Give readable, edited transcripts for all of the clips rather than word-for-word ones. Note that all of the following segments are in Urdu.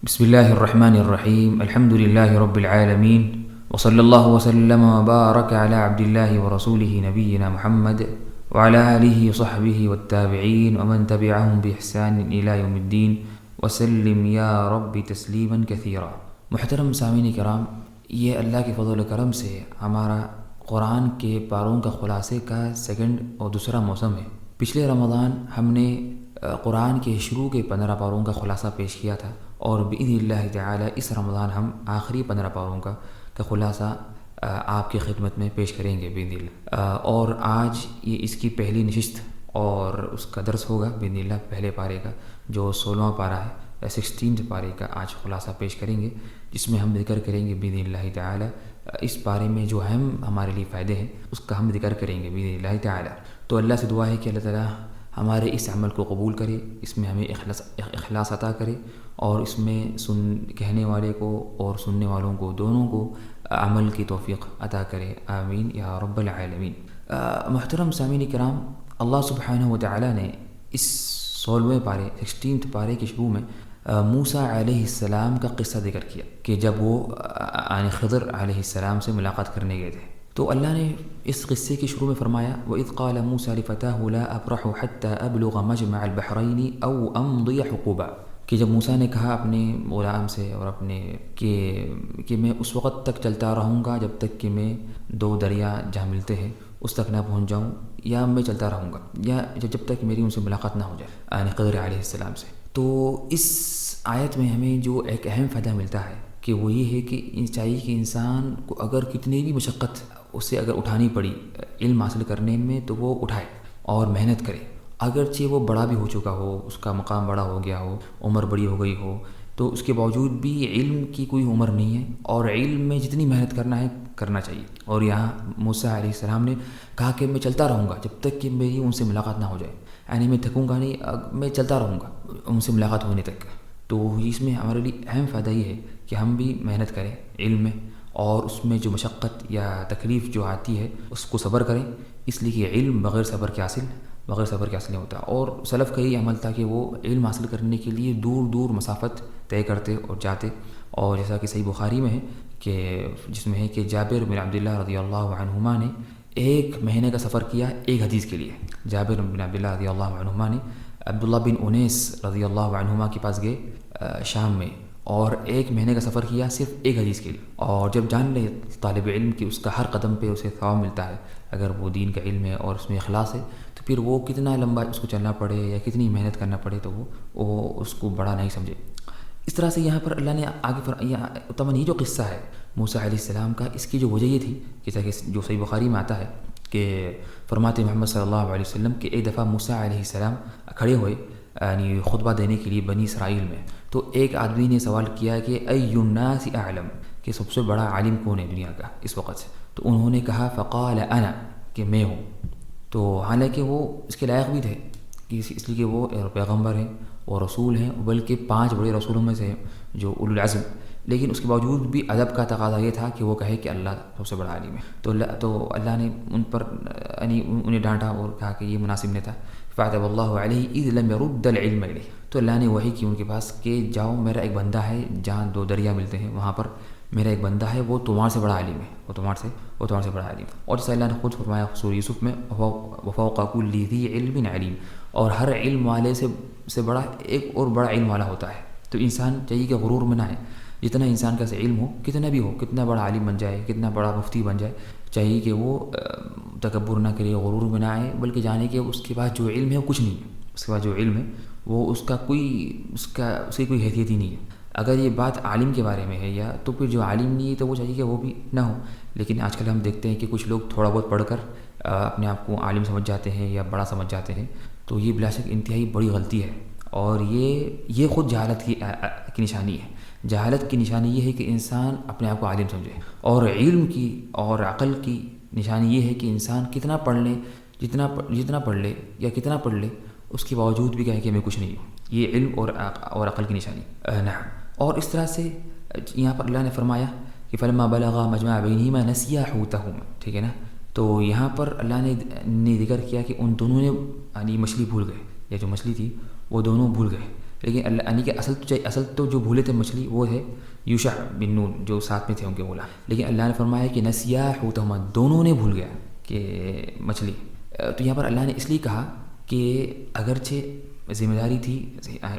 بسم اللہ الرحمن الرحیم الحمد للہ رب العالمین وصلی اللہ وسلم وبارک علی عبد اللہ ورسولہ نبینا محمد وعلی آلہ وصحبہ والتابعین ومن تبعہم بإحسان الی یوم الدین وسلم یا رب تسلیما کثیرا۔ محترم سامعین کرام، یہ اللہ کے فضل و کرم سے ہمارا قرآن کے پاروں کا خلاصے کا سیکنڈ اور دوسرا موسم ہے۔ پچھلے رمضان ہم نے قرآن کے شروع کے 15 پاروں کا خلاصہ پیش کیا تھا، اور بإذن اللہ تعالی اس رمضان ہم آخری 15 پاروں کا خلاصہ آپ کی خدمت میں پیش کریں گے بإذن اللہ۔ اور آج یہ اس کی پہلی نشست اور اس کا درس ہوگا بإذن اللہ، پہلے پارے کا جو 16واں پارہ ہے، 16 پارے کا آج خلاصہ پیش کریں گے، جس میں ہم ذکر کریں گے بإذن اللہ تعالی اس پارے میں جو اہم ہمارے لیے فائدے ہیں اس کا ہم ذکر کریں گے بإذن اللہ تعالی۔ تو اللہ سے دعا ہے کہ اللہ تعالی ہمارے اس عمل کو قبول کرے، اس میں ہمیں اخلاص عطا کرے، اور اس میں کہنے والے کو اور سننے والوں کو دونوں کو عمل کی توفیق عطا کرے، آمین یا رب العالمین۔ محترم سامعین کرام، اللہ سبحانہ وتعالی نے اس 16ویں پارے 16 پارے کے شروع میں موسیٰ علیہ السلام کا قصہ ذکر کیا کہ جب وہ خضر علیہ السلام سے ملاقات کرنے گئے تھے، تو اللہ نے اس قصے کے شروع میں فرمایا وَإِذْ قَالَ مُوسَىٰ لِفَتَاهُ لَا أَبْرَحُ حَتَّىٰ أَبْلُغَ مَجْمَعَ الْبَحْرَيْنِ أَوْ أَمْضِيَ حُقُوبًا، کہ جب موسیٰ نے کہا اپنے غلام سے اور اپنے کہ میں اس وقت تک چلتا رہوں گا جب تک کہ میں 2 دریا جہاں ملتے ہیں اس تک نہ پہنچ جاؤں، یا میں چلتا رہوں گا یا جب تک میری ان سے ملاقات نہ ہو جائے خضر علیہ السلام سے۔ تو اس آیت میں ہمیں جو ایک اہم فائدہ ملتا ہے کہ وہ یہ ہے کہ چاہیے کہ انسان کو اگر کتنی بھی مشقت اسے اگر اٹھانی پڑی علم حاصل کرنے میں تو وہ اٹھائے اور محنت کرے، اگرچہ وہ بڑا بھی ہو چکا ہو، اس کا مقام بڑا ہو گیا ہو، عمر بڑی ہو گئی ہو، تو اس کے باوجود بھی علم کی کوئی عمر نہیں ہے، اور علم میں جتنی محنت کرنا ہے کرنا چاہیے۔ اور یہاں موسیٰ علیہ السلام نے کہا کہ میں چلتا رہوں گا جب تک کہ میری ان سے ملاقات نہ ہو جائے، یعنی میں تھکوں گا نہیں، میں چلتا رہوں گا ان سے ملاقات ہونے تک۔ تو اس میں ہمارے لیے اہم فائدہ یہ ہے کہ ہم بھی محنت کریں علم میں، اور اس میں جو مشقت یا تکلیف جو آتی ہے اس کو صبر کریں، اس لیے کہ علم بغیر صبر کے حاصل نہیں ہوتا۔ اور سلف کا یہ عمل تھا کہ وہ علم حاصل کرنے کے لیے دور دور مسافت طے کرتے اور جاتے، اور جیسا کہ صحیح بخاری میں ہے کہ جس میں ہے کہ جابر بن عبداللہ رضی اللہ عنہما نے 1 مہینے کا سفر کیا ایک حدیث کے لیے۔ جابر بن عبداللہ رضی اللہ عنہما نے عبداللہ بن انیس رضی اللہ عنہما کے پاس گئے شام میں، اور 1 مہینے کا سفر کیا صرف ایک حدیث کے لیے۔ اور جب جان لے طالب علم کہ اس کا ہر قدم پہ اسے ثواب ملتا ہے اگر وہ دین کا علم ہے اور اس میں اخلاص ہے، تو پھر وہ کتنا لمبا اس کو چلنا پڑے یا کتنی محنت کرنا پڑے تو وہ اس کو بڑا نہیں سمجھے۔ اس طرح سے یہاں پر اللہ نے آگے تمام یہ جو قصہ ہے موسیٰ علیہ السلام کا، اس کی جو وجہ یہ تھی جیسا کہ جو صحیح بخاری میں آتا ہے کہ فرماتے محمد صلی اللہ علیہ وسلم کہ ایک دفعہ موسیٰ علیہ السلام کھڑے ہوئے یعنی خطبہ دینے کے لیے بنی اسرائیل میں، تو ایک آدمی نے سوال کیا کہ ای الناس اعلم، کہ سب سے بڑا عالم کون ہے دنیا کا اس وقت سے؟ تو انہوں نے کہا فقال انا، کہ میں ہوں۔ تو حالانکہ وہ اس کے لائق بھی تھے اس لیے کہ وہ پیغمبر ہیں اور رسول ہیں، بلکہ 5 بڑے رسولوں میں سے جو اولو العزم، لیکن اس کے باوجود بھی ادب کا تقاضا یہ تھا کہ وہ کہے کہ اللہ سب سے بڑا عالم ہے۔ تو اللہ نے ان پر یعنی انہیں ڈانٹا اور کہا کہ یہ مناسب نہیں تھا۔ فَعَتَبَ اللَّهُ عَلَيْهِ إِذْ لَمْ يَرُدَّ الْعِلْمَ إِلَيْهِ، تو اللہ نے وحی کی ان کے پاس کہ جاؤ، میرا ایک بندہ ہے جہاں 2 دریا ملتے ہیں وہاں پر میرا ایک بندہ ہے، وہ تمہار سے بڑا عالم ہے، وہ تمہار سے بڑا عالم ہے۔ اور جیسا اللہ نے خود فرمایا سورہ یوسف میں وَفَوْقَ كُلِّ ذِي عِلْمٍ عَلِيمٍ، اور ہر علم والے سے بڑا ایک اور بڑا علم والا ہوتا ہے۔ تو انسان چاہیے کہ غرور میں نہ ہے، جتنا انسان کا علم ہو، کتنا بھی ہو، کتنا بڑا عالم بن جائے، کتنا بڑا مفتی بن جائے، چاہیے کہ وہ تکبر نہ کرے، غرور میں نہ آئے، بلکہ جانے کہ اس کے پاس جو علم ہے وہ کچھ نہیں ہے، اس کے پاس جو علم ہے وہ اس کی کوئی حیثیت ہی نہیں ہے۔ اگر یہ بات عالم کے بارے میں ہے یا تو پھر جو عالم نہیں ہے تو وہ چاہیے کہ وہ بھی نہ ہو۔ لیکن آج کل ہم دیکھتے ہیں کہ کچھ لوگ تھوڑا بہت پڑھ کر اپنے آپ کو عالم سمجھ جاتے ہیں یا بڑا سمجھ جاتے ہیں، تو یہ بلا شک انتہائی بڑی غلطی ہے، اور یہ خود جہالت کی نشانی ہے۔ جہالت کی نشانی یہ ہے کہ انسان اپنے آپ کو عالم سمجھے، اور علم کی اور عقل کی نشانی یہ ہے کہ انسان کتنا پڑھ لے، جتنا پڑھ لے یا کتنا پڑھ لے، اس کے باوجود بھی کہے کہ میں کچھ نہیں ہوں۔ یہ علم اور عقل کی نشانی نعم۔ اور اس طرح سے یہاں پر اللہ نے فرمایا کہ فلما بلغا مجمع بینہما نسیا حوتہما، ٹھیک ہے نا؟ تو یہاں پر اللہ نے ذکر کیا کہ ان دونوں نے یعنی مچھلی بھول گئے، یا جو مچھلی تھی وہ دونوں بھول گئے، لیکن اللہ یعنی کہ اصل تو جو بھولے تھے مچھلی وہ ہے یوشع بن نون جو ساتھ میں تھے ان کے غلام، لیکن اللہ نے فرمایا کہ نسیا حوتہما، دونوں نے بھول گیا کہ مچھلی. تو یہاں پر اللہ نے اس لیے کہا کہ اگرچہ ذمہ داری تھی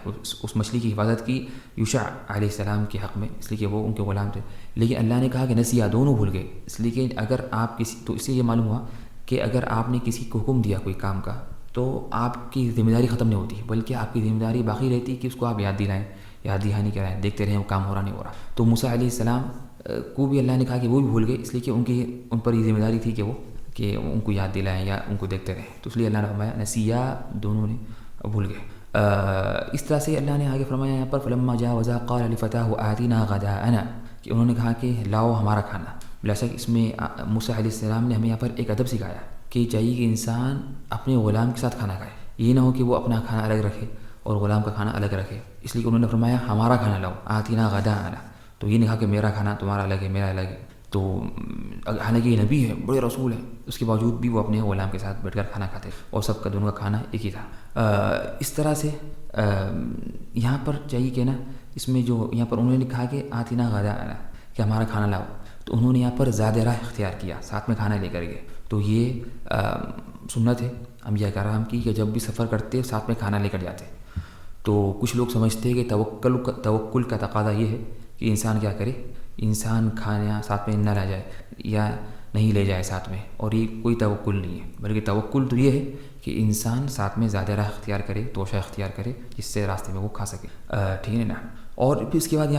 اس مچھلی کی حفاظت کی یوشع علیہ السلام کے حق میں، اس لیے کہ وہ ان کے غلام تھے، لیکن اللہ نے کہا کہ نسیا، دونوں بھول گئے. اس لیے کہ اگر آپ کسی، تو اس سے یہ معلوم ہوا کہ اگر آپ نے کسی کو حکم دیا کوئی کام کا تو آپ کی ذمہ داری ختم نہیں ہوتی، بلکہ آپ کی ذمہ داری باقی رہتی کہ اس کو آپ یاد دلائیں، یاد دہانی کرائیں، دیکھتے رہیں وہ کام ہو رہا نہیں ہو رہا. تو موسیٰ علیہ السلام کو بھی اللہ نے کہا کہ وہ بھی بھول گئے، اس لیے کہ ان پر یہ ذمہ داری تھی کہ ان کو یاد دلائیں یا ان کو دیکھتے رہیں. تو اس لیے اللہ نے فرمایا نسیا، دونوں نے بھول گئے. اس طرح سے اللہ نے آگے فرمایا یہاں پر فلما جاوزا قال لفتاه آتنا غداءنا، کہ انہوں نے کہا کہ لاؤ ہمارا کھانا. بلا شک اس میں موسیٰ علیہ السلام نے ہمیں یہاں پر ایک ادب سکھایا کہ چاہیے کہ انسان اپنے غلام کے ساتھ کھانا کھائے، یہ نہ ہو کہ وہ اپنا کھانا الگ رکھے اور غلام کا کھانا الگ رکھے. اس لیے کہ انہوں نے فرمایا ہمارا کھانا لاؤ، آتنا غداءنا. تو یہ نہیں کہا کہ میرا کھانا تمہارا الگ ہے میرا الگ ہے. تو حالانکہ یہ نبی ہے، بڑے رسول ہیں، اس کے باوجود بھی وہ اپنے غلام کے ساتھ بیٹھ کر کھانا کھاتے اور سب کا دونوں کا کھانا ایک ہی تھا. اس طرح سے یہاں پر چاہیے کہ نا اس میں جو یہاں پر انہوں نے کہا کہ آتنا غداءنا، کہ ہمارا کھانا لاؤ، تو انہوں نے یہاں پر زیادہ راہ اختیار کیا، ساتھ میں کھانا لے کر گئے. تو یہ سنت ہے انبیاء کرام کی کہ جب بھی سفر کرتے ساتھ میں کھانا لے کر جاتے. تو کچھ لوگ سمجھتے ہیں کہ توکل کا تقاضا یہ ہے کہ انسان کیا کرے، انسان کھانا ساتھ میں نہ لے جائے یا نہیں لے جائے ساتھ میں، اور یہ کوئی توکل نہیں ہے، بلکہ توکل تو یہ ہے کہ انسان ساتھ میں زیادہ راہ اختیار کرے، توشہ اختیار کرے، جس سے راستے میں وہ کھا سکے. ٹھیک ہے نا. اور پھر اس کے بعد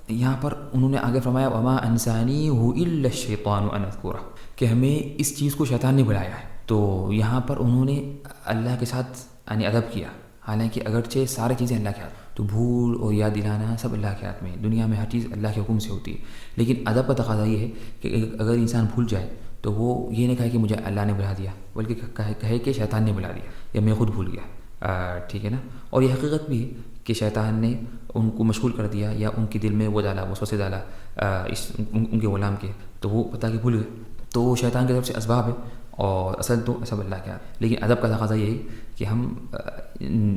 یہاں پر انہوں نے آگے فرمایا وما انسانیہ الا الشیطان ان اذکرہ، کہ ہمیں اس چیز کو شیطان نے بلایا ہے. تو یہاں پر انہوں نے اللہ کے ساتھ یعنی ادب کیا، حالانکہ اگرچہ ساری چیزیں اللہ کے ہاتھ، تو بھول اور یاد دلانا سب اللہ کے ہاتھ میں، دنیا میں ہر چیز اللہ کے حکم سے ہوتی ہے. لیکن ادب کا تقاضا یہ ہے کہ اگر انسان بھول جائے تو وہ یہ نہیں کہے کہ مجھے اللہ نے بلا دیا، بلکہ کہے کہ شیطان نے بلا دیا یا میں خود بھول گیا. ٹھیک ہے نا. اور یہ حقیقت بھی ہے کہ شیطان نے ان کو مشغول کر دیا یا ان کے دل میں وہ ڈالا، وسوسے ڈالا ان کے غلام کے، تو وہ پتہ کہ بھول گئے. تو وہ شیطان کی طرف سے اسباب ہے اور اصل تو سب اللہ کے ہاتھ. لیکن ادب کا تقاضا یہ ہے کہ ہم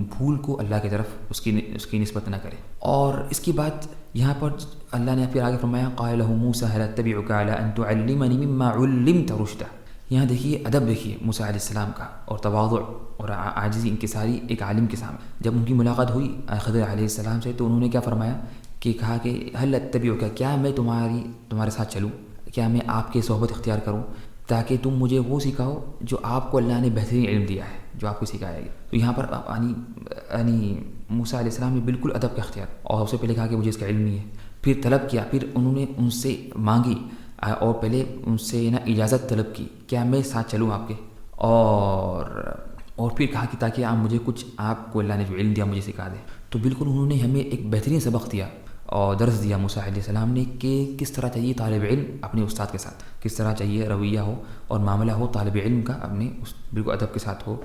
بھول کو اللہ کی طرف اس کی نسبت نہ کریں. اور اس کی بات یہاں پر اللہ نے پھر آگے فرمایا قال له موسى هل اتبعك على ان تعلمني مما علمت رشدا. یہاں دیکھیے ادب، دیکھیے موسیٰ علیہ السلام کا، اور تواضع اور عاجزی انکساری ایک عالم کے سامنے. جب ان کی ملاقات ہوئی خضر علیہ السلام سے تو انہوں نے کیا فرمایا کہ کہا کہ هل اتبعك، کیا میں تمہارے ساتھ چلوں، کیا میں آپ کے صحبت اختیار کروں تاکہ تم مجھے وہ سکھاؤ جو آپ کو اللہ نے بہترین علم دیا ہے، جو آپ کو سکھایا گیا. تو یہاں پر یعنی موسیٰ علیہ السلام نے بالکل ادب کا اختیار، اور سب سے پہلے کہا کہ مجھے اس کا علم نہیں ہے، پھر طلب کیا، پھر انہوں نے ان سے مانگی اور پہلے ان سے نا اجازت طلب کی کیا میں ساتھ چلوں آپ کے، اور پھر کہا کہ تاکہ آپ کو اللہ نے جو علم دیا مجھے سکھا دے. تو بالکل انہوں نے ہمیں ایک بہترین سبق دیا اور درس دیا موسیٰ علیہ السلام نے کہ کس طرح چاہیے طالب علم اپنے استاد کے ساتھ، کس طرح چاہیے رویہ ہو اور معاملہ ہو طالب علم کا اپنے بالکل ادب کے ساتھ ہو،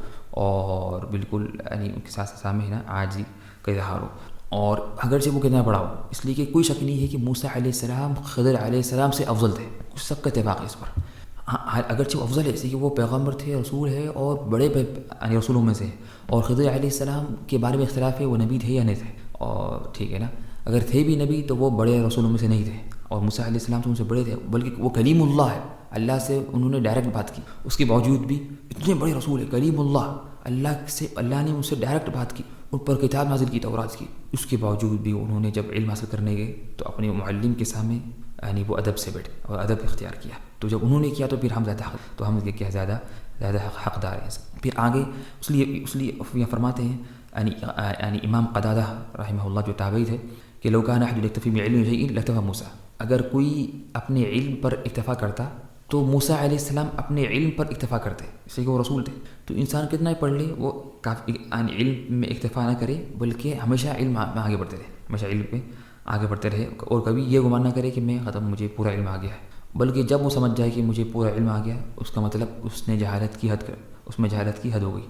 اور بالکل یعنی ان کے ساتھ سامنے نا عاجزی کا اظہار ہو، اور اگرچہ وہ کتنا بڑا ہو. اس لیے کہ کوئی شک نہیں ہے کہ موسیٰ علیہ السلام خضر علیہ السلام سے افضل تھے، سب کا اتفاق ہے اس پر. اگرچہ وہ افضل ہے اس لیے کہ وہ پیغمبر تھے، رسول ہے، اور بڑے یعنی رسولوں میں سے، اور خضر علیہ السلام کے بارے میں اختلاف ہے وہ نبی تھے یا نہیں تھے. اور ٹھیک ہے نا، اگر تھے بھی نبی تو وہ بڑے رسولوں میں سے نہیں تھے، اور موسیٰ علیہ السلام تو ان سے بڑے تھے، بلکہ وہ کلیم اللہ ہے، اللہ سے انہوں نے ڈائریکٹ بات کی. اس کے باوجود بھی اتنے بڑے رسول ہیں، کلیم اللہ نے ان سے ڈائریکٹ بات کی، ان پر کتاب نازل کی، تورات کی. اس کے باوجود بھی انہوں نے جب علم حاصل کرنے گئے تو اپنے معلم کے سامنے یعنی وہ ادب سے بیٹھے اور ادب اختیار کیا. تو جب انہوں نے کیا تو پھر ہم زیادہ حقدار ہیں. پھر آگے اس لیے فرماتے ہیں یعنی امام قتادہ رحمہ اللہ جو تابعی تھے کہ لو کان احد یکتفی بعلم شیء لاکتفی موسیٰ، اگر کوئی اپنے علم پر اکتفا کرتا تو موسیٰ علیہ السلام اپنے علم پر اکتفا کرتے، اس لیے کہ وہ رسول تھے. تو انسان کتنا ہی پڑھ لے وہ کافی علم میں اکتفا نہ کرے، بلکہ ہمیشہ علم میں آگے بڑھتے رہے، ہمیشہ علم پہ آگے بڑھتے رہے، اور کبھی یہ گمان نہ کرے کہ میں ختم، مجھے پورا علم آ گیا ہے، بلکہ جب وہ سمجھ جائے کہ مجھے پورا علم آ گیا اس کا مطلب اس میں جہالت کی حد ہو گئی.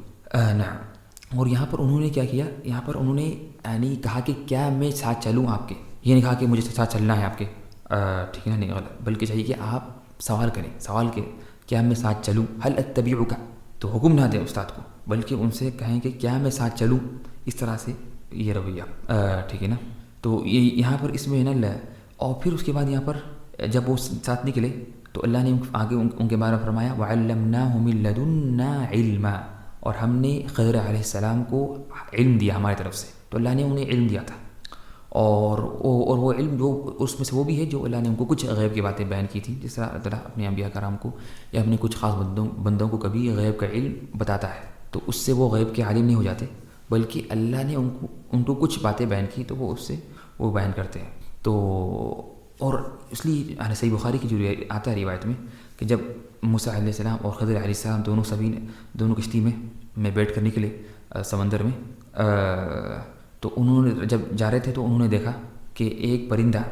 نعم. اور یہاں پر انہوں نے کیا کیا، یہاں پر انہوں نے یعنی کہا کہ کیا میں ساتھ چلوں آپ کے، یہ نہیں کہا کہ مجھے ساتھ چلنا ہے آپ کے، ٹھیک ہے نا، نہیں غلط، بلکہ چاہیے کہ آپ سوال کریں، سوال کے کیا میں ساتھ چلوں، هل اتبعک، تو حکم نہ دیں استاد کو، بلکہ ان سے کہیں کہ کیا میں ساتھ چلوں. اس طرح سے یہ رویہ، ٹھیک ہے نا. تو یہ یہاں پر اس میں ہے نا. اور پھر اس کے بعد یہاں پر جب وہ ساتھ نکلے تو اللہ نے آگے ان کے بارے میں فرمایا وَعَلَّمْنَاهُ مِن لَدُنَّا عِلْمًا، اور ہم نے خضر علیہ السلام کو علم دیا ہماری طرف سے. تو اللہ نے انہیں علم دیا تھا، اور وہ علم جو اس میں سے وہ بھی ہے جو اللہ نے ان کو کچھ غیب کی باتیں بیان کی تھیں، جس طرح اللہ تعالیٰ اپنے انبیاء کرام کو یا اپنے کچھ خاص بندوں کو کبھی غیب کا علم بتاتا ہے تو اس سے وہ غیب کے عالم نہیں ہو جاتے، بلکہ اللہ نے ان کو کچھ باتیں بیان کی تو وہ اس سے وہ بیان کرتے ہیں. تو اور اس لیے صحیح بخاری کی جو آتا ہے روایت میں کہ جب موسیٰ علیہ السلام اور خضر علیہ السلام دونوں کشتی میں بیٹھ کر نکلے سمندر میں، تو انہوں نے جب جا رہے تھے تو انہوں نے دیکھا کہ ایک پرندہ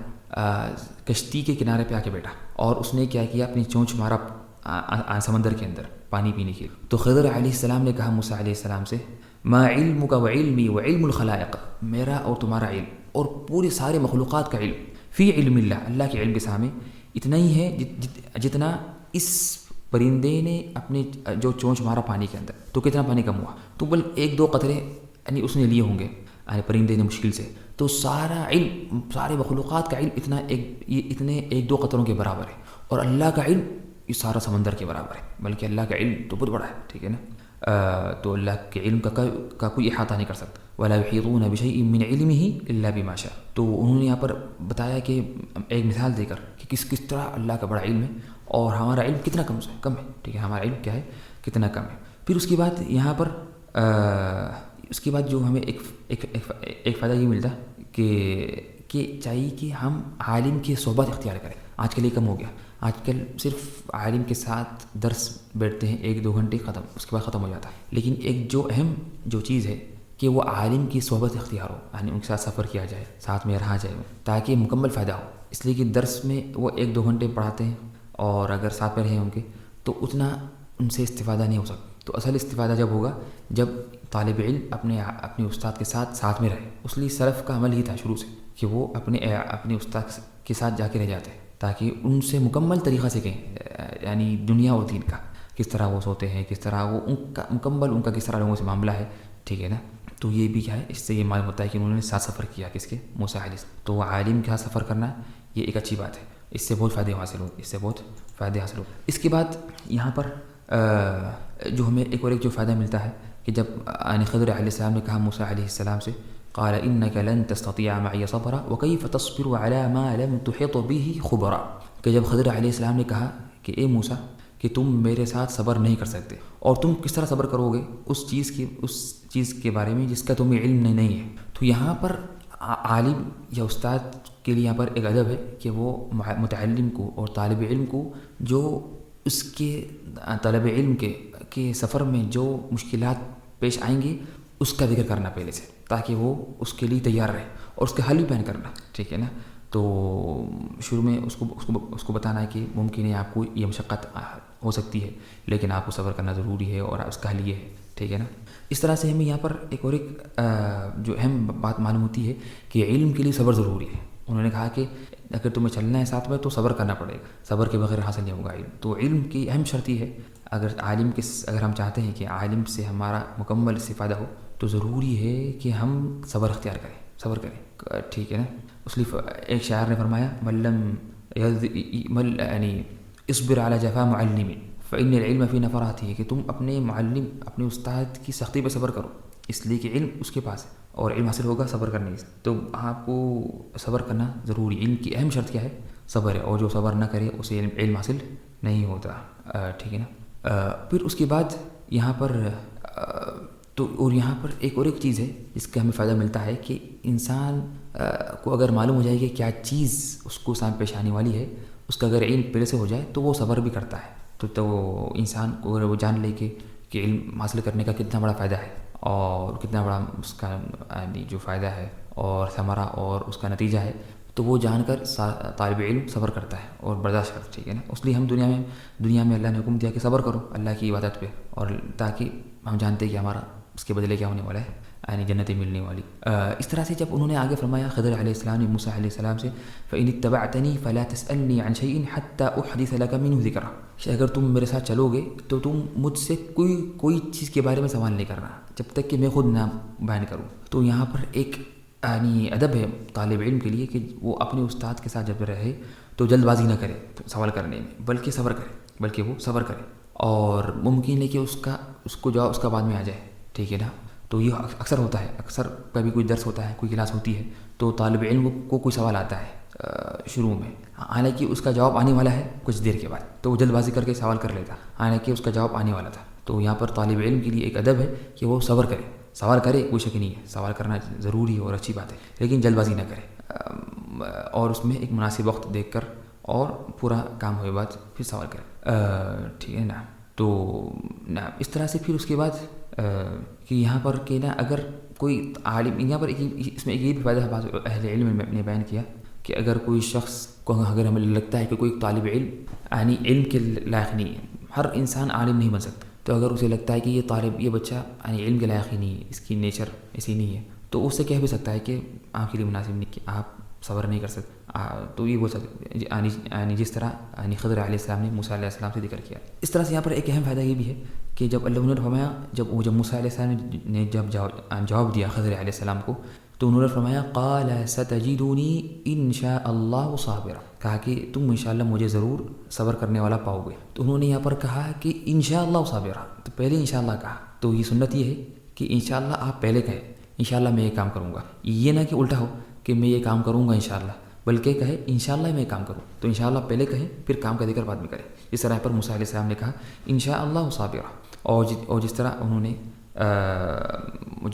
کشتی کے کنارے پہ آ کے بیٹھا اور اس نے کیا کیا، اپنی چونچ مارا سمندر کے اندر پانی پینے کے لیے. تو خضر علیہ السلام نے کہا موسیٰ علیہ السلام سے ما علمک وعلمی وعلم الخلائق، میرا اور تمہارا علم اور پورے سارے مخلوقات کا علم فی علم اللہ کے علم کے سامنے اتنا ہی ہے جتنا اس پرندے نے اپنے جو چونچ مارا پانی کے اندر. تو کتنا پانی کم ہوا؟ تو بل 1-2 قطرے یعنی اس نے لیے ہوں گے پرندے نے مشکل سے. تو سارا علم سارے مخلوقات کا علم اتنے 1-2 قطروں کے برابر ہے، اور اللہ کا علم یہ سارا سمندر کے برابر ہے، بلکہ اللہ کا علم تو بہت بڑا ہے، ٹھیک ہے نا. تو اللہ کے علم کا کوئی احاطہ نہیں کر سکتا. وَلَا يُحِيطُونَ بِشَيْءٍ مِّنْ عِلْمِهِ إِلَّا بِمَا شَاءَ. تو انہوں نے یہاں پر بتایا کہ ایک مثال دے کر کہ کس طرح اللہ کا بڑا علم ہے اور ہمارا علم کتنا کم ہے، ٹھیک ہے، ہمارا علم کیا ہے، کتنا کم ہے. پھر اس کے بعد یہاں پر اس کے بعد جو ہمیں ایک فائدہ یہ ملتا کہ چاہیے کہ ہم عالم کی صحبت اختیار کریں. آج کل یہ کم ہو گیا، آج کل صرف عالم کے ساتھ درس بیٹھتے ہیں 1-2 گھنٹے، ختم، اس کے بعد ختم ہو جاتا ہے. لیکن ایک جو اہم جو چیز ہے کہ وہ عالم کی صحبت اختیار ہو، یعنی ان کے ساتھ سفر کیا جائے، ساتھ میں رہا جائے تاکہ مکمل فائدہ ہو. اس لیے کہ درس میں وہ 1-2 گھنٹے پڑھاتے ہیں اور اگر ساتھ میں رہیں ان کے تو اتنا ان سے استفادہ نہیں ہو سکتا. تو اصل استفادہ جب ہوگا جب طالب علم اپنے استاد کے ساتھ میں رہے. اس لیے سلف کا عمل ہی تھا شروع سے کہ وہ اپنے استاد کے ساتھ جا کے رہ جاتے تاکہ ان سے مکمل طریقہ سیکھیں، یعنی دنیا اور دین کا، کس طرح وہ سوتے ہیں، کس طرح وہ ان کا کس طرح لوگوں سے معاملہ ہے، ٹھیک ہے نا. تو یہ بھی کیا ہے، اس سے یہ معلوم ہوتا ہے کہ انہوں نے ساتھ سفر کیا کس کے، موسیٰ علیہ السلام. تو وہ عالم کے ساتھ سفر کرنا یہ ایک اچھی بات ہے، اس سے بہت فائدے حاصل ہو. اس کے بعد یہاں پر جو ہمیں ایک جو فائدہ ملتا ہے کہ جب خضر علیہ السلام نے کہا موسیٰ علیہ السلام سے قال انك لن تستطيع معي صبرا وكيف تصبر على ما لم تحط به خبرا، کہ جب خضر علیہ السلام نے کہا کہ اے موسیٰ کہ تم میرے ساتھ صبر نہیں کر سکتے، اور تم کس طرح صبر کرو گے اس چیز کے بارے میں جس کا تمہیں علم نہیں ہے. تو یہاں پر عالم یا استاد کے لیے یہاں پر ایک ادب ہے کہ وہ متعلم کو اور طالب علم کو جو اس کے طلب علم کے سفر میں جو مشکلات پیش آئیں گی اس کا ذکر کرنا پہلے سے، تاکہ وہ اس کے لیے تیار رہے اور اس کا حل بھی بیان کرنا، ٹھیک ہے نا. تو شروع میں اس کو بتانا ہے کہ ممکن ہے آپ کو یہ مشقت ہو سکتی ہے لیکن آپ کو صبر کرنا ضروری ہے اور اس کا حل یہ ہے، ٹھیک ہے نا. اس طرح سے ہمیں یہاں پر ایک جو اہم بات معلوم ہوتی ہے کہ علم کے لیے صبر ضروری ہے. انہوں نے کہا کہ اگر تمہیں چلنا ہے ساتھ میں تو صبر کرنا پڑے گا، صبر کے بغیر حاصل نہیں ہوگا علم. تو علم کی اہم شرط یہ ہے، اگر ہم چاہتے ہیں کہ عالم سے ہمارا مکمل استفادہ ہو تو ضروری ہے کہ ہم صبر اختیار کریں، ٹھیک ہے نا. اس لیے ایک شاعر نے فرمایا یعنی اصبر علی جفا معلم فإن العلم فی نفراته، کہ تم اپنے معلم اپنے استاد کی سختی پہ صبر کرو، اس لیے کہ علم اس کے پاس ہے اور علم حاصل ہوگا صبر کرنے سے. تو آپ کو صبر کرنا ضروری. علم کی اہم شرط کیا ہے؟ صبر ہے، اور جو صبر نہ کرے اسے علم حاصل نہیں ہوتا، ٹھیک ہے نا. پھر اس کے بعد یہاں پر ایک چیز ہے جس کا ہمیں فائدہ ملتا ہے کہ انسان کو اگر معلوم ہو جائے کہ کیا چیز اس کو سامنے پیش آنے والی ہے، اس کا اگر علم پہلے سے ہو جائے تو وہ صبر بھی کرتا ہے. تو انسان کو اگر وہ جان لے کہ علم حاصل کرنے کا کتنا بڑا فائدہ ہے اور کتنا بڑا اس کا جو فائدہ ہے اور ثمرہ اور اس کا نتیجہ ہے، تو وہ جان کر طالب علم صبر کرتا ہے اور برداشت کرتا ہے، ٹھیک ہے نا. اس لیے ہم دنیا میں اللہ نے حکم دیا کہ صبر کرو اللہ کی عبادت پہ، اور تاکہ ہم جانتے کہ ہمارا اس کے بدلے کیا ہونے والا ہے، یعنی جنتیں ملنے والی. اس طرح سے جب انہوں نے آگے فرمایا خضر علیہ السلام نے موسیٰ علیہ السلام سے فَإِنِ اتَّبَعْتَنِي فَلَا تَسْأَلْنِي عَنْ شَيْءٍ حَتَّى أُحْدِثَ لَكَ مِنْهُ ذِكْرًا, کہ اگر تم میرے ساتھ چلو گے تو تم مجھ سے کوئی چیز کے بارے میں سوال نہیں کرنا جب تک کہ میں خود نہ بیان کروں. تو یہاں پر ایک یعنی ادب ہے طالب علم کے لیے کہ وہ اپنے استاد کے ساتھ جب رہے تو جلد بازی نہ کرے سوال کرنے میں, بلکہ وہ صبر کرے, اور ممکن ہے کہ اس کو جواب اس کا بعد میں آ جائے. ٹھیک ہے نا. تو یہ اکثر ہوتا ہے, اکثر کبھی کوئی درس ہوتا ہے, کوئی کلاس ہوتی ہے تو طالب علم کو کوئی سوال آتا ہے شروع میں, حالانکہ اس کا جواب آنے والا ہے کچھ دیر کے بعد, تو وہ جلد بازی کر کے سوال کر لیتا حالانکہ اس کا جواب آنے والا تھا. تو یہاں پر طالب علم کے لیے ایک ادب ہے کہ وہ صبر کرے, سوال کرے, کوئی شک نہیں ہے, سوال کرنا ضروری ہے اور اچھی بات ہے, لیکن جلد بازی نہ کرے اور اس میں ایک مناسب وقت دیکھ کر اور پورا کام ہوئے بعد پھر سوال کرے. ٹھیک ہے نا. تو اس طرح سے پھر اس کے بعد کہ یہاں پر کہ نا اگر کوئی عالم, یہاں پر اس میں یہ بھی فائدہ ہے اہل علم نے بیان کیا کہ اگر کوئی شخص کو اگر ہمیں لگتا ہے کہ کوئی طالب علم یعنی علم کے لائق نہیں ہے, ہر انسان عالم نہیں بن سکتا, تو اگر اسے لگتا ہے کہ یہ بچہ یعنی علم کے لائق ہی نہیں ہے, اس کی نیچر ایسی نہیں ہے, تو اس سے کہہ بھی سکتا ہے کہ آپ کے لیے مناسب نہیں, کہ آپ صبر نہیں کر سکتے. تو یہ بول سکتے یعنی جس طرح یعنی خضر علیہ السلام نے موسیٰ علیہ السلام سے ذکر کیا. اس طرح سے یہاں پر ایک اہم فائدہ یہ بھی ہے کہ جب اللہ نے فرمایا جب موسیٰ علیہ السلام نے جب جواب دیا خضر علیہ السلام کو, تو انہوں نے فرمایا قال ستجدونی ان شاء اللہ صابرا, کہا کہ تم انشاءاللہ مجھے ضرور صبر کرنے والا پاؤ گے. تو انہوں نے یہاں پر کہا کہ انشاء اللہ صابرا, تو پہلے انشاءاللہ کہا. تو یہ سنت یہ ہے کہ انشاءاللہ آپ پہلے کہیں انشاءاللہ میں یہ کام کروں گا, یہ نہ کہ الٹا ہو کہ میں یہ کام کروں گا انشاءاللہ, بلکہ کہے انشاءاللہ میں کام کروں. تو انشاءاللہ پہلے کہیں پھر کام کا ذکر بعد میں کرے. اس طرح پر موسیٰ علیہ السلام نے کہا انشاءاللہ صابرا, اور جس طرح انہوں نے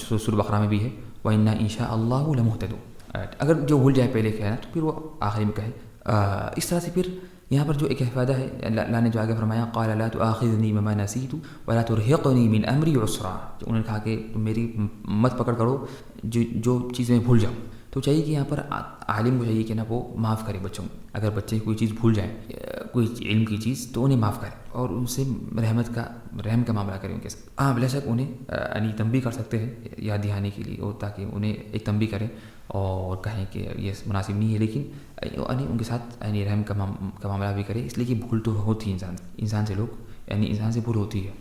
سورہ بقرہ میں بھی ہے وَإِنَّا إِنشَاءَ اللَّهُ لَمُهْتَدُونَ, اگر جو بھول جائے پہلے کہنا تو پھر وہ آخری میں کہے. اس طرح سے پھر یہاں پر جو ایک فائدہ ہے اللہ نے جو آگے فرمایا قال لا تؤاخذنی بما نسیت ولا ترهقنی من امری عسرا, انہوں نے کہا کہ تم میری مت پکڑ کرو جو چیز میں بھول جاؤں. تو چاہیے کہ یہاں پر عالم کو چاہیے کہ نا وہ معاف کرے بچوں کو, اگر بچے کوئی چیز بھول جائیں کوئی علم کی چیز تو انہیں معاف کرے اور ان سے رحم کا معاملہ کرے ان کے ساتھ. بلا شک انہیں یعنی تنبیہ کر سکتے ہیں یاد دہانی کے لیے, اور تاکہ انہیں ایک تنبیہ کریں اور کہیں کہ یہ مناسب نہیں ہے, لیکن یعنی ان کے ساتھ یعنی رحم کا معاملہ بھی کرے, اس لیے کہ بھول تو ہوتی ہے انسان سے انسان سے بھول ہوتی ہے.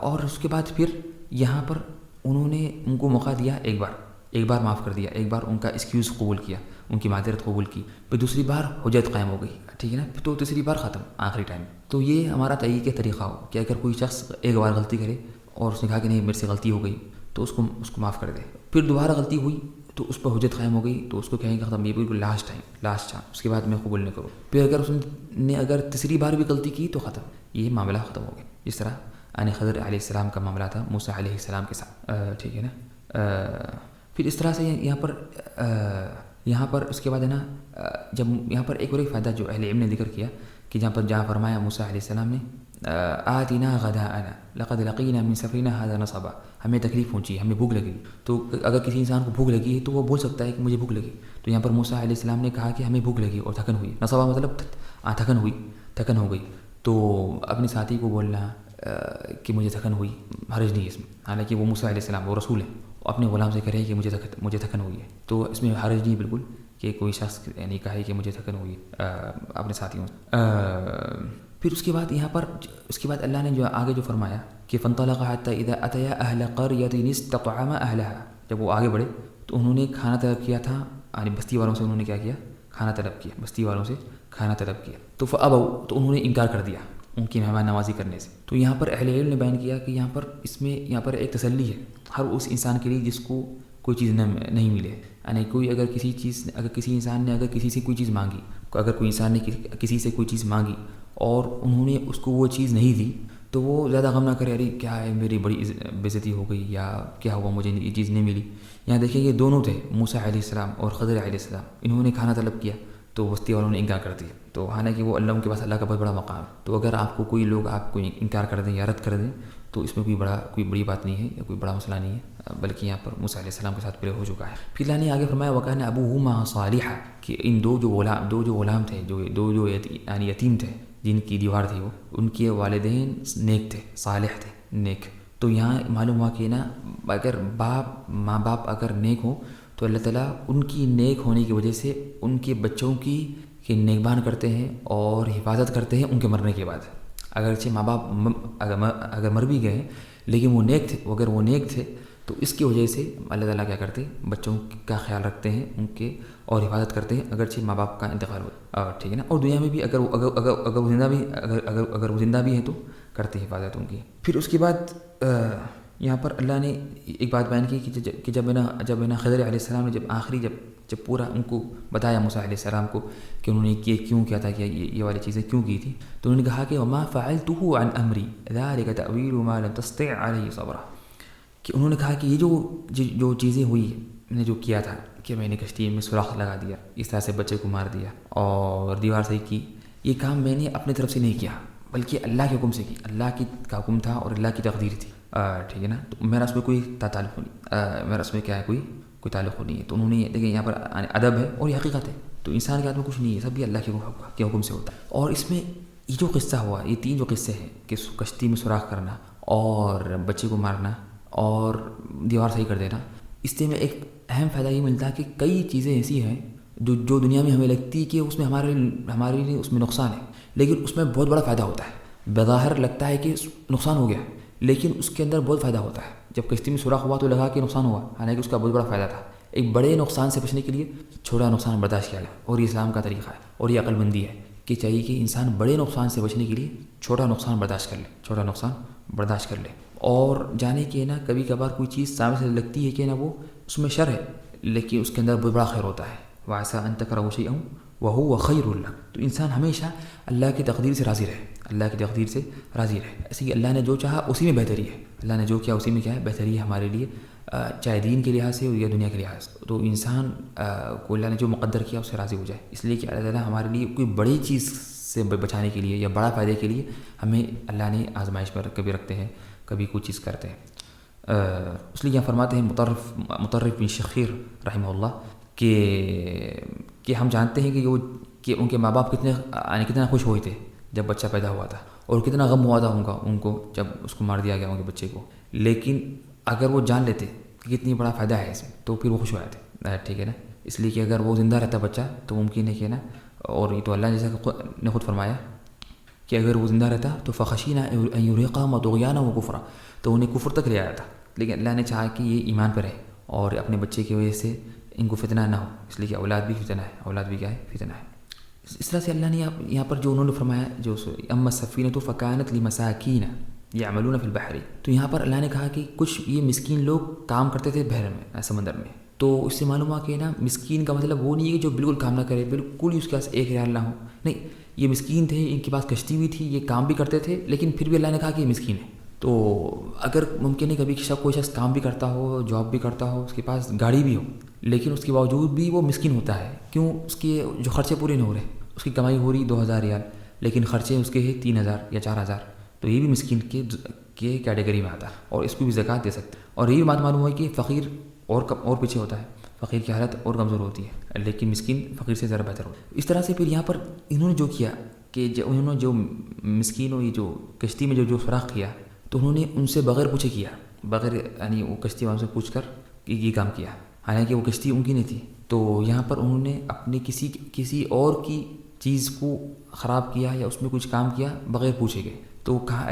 اور اس کے بعد پھر یہاں پر انہوں نے ان کو موقع دیا, ایک بار معاف کر دیا, ایک بار ان کا ایکسکیوز قبول کیا, ان کی معذرت قبول کی, پھر دوسری بار حجت قائم ہو گئی. ٹھیک ہے نا. تو تیسری بار ختم آخری ٹائم. تو یہ ہمارا طریقہ طریقہ ہو کہ اگر کوئی شخص ایک بار غلطی کرے اور اس نے کہا کہ نہیں میرے سے غلطی ہو گئی تو اس کو معاف کر دے, پھر دوبارہ غلطی ہوئی تو اس پر حجت قائم ہو گئی تو اس کو کہیں کہ ختم, یہ بالکل لاسٹ چانس, اس کے بعد میں قبول نہیں کروں. پھر اگر اس نے اگر تیسری بار بھی غلطی کی تو ختم, یہ معاملہ ختم ہو گیا. جس طرح یعنی خضر علیہ السلام کا معاملہ تھا موسیٰ علیہ السلام کے ساتھ. ٹھیک ہے نا. پھر اس طرح سے یہاں پر اس کے بعد ہے نا جب یہاں پر ایک اور ایک فائدہ جو اہل علم نے ذکر کیا کہ جہاں فرمایا موسیٰ علیہ السلام نے آتنا غداءنا لقد لقینا من سفرنا هذا نصبا, ہمیں تکلیف پہنچی, ہمیں بھوک لگی. تو اگر کسی انسان کو بھوک لگی تو وہ بول سکتا ہے کہ مجھے بھوک لگی. تو یہاں پر موسیٰ علیہ السلام نے کہا کہ ہمیں بھوک لگی اور تھکن ہوئی. نصبا مطلب تھکن ہو گئی. تو اپنے ساتھی کو بولنا کہ مجھے تھکن ہوئی حرج نہیں ہے اس میں, حالانکہ وہ موسیٰ علیہ السلام وہ رسول ہے, اپنے غلام سے کرے کہ مجھے تھکن ہوئی ہے, تو اس میں حرج نہیں بالکل کہ کوئی شخص یعنی کہے کہ مجھے تھکن ہوئی اپنے ساتھیوں سے. پھر اس کے بعد یہاں پر اللہ نے جو آگے جو فرمایا کہ فانطلقا حتى اذا اتيا اهل قرية استطعما اهلها, جب وہ آگے بڑھے تو انہوں نے کھانا طلب کیا تھا, یعنی بستی والوں سے انہوں نے کیا کیا, کھانا طلب کیا, بستی والوں سے کھانا طلب کیا. تو فابوا, تو انہوں نے انکار کر دیا ان کی مہمان نوازی کرنے سے. تو یہاں پر اہل علم نے بیان کیا کہ یہاں پر ایک تسلی ہے ہر اس انسان کے لیے جس کو کوئی چیز نہیں ملے. یعنی اگر کسی انسان نے کسی سے کوئی چیز مانگی, اگر کوئی انسان نے کسی سے کوئی چیز مانگی اور انہوں نے اس کو وہ چیز نہیں دی, تو وہ زیادہ غم نہ کرے ارے کیا ہے میری بڑی بے عزتی ہو گئی یا کیا ہوا مجھے یہ چیز نہیں ملی. یہاں دیکھیں یہ دونوں تھے موسیٰ علیہ السلام اور خضر علیہ السلام, انہوں نے کھانا طلب کیا تو بستی والوں نے انکار کر دیا. تو حالانکہ وہ ان کے پاس اللہ کا بہت بڑا مقام ہے. تو اگر آپ کو کوئی لوگ آپ کو انکار کر دیں یا رد کر دیں تو اس میں کوئی بڑی بات نہیں ہے یا کوئی بڑا مسئلہ نہیں ہے, بلکہ یہاں پر موسیٰ علیہ السلام کے ساتھ پہلے ہو چکا ہے. پھر اللہ نے آگے فرمایا وَكَانَ أَبُوهُمَا صَالِحًا, کہ ان دو جو غلام تھے, جو یتیم تھے جن کی دیوار تھی, وہ ان کے والدین نیک تھے, صالح تھے, نیک. تو یہاں معلوم ہوا کہ نا اگر ماں باپ اگر نیک ہوں تو اللہ تعالیٰ ان کی نیک ہونے کی وجہ سے ان کے بچوں کی نیکبان کرتے ہیں اور حفاظت کرتے ہیں ان کے مرنے کے بعد. اگرچہ ماں باپ اگر مر بھی گئے لیکن وہ نیک تھے، اگر وہ نیک تھے تو اس کی وجہ سے اللہ تعالیٰ کیا کرتے ہیں، بچوں کا خیال رکھتے ہیں ان کے اور حفاظت کرتے ہیں اگرچہ ماں باپ کا انتقال ہو. ٹھیک ہے نا. اور دنیا میں بھی اگر وہ زندہ بھی ہیں تو کرتے ہیں حفاظت ان کی. پھر اس کے بعد یہاں پر اللہ نے ایک بات بیان کی کہ جب خضر علیہ السلام نے جب پورا ان کو بتایا موسیٰ علیہ السلام کو کہ انہوں نے کیوں کیا تھا، کہ یہ والی چیزیں کیوں کی تھی، تو انہوں نے کہا کہ وما فعلته عن امری ذلك تأویل ما لم تستطع علیہ صبرا، کہ انہوں نے کہا کہ یہ جو چیزیں ہوئی، میں نے جو کیا تھا کہ میں نے کشتی میں سوراخ لگا دیا، اس طرح سے بچے کو مار دیا اور دیوار صحیح کی، یہ کام میں نے اپنے طرف سے نہیں کیا بلکہ اللہ کے حکم سے کی. اللہ کا حکم تھا اور اللہ کی تقدیر تھی. ٹھیک ہے نا. تو میرا اس میں کوئی تعلق نہیں، میرا اس میں کیا ہے، کوئی تعلق نہیں ہے. تو انہوں نے دیکھیں یہاں پر ادب ہے اور یہ حقیقت ہے. تو انسان کے ہاتھ میں کچھ نہیں ہے، سب بھی اللہ کے حکم سے ہوتا ہے. اور اس میں یہ جو قصہ ہوا، یہ 3 جو قصے ہیں کہ کشتی میں سوراخ کرنا اور بچے کو مارنا اور دیوار صحیح کر دینا، اس سے میں ایک اہم فائدہ یہ ملتا ہے کہ کئی چیزیں ایسی ہیں جو دنیا میں ہمیں لگتی ہے کہ اس میں ہمارے لیے اس میں نقصان ہے، لیکن اس میں بہت بڑا فائدہ ہوتا ہے. بظاہر لگتا ہے کہ نقصان ہو گیا لیکن اس کے اندر بہت فائدہ ہوتا ہے. جب کشتی میں سوراخ ہوا تو لگا کہ نقصان ہوا، حالانکہ اس کا بہت بڑا فائدہ تھا. ایک بڑے نقصان سے بچنے کے لیے چھوٹا نقصان برداشت کیا گیا، اور یہ اسلام کا طریقہ ہے اور یہ عقل مندی ہے کہ چاہیے کہ انسان بڑے نقصان سے بچنے کے لیے چھوٹا نقصان برداشت کر لے اور جانے کہ نا کبھی کبھار کوئی چیز سامنے سے لگتی ہے کہ نا وہ اس میں شر ہے لیکن اس کے اندر بہت بڑا خیر ہوتا ہے. وعسى ان تكرهوا شيئا وهو خير لكم. تو انسان ہمیشہ اللہ کی تقدیر سے راضی رہے. ایسے ہی اللہ نے جو چاہا اسی میں بہتری ہے، اللہ نے جو کیا اسی میں کیا ہے، بہتری ہے ہمارے لیے، چاہے دین کے لحاظ سے یا دنیا کے لحاظ سے. تو انسان کو اللہ نے جو مقدر کیا اس سے راضی ہو جائے، اس لیے کہ اللہ تعالیٰ ہمارے لیے کوئی بڑی چیز سے بچانے کے لیے یا بڑا فائدے کے لیے ہمیں اللہ نے آزمائش پر کبھی رکھتے ہیں، کبھی کوئی چیز کرتے ہیں. اس لیے یہاں فرماتے ہیں مطرف بن شخیر رحمہ اللہ کہ ہم جانتے ہیں کہ ان کے ماں باپ کتنا خوش ہوئے تھے جب بچہ پیدا ہوا تھا اور کتنا غم ہوا تھا ان کو جب اس کو مار دیا گیا ان کے بچے کو. لیکن اگر وہ جان لیتے کہ کتنی بڑا فائدہ ہے اس میں تو پھر وہ خوش ہو جاتے. ٹھیک ہے نا. اس لیے کہ اگر وہ زندہ رہتا بچہ تو ممکن ہے کہ نا، اور یہ تو اللہ جیسا نے خود فرمایا کہ اگر وہ زندہ رہتا تو فخشینا ان یرهقهم طغیانا وکفرا، تو انہیں کفر تک لے آیا تھا. لیکن اللہ نے چاہا کہ یہ ایمان پر ہے اور اپنے بچے کی وجہ سے ان کو فتنہ نہ ہو، اس لیے کہ اولاد بھی فتنہ ہے، اولاد بھی کیا ہے، فتنہ ہے. اس طرح سے اللہ نے یہاں پر جو انہوں نے فرمایا جو اما السفینۃ فکانت لمساکین یعملون فی البحر، تو یہاں پر اللہ نے کہا کہ کچھ یہ مسکین لوگ کام کرتے تھے بحر میں، سمندر میں. تو اس سے معلوم ہوا کہ نا مسکین کا مطلب وہ نہیں ہے کہ جو بالکل کام نہ کرے، بالکل ہی اس کے پاس ایک ریال نہ ہو. نہیں، یہ مسکین تھے، ان کے پاس کشتی بھی تھی، یہ کام بھی کرتے تھے، لیکن پھر بھی اللہ نے کہا کہ یہ مسکین ہے. تو اگر ممکن ہے کبھی کوئی شخص کام بھی کرتا ہو، جاب بھی کرتا ہو، اس کے پاس گاڑی بھی ہو، لیکن اس کے باوجود بھی وہ مسکین ہوتا ہے. کیوں؟ اس کے جو خرچے پورے نہیں ہو رہے. اس کی کمائی ہو رہی 2000 ریال لیکن خرچے اس کے ہیں 3000 یا 4000، تو یہ بھی مسکین کے کیٹیگری میں آتا ہے اور اس کو بھی زکوٰۃ دے سکتے ہیں. اور یہ بھی بات معلوم ہے کہ فقیر اور پیچھے ہوتا ہے، فقیر کی حالت اور کمزور ہوتی ہے، لیکن مسکین فقیر سے ذرا بہتر ہوتا ہے. اس طرح سے پھر یہاں پر انہوں نے جو کیا کہ انہوں نے جو مسکینوں یہ جو کشتی میں جو سوراخ کیا تو انہوں نے ان سے بغیر پوچھے کیا، بغیر یعنی وہ کشتی والوں سے پوچھ کر کہ یہ کام کیا، حالانکہ وہ کشتی ان کی نہیں تھی. تو یہاں پر انہوں نے اپنے کسی اور کی چیز کو خراب کیا یا اس میں کچھ کام کیا بغیر پوچھے گئے. تو کہا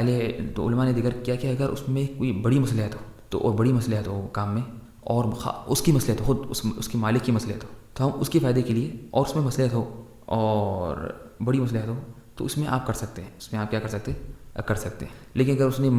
تو علماء نے ذکر کیا کہ اگر اس میں کوئی بڑی مصلحت ہو تو، اور بڑی مصلحت ہو کام میں، اور اس کی مصلحت ہو، خود اس کے مالک کی مصلحت ہو، تو ہم اس کے فائدے کے لیے، اور اس میں مصلحت ہو اور بڑی مصلحت ہو تو اس میں آپ کر سکتے ہیں، اس میں آپ کیا کر سکتے ہیں. لیکن اگر اس نے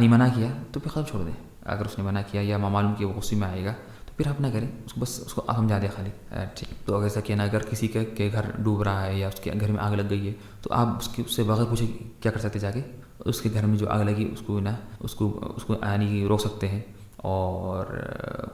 منع کیا تو پھر چھوڑ دیں. اگر اس نے منع کیا یا معلوم کہ وہ غصے میں آئے گا تو پھر آپ نہ کریں، اس کو آپ سمجھا دیں خالی. ٹھیک. تو اگر ایسا کہنا اگر کسی کے گھر ڈوب رہا ہے یا اس کے گھر میں آگ لگ گئی ہے تو آپ اس سے بغیر پوچھے کیا کر سکتے، جا کے اس کے گھر میں جو آگ لگی اس کو یعنی روک سکتے ہیں. اور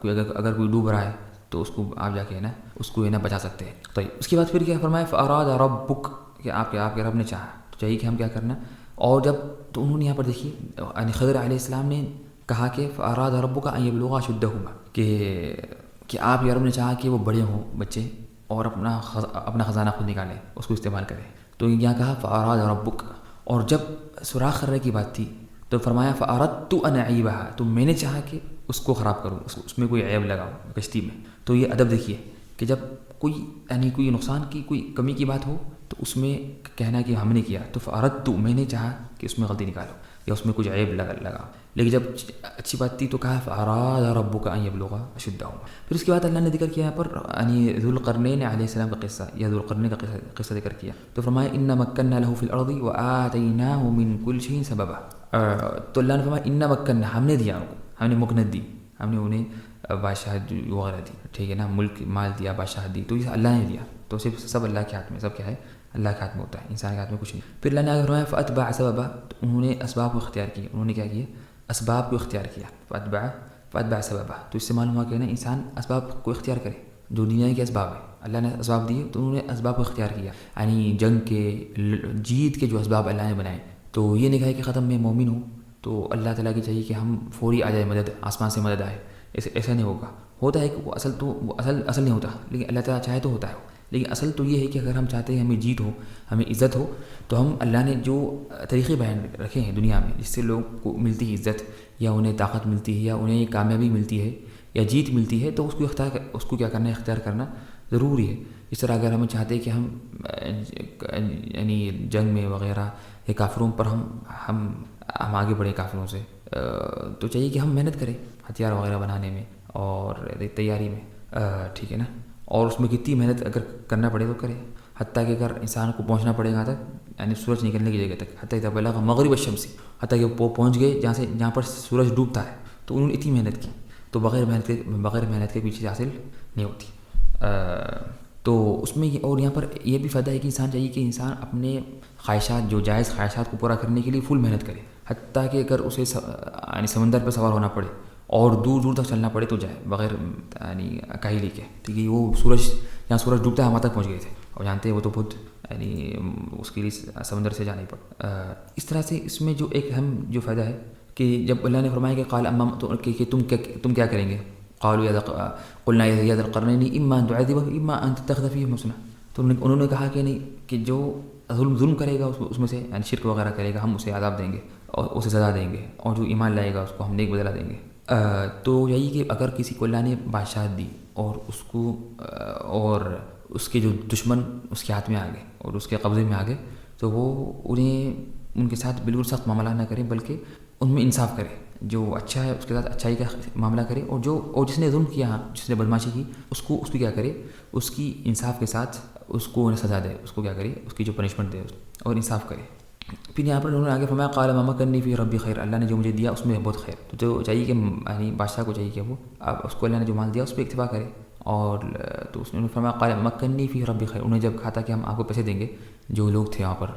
اگر کوئی ڈوب رہا ہے تو اس کو آپ جا کے اس کو بچا سکتے ہیں. تو اس کے بعد پھر کیا فرمایا، فاراد ربک، کہ آپ کے رب نے چاہا تو چاہیے کہ ہم کیا کرنا. اور جب تو انہوں نے یہاں پر دیکھیے یعنی خضر علیہ السلام نے کہا کہ فاراد ربک ان یبلغا اشدہما، کہ آپ یا رب نے چاہا کہ وہ بڑے ہوں بچے اور اپنا خزانہ خود نکالیں، اس کو استعمال کریں. تو یہاں کہا فاراد ربک. اور جب سوراخ کرنے کی بات تھی تو فرمایا فأردت أن أعيبها، تو میں نے چاہا کہ اس کو خراب کروں، اس میں کوئی عیب لگاؤں کشتی میں. تو یہ ادب دیکھیے کہ جب کوئی یعنی کوئی نقصان کی کوئی کمی کی بات ہو تو اس میں کہنا کہ ہم نے کیا، تو فأردت میں نے چاہا کہ اس میں غلطی نکالو یا اس میں کچھ عیب لگا. لیکن جب اچھی بات تھی تو کہا فأراد ربک ان یبلغ اشدہما. پھر اس کے بعد اللہ نے ذکر کیا یہاں پر یعنی ذوالقرنین علیہ السلام کا قصہ یا ذوالقرنین کا قصہ ذکر کیا. تو فرمایا انا مکننا له فی الارض وآتیناہ من کل شیء سببا. تو اللہ نے فرمایا انا مکننا، ہم نے دیا ان کو، ہم نے مکنت دی، ہم نے انہیں بادشاہت وغیرہ دی، ٹھیک ہے نا، ملک مال دیا، بادشاہت دی، تو یہ اللہ نے دیا. تو صرف سب اللہ کے ہاتھ میں، سب کیا ہے، اللہ کے ہاتھ میں ہوتا ہے، انسان کے ہاتھ میں کچھ نہیں. پھر اللہ نے آگے فرمایا فأتبع سببا، تو انہوں نے اسباب کو اختیار کیا. انہوں نے کیا کیا؟ اسباب کو اختیار کیا. فأتبع سببا، تو اس سے معلوم ہوا کہ نا انسان اسباب کو اختیار کرے. جو دنیا کے اسباب ہے اللہ نے اسباب دیے تو انہوں نے اسباب کو اختیار کیا. یعنی جنگ کے جیت کے جو اسباب اللہ نے بنائے. تو یہ نہیں کہا کہ ختم میں مومن ہوں تو اللہ تعالیٰ کی چاہیے کہ ہم فوری آ جائے مدد، آسمان سے مدد آئے، ایسا نہیں ہوگا. ہوتا ہے کہ وہ اصل نہیں ہوتا، لیکن اللہ تعالیٰ چاہے تو ہوتا ہے. لیکن اصل تو یہ ہے کہ اگر ہم چاہتے ہیں ہمیں جیت ہو، ہمیں عزت ہو، تو ہم اللہ نے جو طریقے بیان رکھے ہیں دنیا میں جس سے لوگوں کو ملتی ہے عزت یا انہیں طاقت ملتی ہے یا انہیں کامیابی ملتی ہے یا جیت ملتی ہے، تو اس کو کیا کرنا ہے، اختیار کرنا ضروری ہے. اس طرح اگر ہم چاہتے ہیں کہ ہم یعنی جنگ میں وغیرہ یا کافروں پر ہم آگے بڑھیں کافروں سے، تو چاہیے کہ ہم محنت کریں ہتھیار وغیرہ بنانے میں اور تیاری میں، ٹھیک ہے نا. اور اس میں کتنی محنت اگر کرنا پڑے تو کرے، حتیٰ کہ اگر انسان کو پہنچنا پڑے گا تک، یعنی سورج نکلنے کی جگہ تک، حتیٰ کہ بلغ مغرب الشمس، حتیٰ کہ وہ پہنچ گئے جہاں پر سورج ڈوبتا ہے، تو انہوں نے اتنی محنت کی. تو بغیر محنت کے پیچھے حاصل نہیں ہوتی. تو اس میں اور یہاں پر یہ بھی فائدہ ہے کہ انسان چاہیے کہ انسان اپنے خواہشات، جو جائز خواہشات کو پورا کرنے کے لیے فل محنت کرے، حتیٰ کہ اگر اسے یعنی سمندر پہ سوار ہونا پڑے اور دور دور تک چلنا پڑے تو جائے بغیر یعنی کاہلی کے. ٹھیک ہے، وہ جہاں سورج ڈوبتا ہے وہاں تک پہنچ گئے تھے، اور جانتے ہیں وہ تو بہت یعنی اس کے لیے سمندر سے جانا ہی پڑا. اس طرح سے اس میں جو ایک اہم جو فائدہ ہے کہ جب اللہ نے فرمایا کہ قال اما کہ تم کیا کریں گے، قالوا قلنا یا ذا القرنین اما ان تعذب اما ان تتخذ فیہم حسنا. تو انہوں نے کہا کہ نہیں، کہ جو ظلم کرے گا اس میں سے یعنی شرک وغیرہ کرے گا ہم اسے عذاب دیں گے اور اسے سزا دیں گے، اور جو ایمان لائے گا اس کو ہم نیک بدلہ دیں گے. تو یہی کہ اگر کسی کو اللہ نے بادشاہت دی اور اس کو اور اس کے جو دشمن اس کے ہاتھ میں آ گئے اور اس کے قبضے میں آ گئے، تو وہ ان کے ساتھ بالکل سخت معاملہ نہ کرے، بلکہ ان میں انصاف کرے. جو اچھا ہے اس کے ساتھ اچھائی کا معاملہ کرے، اور جس نے ظلم کیا، جس نے بدماشی کی، اس کی کیا کرے، اس کی انصاف کے ساتھ اس کو سزا دے، اس کو کیا کرے، اس کی جو پنشمنٹ دے اور انصاف کرے. پھر یہاں پر انہوں نے آگے فرمایا قال ما مکنی فی ربی خیر، اللہ نے جو مجھے دیا اس میں بہت خیر. تو چاہیے کہ یعنی بادشاہ کو چاہیے کہ وہ اس کو اللہ نے جو مال دیا اس پہ اکتفا کرے. اور تو اس نے فرمایا قال مکنی فی ربی خیر. انہیں جب کہا تھا کہ ہم آپ کو پیسے دیں گے، جو لوگ تھے وہاں پر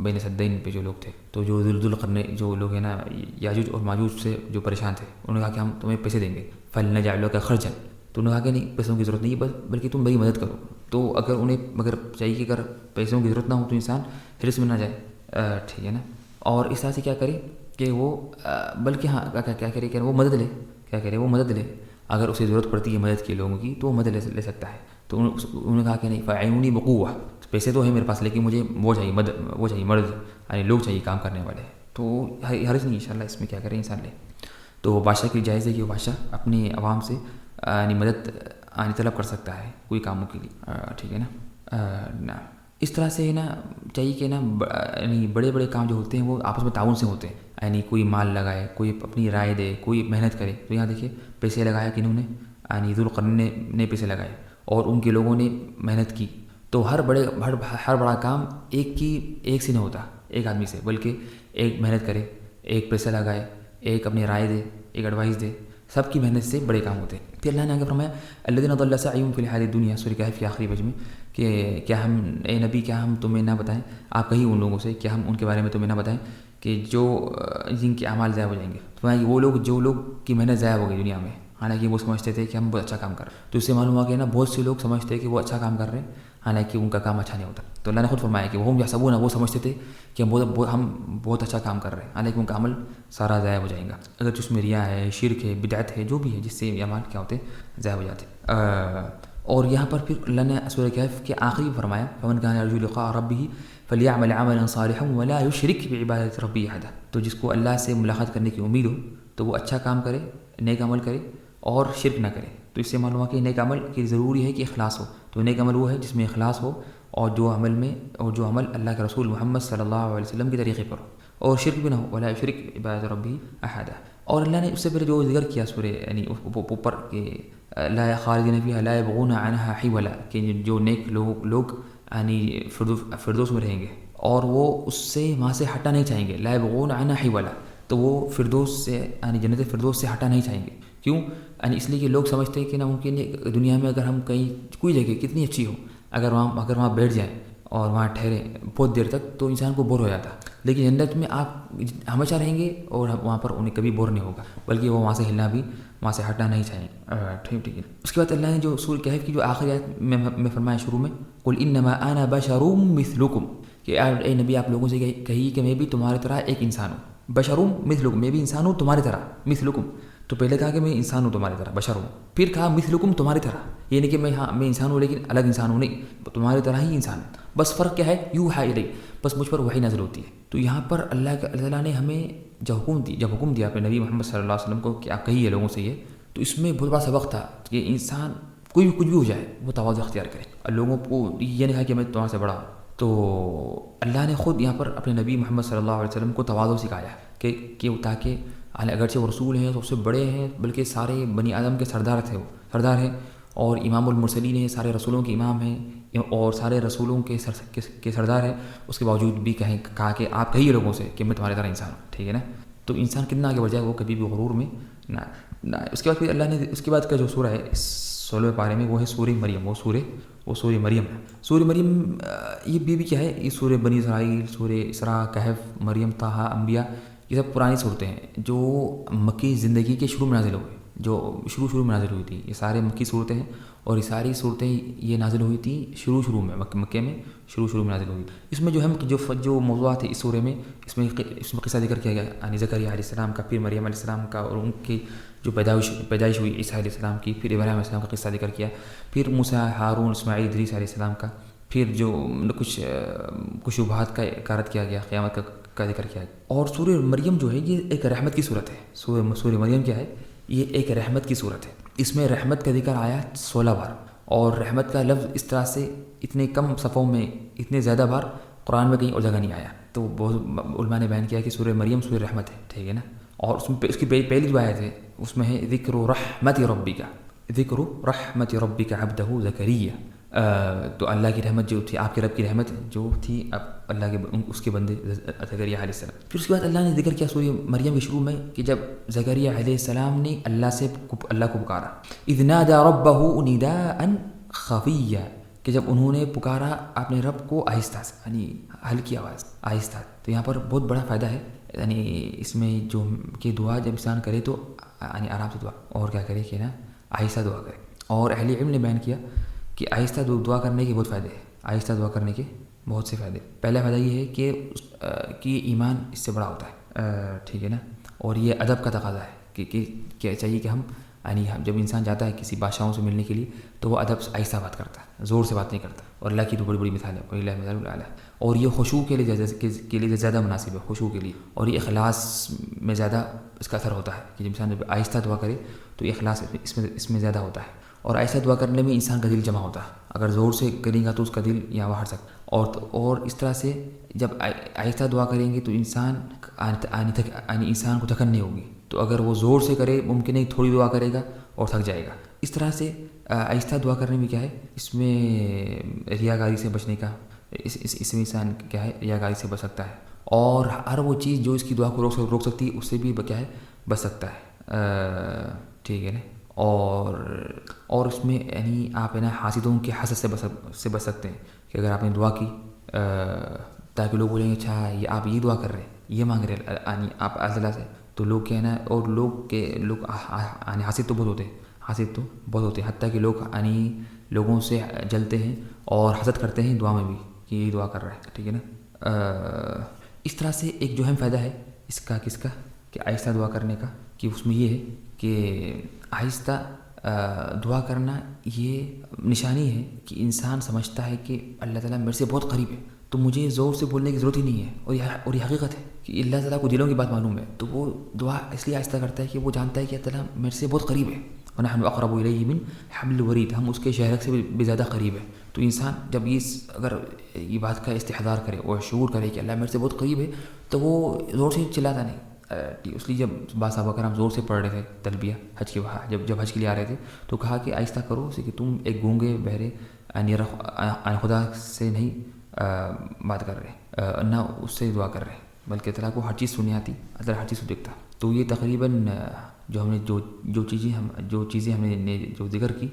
بین سدین پہ جو لوگ تھے، تو جو ذوالقرنین جو لوگ ہیں نا یاجوج اور ماجوج سے جو پریشان تھے، انہوں نے کہا کہ ہم تمہیں پیسے دیں گے، فلنجعلک خرجا. تو انہوں نے کہا کہ نہیں، پیسوں کی ضرورت نہیں ہے، بلکہ تم میری مدد کرو. تو اگر چاہیے کہ اگر پیسوں کی ضرورت نہ ہو تو انسان حرص میں نہ جائے، ٹھیک ہے نا. اور اس طرح سے کیا کرے کہ وہ بلکہ ہاں کیا کرے کہ وہ مدد لے، کیا کرے وہ مدد لے. اگر اسے ضرورت پڑتی ہے مدد کی لوگوں کی تو وہ مدد لے سکتا ہے. تو انہوں نے کہا کہ نہیں فاعونی بقوہ، پیسے تو ہے میرے پاس لیکن مجھے وہ چاہیے مرد، یعنی لوگ چاہیے کام کرنے والے. تو حرج نہیں انشاءاللہ اس میں کیا کرے انسان لے. تو بادشاہ کی جائز ہے کہ وہ بادشاہ اپنے عوام سے یعنی مدد طلب کر سکتا ہے کوئی کاموں کے لیے، ٹھیک ہے نا. اس طرح سے نا چاہیے کہ نا یعنی بڑے بڑے کام جو ہوتے ہیں وہ آپس میں تعاون سے ہوتے ہیں. یعنی کوئی مال لگائے، کوئی اپنی رائے دے، کوئی محنت کرے. تو یہاں دیکھیے پیسے لگایا کنہوں نے، یعنی ذوالقرنین نے پیسے لگائے اور ان کے لوگوں نے محنت کی. تو ہر بڑا کام ایک سے نہیں ہوتا، ایک آدمی سے، بلکہ ایک محنت کرے، ایک پیسہ لگائے، ایک اپنی رائے دے، ایک ایڈوائس دے، سب کی محنت سے بڑے کام ہوتے ہیں. پھر اللہ نے آگے فرمایا الذین ضل سعیہم فی الحیاۃ الدنیا، سورہ کہف کی آخری بج میں، کہ کیا ہم اے نبی کیا ہم تمہیں نہ بتائیں، آپ کہیں ان لوگوں سے کیا ہم ان کے بارے میں تمہیں نہ بتائیں کہ جن کے اعمال ضائع ہو جائیں گے. تو وہ لوگ جو لوگ کی محنت ضائع ہو گئی دنیا میں، حالانکہ وہ سمجھتے تھے کہ ہم بہت اچھا کام کر رہے ہیں. تو اس سے معلوم ہوا کہ نا بہت سے لوگ سمجھتے ہیں کہ وہ اچھا کام کر رہے ہیں، حالانکہ ان کا کام اچھا نہیں ہوتا. تو اللہ نے خود فرمایا کہ وہ یحسبون، وہ سمجھتے تھے کہ ہم بہت اچھا کام کر رہے ہیں، حالانکہ ان کا عمل سارا ضائع ہو جائے گا. اگر جس میں ریا ہے، شرک ہے، بدعت ہے، جو بھی ہے جس سے یہ عمل کیا ہوتے ضائع ہو جاتے. اور یہاں پر پھر اللہ نے سورہ کہف کے آخری فرمایا فمن کان یرجو لقاء ربہ فلیعمل عملا صالحا ولا یشرک بعبادۃ ربہ احدا. تو جس کو اللہ سے ملاقات کرنے کی امید ہو تو وہ اچھا کام کرے، نیک عمل کرے اور شرک نہ کرے. تو اس سے معلوم ہوا کہ نیک عمل کی ضروری ہے کہ اخلاص ہو. تو نیک عمل وہ ہے جس میں اخلاص ہو اور جو عمل اللہ کے رسول محمد صلی اللہ علیہ وسلم کے طریقے پر ہو اور شرک بھی نہ ہو. ولا یشرک بعبادۃ ربہ احدا. اور اللہ نے اس سے پہلے جو ذکر کیا سورہ یعنی اوپر کہ لا خالدین فیہا لا یبغون عنہا حولا، کہ جو نیک لوگ یعنی فردوس میں رہیں گے اور وہ اس سے وہاں سے ہٹا نہیں چاہیں گے. لا یبغون عنہا حولا، تو وہ فردوس سے یعنی جنت فردوس سے ہٹا نہیں چاہیں گے. کیوں؟ یعنی اس لیے کہ لوگ سمجھتے ہیں کہ ناممکن ہے دنیا میں اگر ہم کہیں کوئی جگہ کتنی اچھی ہو اگر وہاں بیٹھ جائیں اور وہاں ٹھہریں بہت دیر تک تو انسان کو بور ہو جاتا. لیکن جنت میں آپ ہمیشہ رہیں گے اور وہاں پر انہیں کبھی بور نہیں ہوگا، بلکہ وہ وہاں سے ہلنا بھی وہاں سے ہٹنا نہیں چاہیں. ٹھیک ہے. اس کے بعد اللہ نے جو سورہ کہف کی جو آخری آیت میں فرمایا شروع میں قل انما انا بشر مثلکم، کہ اے نبی آپ لوگوں سے کہیے کہ میں بھی تمہاری طرح ایک انسان ہوں. بشر مثلکم، میں بھی انسان ہوں تمہاری طرح. مثلکم، تو پہلے کہا کہ میں انسان ہوں تمہاری طرح، بشر ہوں. پھر کہا مثلکم تمہاری طرح، یہ نہیں کہ میں انسان ہوں لیکن الگ انسان ہوں، نہیں، تمہاری طرح ہی انسان. بس فرق کیا ہے؟ یوحا الی، بس مجھ پر وحی نازل ہوتی ہے. تو یہاں پر اللہ تعالیٰ نے ہمیں جب حکم دیا اپنے نبی محمد صلی اللہ علیہ وسلم کو کہ آپ کہیے لوگوں سے یہ، تو اس میں بہت بڑا سبق تھا کہ انسان کوئی بھی کچھ بھی ہو جائے وہ تواضع اختیار کرے اور لوگوں کو یہ نہیں کہا کہ میں تمہارے سے بڑا ہوں. تو اللہ نے خود یہاں پر اپنے نبی محمد صلی اللہ علیہ وسلم کو تواضع سکھایا کہ تاکہ اگرچہ وہ رسول ہیں سب سے بڑے ہیں بلکہ سارے بنی آدم کے سردار ہیں اور امام المرسلین ہیں، سارے رسولوں کے امام ہیں اور سارے رسولوں کے سردار ہیں، اس کے باوجود بھی کہا کہ آپ کہیے لوگوں سے کہ میں تمہاری طرح انسان ہوں. ٹھیک ہے نا. تو انسان کتنا آگے بڑھ جائے وہ کبھی بھی غرور میں نہ. اس کے بعد پھر اللہ نے اس کے بعد کا جو سورہ ہے 16ویں پارے میں وہ ہے سورہ مریم. وہ سورہ مریم ہے. سورہ مریم یہ بھی کیا ہے؟ یہ سورہ بنی اسرائیل، سورہ اسراء، کہف، مریم، طٰہٰ، انبیاء، یہ سب پرانی صورتیں ہیں جو مکی زندگی کے شروع میں نازل ہوئے، جو شروع میں نازل ہوئی تھی. یہ سارے مکی صورتیں ہیں اور یہ ساری صورتیں یہ نازل ہوئی تھیں شروع میں مکے میں شروع میں نازل ہوئی. اس میں جو موضوعات ہیں اس سورے میں اس میں قصہ ذکر کیا گیا یعنی زکریا علیہ السلام کا، پھر مریم علیہ السلام کا اور ان کی جو پیدائش ہوئی عیسیٰ علیہ السلام کی، پھر ابراہیم علیہ السلام کا قصہ ذکر کیا، پھر موسیٰ، ہارون، اسماعیل، ادریس علیہ السلام کا، پھر جو کچھ شبہات کا اکارت کیا گیا، قیامت کا ذکر کیا گیا. اور سورہ مریم جو ہے یہ ایک رحمت کی صورت ہے. سورہ مریم کیا ہے؟ یہ ایک رحمت کی صورت ہے. اس میں رحمت کا ذکر آیا 16 بار اور رحمت کا لفظ اس طرح سے اتنے کم صفحوں میں اتنے زیادہ بار قرآن میں کہیں اور جگہ نہیں آیا. تو بہت علماء نے بیان کیا کہ سورہ مریم سورہ رحمت ہے. ٹھیک ہے نا. اور اس کی پہلی جو آیت ہے اس میں ہے ذکر رحمت ربک عبدہ زکریا. تو اللہ کی رحمت جو تھی، آپ کے رب کی رحمت جو تھی اللہ کے اس کے بندے زکریا علیہ السلام. پھر اس کے بعد اللہ نے ذکر کیا سورہ مریم کے شروع میں کہ جب زکریا علیہ السلام نے اللہ کو پکارا، اذ نادى ربہ نداء خفیا، کہ جب انہوں نے پکارا اپنے رب کو آہستہ سے، یعنی ہلکی آواز، آہستہ. تو یہاں پر بہت بڑا فائدہ ہے یعنی اس میں جو کہ دعا جب انسان کرے تو یعنی آرام سے دعا اور کیا کرے کہ نا آہستہ دعا کرے. اور اہل علم نے بیان کیا کہ آہستہ دعا کرنے کے بہت فائدے ہیں. آہستہ دعا کرنے کے بہت سے فائدے. پہلا فائدہ یہ ہے کہ ایمان اس سے بڑا ہوتا ہے. ٹھیک ہے نا. اور یہ ادب کا تقاضا ہے کہ چاہیے کہ ہم یعنی جب انسان جاتا ہے کسی بادشاہوں سے ملنے کے لیے تو وہ ادب آہستہ بات کرتا ہے، زور سے بات نہیں کرتا. اور اللہ کی تو بڑی مثال ہے، اللہ مثال الاعلیٰ. اور یہ خشوع کے لیے زیادہ مناسب ہے، خشوع کے لیے. اور یہ اخلاص میں زیادہ اس کا اثر ہوتا ہے کہ جب انسان جب آہستہ دعا کرے تو اخلاص اس میں زیادہ ہوتا ہے. اور آہستہ دعا کرنے میں انسان کا دل جمع ہوتا ہے. اگر زور سے کرے گا تو اس کا دل یہاں باہر سکتا. اور اس طرح سے جب آہستہ دعا کریں گے تو انسان کو تھکن نہیں ہوگی. تو اگر وہ زور سے کرے ممکن ہے تھوڑی دعا کرے گا اور تھک جائے گا. اس طرح سے آہستہ دعا کرنے میں کیا ہے؟ اس میں ریاکاری سے بچنے کا، اس میں انسان کیا ہے ریاکاری سے بچ سکتا ہے. اور ہر وہ چیز جو اس کی دعا کو روک سکتی ہے اس سے بھی کیا ہے بچ سکتا ہے. ٹھیک ہے نا. اور اس میں یعنی آپ نا حاسدوں کے حسد سے بچ سکتے ہیں کہ اگر آپ نے دعا کی تاکہ لوگ بولیں گے اچھا یہ آپ یہ دعا کر رہے ہیں، یہ مانگ رہے ہیں یعنی آپ اللہ سے، تو لوگ کیا ہے نا. اور لوگ یعنی حاسد تو بہت ہوتے ہیں حتیٰ کہ لوگ یعنی لوگوں سے جلتے ہیں اور حسد کرتے ہیں دعا میں بھی کہ یہی دعا کر رہا ہے. ٹھیک ہے نا. اس طرح سے ایک جو اہم فائدہ ہے اس کا کہ آہستہ دعا کرنے کا کہ اس میں یہ ہے کہ آہستہ دعا کرنا یہ نشانی ہے کہ انسان سمجھتا ہے کہ اللہ تعالیٰ میرے سے بہت قریب ہے، تو مجھے زور سے بولنے کی ضرورت ہی نہیں ہے، اور یہ حقیقت ہے کہ اللہ تعالیٰ کو دلوں کی بات معلوم ہے، تو وہ دعا اس لیے آہستہ کرتا ہے کہ وہ جانتا ہے کہ اللہ تعالیٰ میرے سے بہت قریب ہے، وَنَحْنُ أَقْرَبُ إِلَيْهِ مِنْ حَبْلِ الْوَرِيدِ، ہم اس کے شہرک سے بھی زیادہ قریب ہے۔ تو انسان جب اگر یہ بات کا استحضار کرے اور شعور کرے کہ اللہ میرے سے بہت قریب ہے، تو وہ زور سے چلاتا نہیں۔ اس لیے جب بعض صحابہ کرام زور سے پڑھ رہے تھے تلبیہ حج کے جب حج کے لیے آ رہے تھے، تو کہا کہ آہستہ کرو، کہ تم ایک گونگے بہرے خدا سے نہیں بات کر رہے، نہ اس سے دعا کر رہے، بلکہ اللہ کو ہر چیز سنی آتی، اللہ ہر چیز کو دیکھتا۔ تو یہ تقریباً جو ہم نے جو چیزیں ہم نے جو ذکر کی،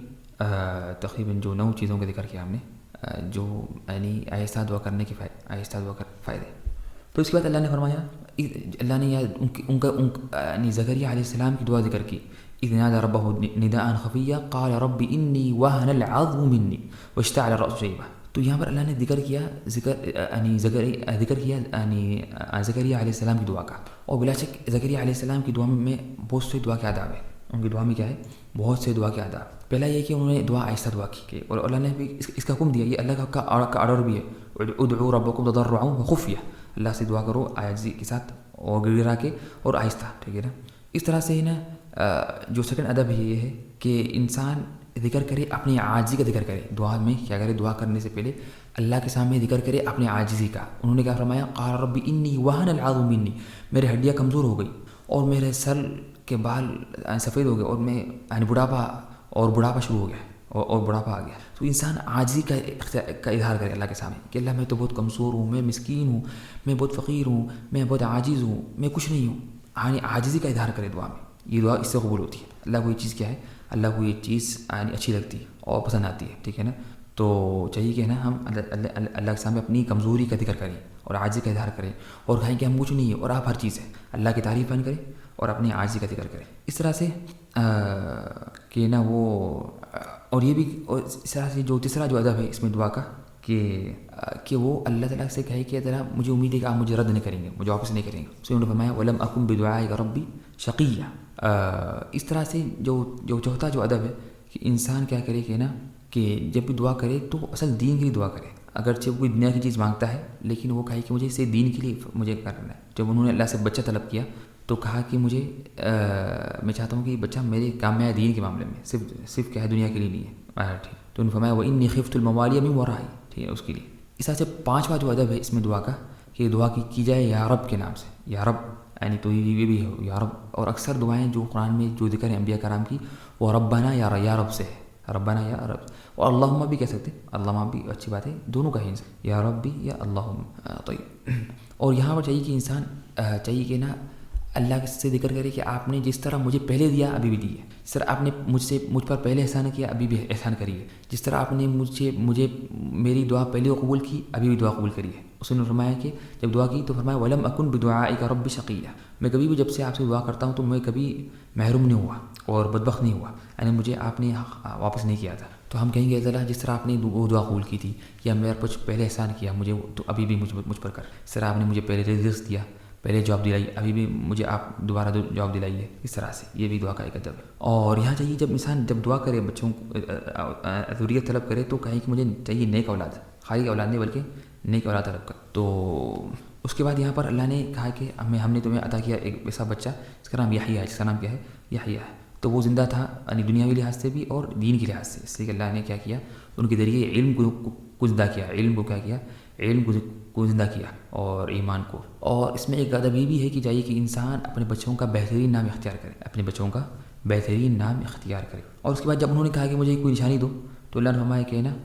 تقریباً جو 9 چیزوں کا ذکر کیا ہم نے، جو یعنی آہستہ دعا کرنے کے فائدے۔ تو اس کے بعد اللہ نے فرمایا، اللہ نے یعنی زکریا علیہ السلام کی دعا ذکر کی، اذ نادى ربه نداء خفيا قال رب اني وهن العظم مني واشتعل الراس شيبا۔ تو یہاں پر اللہ نے ذکر کیا زکریا علیہ السلام کی دعا کا، اور بلا شک زکریا علیہ السلام کی دعا میں بہت سے دعا کے آداب ہیں۔ ان کی دعا میں کیا ہے؟ بہت سے دعا کے آداب۔ پہلا یہ کہ انہوں نے دعا آہستہ دعا کی، اور اللہ نے بھی اس کا حکم دیا، یہ اللہ کا آرڈر بھی ہے، ادعوا ربکم تضرعا وخفیہ، اللہ سے دعا کرو عاجزی کے ساتھ اور گڑگڑا کے اور آہستہ، ٹھیک ہے نا۔ اس طرح سے ہی نا جو سیکنڈ ادب یہ ہے کہ انسان ذکر کرے، اپنی عاجزی کا ذکر کرے، دعا میں کیا کرے، دعا کرنے سے پہلے اللہ کے سامنے ذکر کرے اپنی عاجزی کا۔ انہوں نے کیا فرمایا، قال رب انی وہن العظم منی، میرے ہڈیاں کمزور ہو گئی اور میرے سر کے بال سفید ہو گئے، اور میں بڑھاپا شروع ہو گیا اور بڑھاپا آ گیا۔ تو انسان عاجزی کا اظہار کرے اللہ کے سامنے کہ اللہ میں تو بہت کمزور ہوں، میں مسکین ہوں، میں بہت فقیر ہوں، میں بہت عاجز ہوں، میں کچھ نہیں ہوں، یعنی عاجزی کا اظہار کرے دعا میں۔ یہ دعا اس سے قبول ہوتی ہے۔ اللہ کو یہ چیز کیا ہے، اللہ کو یہ چیز یعنی اچھی لگتی ہے اور پسند آتی ہے، ٹھیک ہے نا۔ تو چاہیے کہ نا ہم اللہ کے سامنے اپنی کمزوری کا ذکر کریں اور عاجزی کا اظہار کریں، اور کہیں کہ ہم کچھ نہیں ہیں اور آپ ہر چیز ہیں، اللہ کی تعریف بیان کریں اور اپنی عاجزی کا ذکر کریں۔ اس طرح سے کہ نا وہ، اور یہ بھی، اور اس طرح سے جو تیسرا جو ادب ہے اس میں دعا کا، کہ وہ اللہ تعالیٰ سے کہے کہ اللہ مجھے امید ہے کہ آپ مجھے رد نہیں کریں گے، مجھے واپس نہیں کریں گے۔ اس نے فرمایا وَلَمْ أَكُنْ بِدُعَائِكَ رَبِّ شَقِيًّا۔ اس طرح سے جو چوتھا جو ادب ہے کہ انسان کیا کرے کہ نا، کہ جب بھی دعا کرے تو اصل دین کے لیے دعا کرے، اگرچہ وہ کوئی دنیا کی چیز مانگتا ہے لیکن وہ کہے کہ مجھے اسے دین کے لیے مجھے کرنا ہے۔ جب انہوں نے اللہ سے بچہ طلب کیا تو کہا کہ میں چاہتا ہوں کہ یہ بچہ میرے کام میں آئے دین کے معاملے میں، صرف کیا ہے، دنیا کے لیے نہیں ہے، ٹھیک۔ تو انہوں نے فرمایا وَإِنِّي خِفْتُ الْمَوَالِيَ مِنْ وَرَائِي، ٹھیک ہے، اس کے لیے۔ اس طرح سے پانچواں جو ادب ہے اس میں دعا کا، کہ دعا کی جائے یا رب کے نام سے، یا رب، یعنی تو یہ بھی ہے یا رب۔ اور اکثر دعائیں جو قرآن میں جو ذکر ہے انبیاء کرام کی، وہ ربنا یا رب سے ہے، ربنا یا رب، اور اللہم بھی کہہ سکتے، اللہم بھی اچھی بات ہے، دونوں کا ہی یا رب بھی یا اللہم، طیب۔ اور یہاں پر چاہیے کہ انسان چاہیے کہ نا اللہ سے ذکر کرے کہ آپ نے جس طرح مجھے پہلے دیا ابھی بھی دیے، جس طرح آپ نے مجھ پر پہلے احسان کیا ابھی بھی احسان کریے، جس طرح آپ نے مجھے میری دعا پہلے قبول کی ابھی بھی دعا قبول کریے۔ اس نے فرمایا کہ جب دعا کی تو فرمایا وَلَمْ أَكُنْ بِدُعَائِكَ رَبِّ شَقِيًّا، میں کبھی بھی جب سے آپ سے دعا کرتا ہوں تو میں کبھی محروم نہیں ہوا اور بدبخت نہیں ہوا، یعنی مجھے آپ نے واپس نہیں کیا تھا۔ تو ہم کہیں گے اللہ جس طرح آپ نے وہ دعا قبول کی تھی، یا میرے کچھ پہلے احسان کیا مجھے، تو ابھی بھی مجھ پر کر، اس طرح آپ نے مجھے پہلے رزق دیا، پہلے جواب دلائی، ابھی بھی مجھے آپ دوبارہ جواب دلائیے، اس طرح سے یہ بھی دعا کا ایک ادب ہے۔ اور یہاں چاہیے جب انسان جب دعا کرے، بچوں کو ذریت طلب کرے، تو کہیں کہ مجھے چاہیے نیک اولاد، خالی اولاد نہیں بلکہ نیک اولاد طلب کر۔ تو اس کے بعد یہاں پر اللہ نے کہا کہ ہم نے تمہیں عطا کیا ایک ایسا بچہ جس کا نام یحییٰ ہے، جس کا نام کیا ہے، یحییٰ ہے۔ تو وہ زندہ تھا، یعنی دنیاوی لحاظ سے بھی اور دین کے لحاظ سے، اس لیے کہ اللہ نے کیا کیا، ان کے ذریعے علم کو زندہ کیا، علم کو کیا کیا، علم کو زندہ کیا اور ایمان کو۔ اور اس میں ایک ادب یہ بھی ہے کہ چاہیے کہ انسان اپنے بچوں کا بہترین نام اختیار کرے، اپنے بچوں کا بہترین نام اختیار کرے۔ اور اس کے بعد جب انہوں نے کہا کہ مجھے کوئی نشانی دو، تو اللہ نے فرمایا کہ نا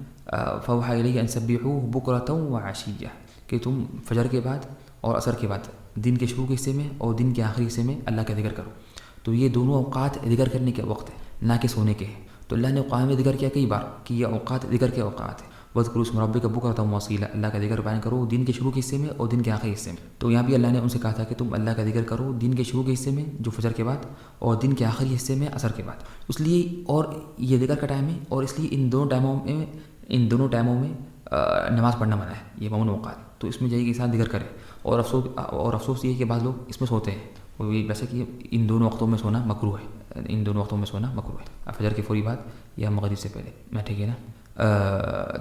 فَأَوْحَىٰ إِلَيَّ أَن سَبِّحُوهُ بُكْرَةً وَعَشِيًّا، کہ تم فجر کے بعد اور عصر کے بعد، دن کے شروع کے حصے میں اور دن کے آخری حصے میں اللہ کا ذکر کرو۔ تو یہ دونوں اوقات ذکر کرنے کے وقت ہیں، نہ کہ سونے کے ہیں۔ تو اللہ نے قرآن میں ذکر کیا کئی بار کہ یہ اوقات ذکر کے اوقات ہیں۔ وَاذْكُرُوا اسْمَ رَبِّكَ بُكْرَةً وَأَصِيلًا، اللہ کا ذکر بیان کرو دن کے شروع کے حصے میں اور دن کے آخری حصے میں۔ تو یہاں بھی اللہ نے ان سے کہا تھا کہ تم اللہ کا ذکر کرو دن کے شروع کے حصے میں جو فجر کے بعد، اور دن کے آخری حصے میں عصر کے بعد۔ اس لیے اور یہ ذکر کا ٹائم ہے، اور اس لیے ان دونوں ٹائموں میں نماز پڑھنا منع ہے، یہ ممنوع اوقات۔ تو اس میں چاہیے کہ انسان ذکر کرے، اور افسوس یہ ہے کہ بعض لوگ اس میں سوتے ہیں، اور یہ ویسے کہ ان دونوں وقتوں میں سونا مکروہ ہے، ان دونوں وقتوں میں سونا مکروہ ہے، فجر کے فوری بعد یا مغرب سے پہلے، میں ٹھیک ہے نا.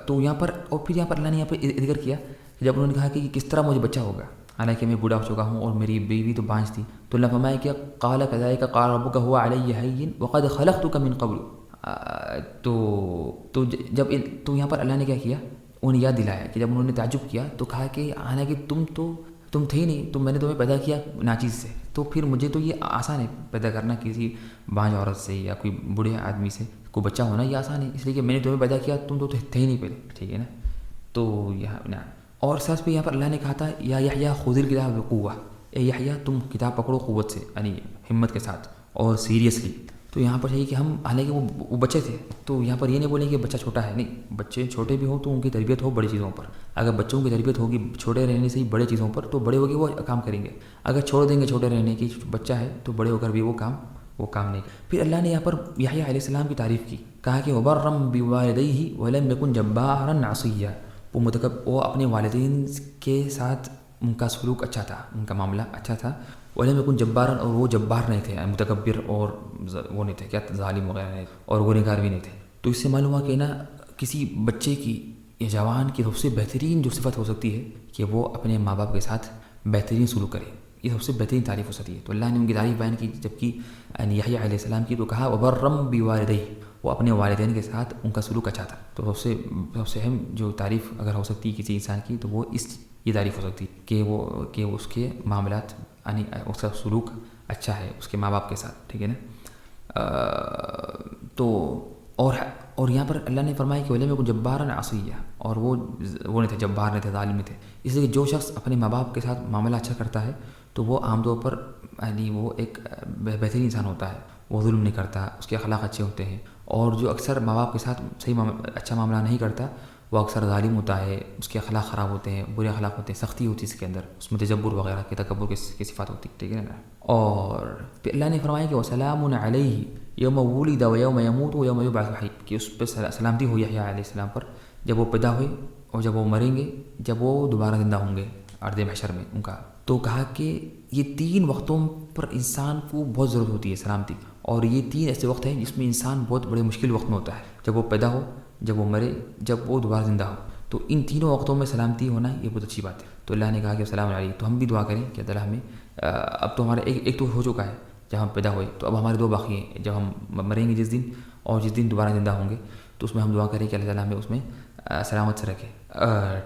تو یہاں پر اور پھر یہاں پر اللہ نے یہاں پہ ذکر کیا جب انہوں نے کہا کہ کس طرح مجھے بچہ ہوگا، حالانکہ میں بوڑھا ہو چکا ہوں اور میری بیوی تو بانجھ تھی. تو اللہ فرمایا کہ قال كذلك قال ربك هو علي هين وقد خلقتك من قبل. تو یہاں پر اللہ نے کیا کیا، انہیں یاد دلایا کہ جب انہوں نے تعجب کیا تو کہا کہ حالانکہ تم تھے ہی نہیں، میں نے تمہیں پیدا کیا ناچیز سے، تو پھر مجھے تو یہ آسان ہے پیدا کرنا کسی بانجھ عورت سے یا کوئی بوڑھے آدمی سے کوئی بچہ ہونا، یہ آسان ہے، اس لیے کہ میں نے تمہیں پیدا کیا، تم تو تھے ہی نہیں پہلے، ٹھیک ہے نا. تو یہاں نا اور ساتھ پہ یہاں پر اللہ نے کہا تھا یا یحییٰ خذ الکتاب بقوہ، اے یحییٰ تم کتاب پکڑو قوت سے، یعنی ہمت کے ساتھ اور سیریسلی. تو یہاں پر چاہیے کہ ہم حالانکہ وہ بچے تھے، تو یہاں پر یہ نہیں بولیں کہ بچہ چھوٹا ہے، نہیں، بچے چھوٹے بھی ہوں تو ان کی تربیت ہو بڑی چیزوں پر. اگر بچوں کی تربیت ہوگی چھوٹے رہنے سے ہی بڑے چیزوں پر، تو بڑے ہوگے وہ کام کریں گے. اگر چھوڑ دیں گے چھوٹے رہنے کی، بچہ ہے تو بڑے ہو کر بھی وہ کام نہیں. پھر اللہ نے یہاں پر یحییٰ علیہ السلام کی تعریف کی، کہا کہ وَبَرًّا بِوَالِدَيْهِ وَلَمْ يَكُنْ جَبَّارًا عَصِيًّا. وہ اپنے والدین کے ساتھ ان کا سلوک اچھا تھا، ان کا معاملہ اچھا تھا. وَلَمْ يَكُنْ جَبَّارًا، اور وہ جبار نہیں تھے، متکبر اور وہ نہیں تھے، کیا ظالم وغیرہ نہیں تھے، اور گنہگار بھی نہیں تھے. تو اس سے معلوم ہوا کہ نا کسی بچے کی یا جوان کی سب سے بہترین جو صفت ہو سکتی ہے کہ وہ اپنے ماں باپ کے ساتھ بہترین سلوک کرے، یہ سب سے بہترین تعریف ہو سکتی ہے. تو اللہ نے ان کی تعریف بیان کی جبکہ یحییٰ علیہ السلام کی، تو کہا وَبَرًّا بِوَالِدَيْهِ، وہ اپنے والدین کے ساتھ ان کا سلوک اچھا تھا. تو سب سے اہم جو تعریف اگر ہو سکتی ہے کسی انسان کی تو وہ یہ تعریف ہو سکتی ہے کہ اس کے معاملات یعنی اس کا سلوک اچھا ہے اس کے ماں باپ کے ساتھ، ٹھیک ہے نا. تو اور یہاں پر اللہ نے فرمایا کہ وَلَمْ يَكُنْ جَبَّارًا عَصِيًّا، اور وہ نہیں تھے، جبار نہیں تھے، ظالم نہیں تھے. اس لیے کہ جو شخص اپنے ماں باپ کے ساتھ معاملہ اچھا کرتا ہے تو وہ عام طور پر یعنی وہ ایک بہترین انسان ہوتا ہے، وہ ظلم نہیں کرتا، اس کے اخلاق اچھے ہوتے ہیں. اور جو اکثر ماں باپ کے ساتھ اچھا معاملہ نہیں کرتا وہ اکثر ظالم ہوتا ہے، اس کے اخلاق خراب ہوتے ہیں، برے اخلاق ہوتے ہیں، سختی ہوتی ہے اس کے اندر، اس میں تجبر وغیرہ کے تکبر کی صفات ہوتی ہے، ٹھیک ہے نا. اور پھر اللہ نے فرمایا کہ وَسَلَامٌ عَلَيْهِ یوم ولد ویوم یموت ویوم یبعث حی، کہ اس پہ سلامتی ہو یحییٰ علیہ السلام پر جب وہ پیدا ہوئے اور جب وہ مریں گے، جب وہ دوبارہ زندہ ہوں گے ارض محشر میں ان کا. تو کہا کہ یہ 3 وقتوں پر انسان کو بہت ضرورت ہوتی ہے سلامتی، اور یہ 3 ایسے وقت ہیں جس میں انسان بہت بڑے مشکل وقت میں ہوتا ہے، جب وہ پیدا ہو، جب وہ مرے، جب وہ دوبارہ زندہ ہو. تو ان تینوں وقتوں میں سلامتی ہونا یہ بہت اچھی بات ہے. تو اللہ نے کہا کہ السلام علیکم. تو ہم بھی دعا کریں کہ اللہ ہمیں اب تو ہمارا ایک تو ہو چکا ہے جب ہم پیدا ہوئے، تو اب ہمارے 2 باقی ہیں، جب ہم مریں گے جس دن اور جس دن دوبارہ زندہ ہوں گے، تو اس میں ہم دعا کریں کہ اللہ تعالیٰ ہمیں اس میں سلامت سے رکھے،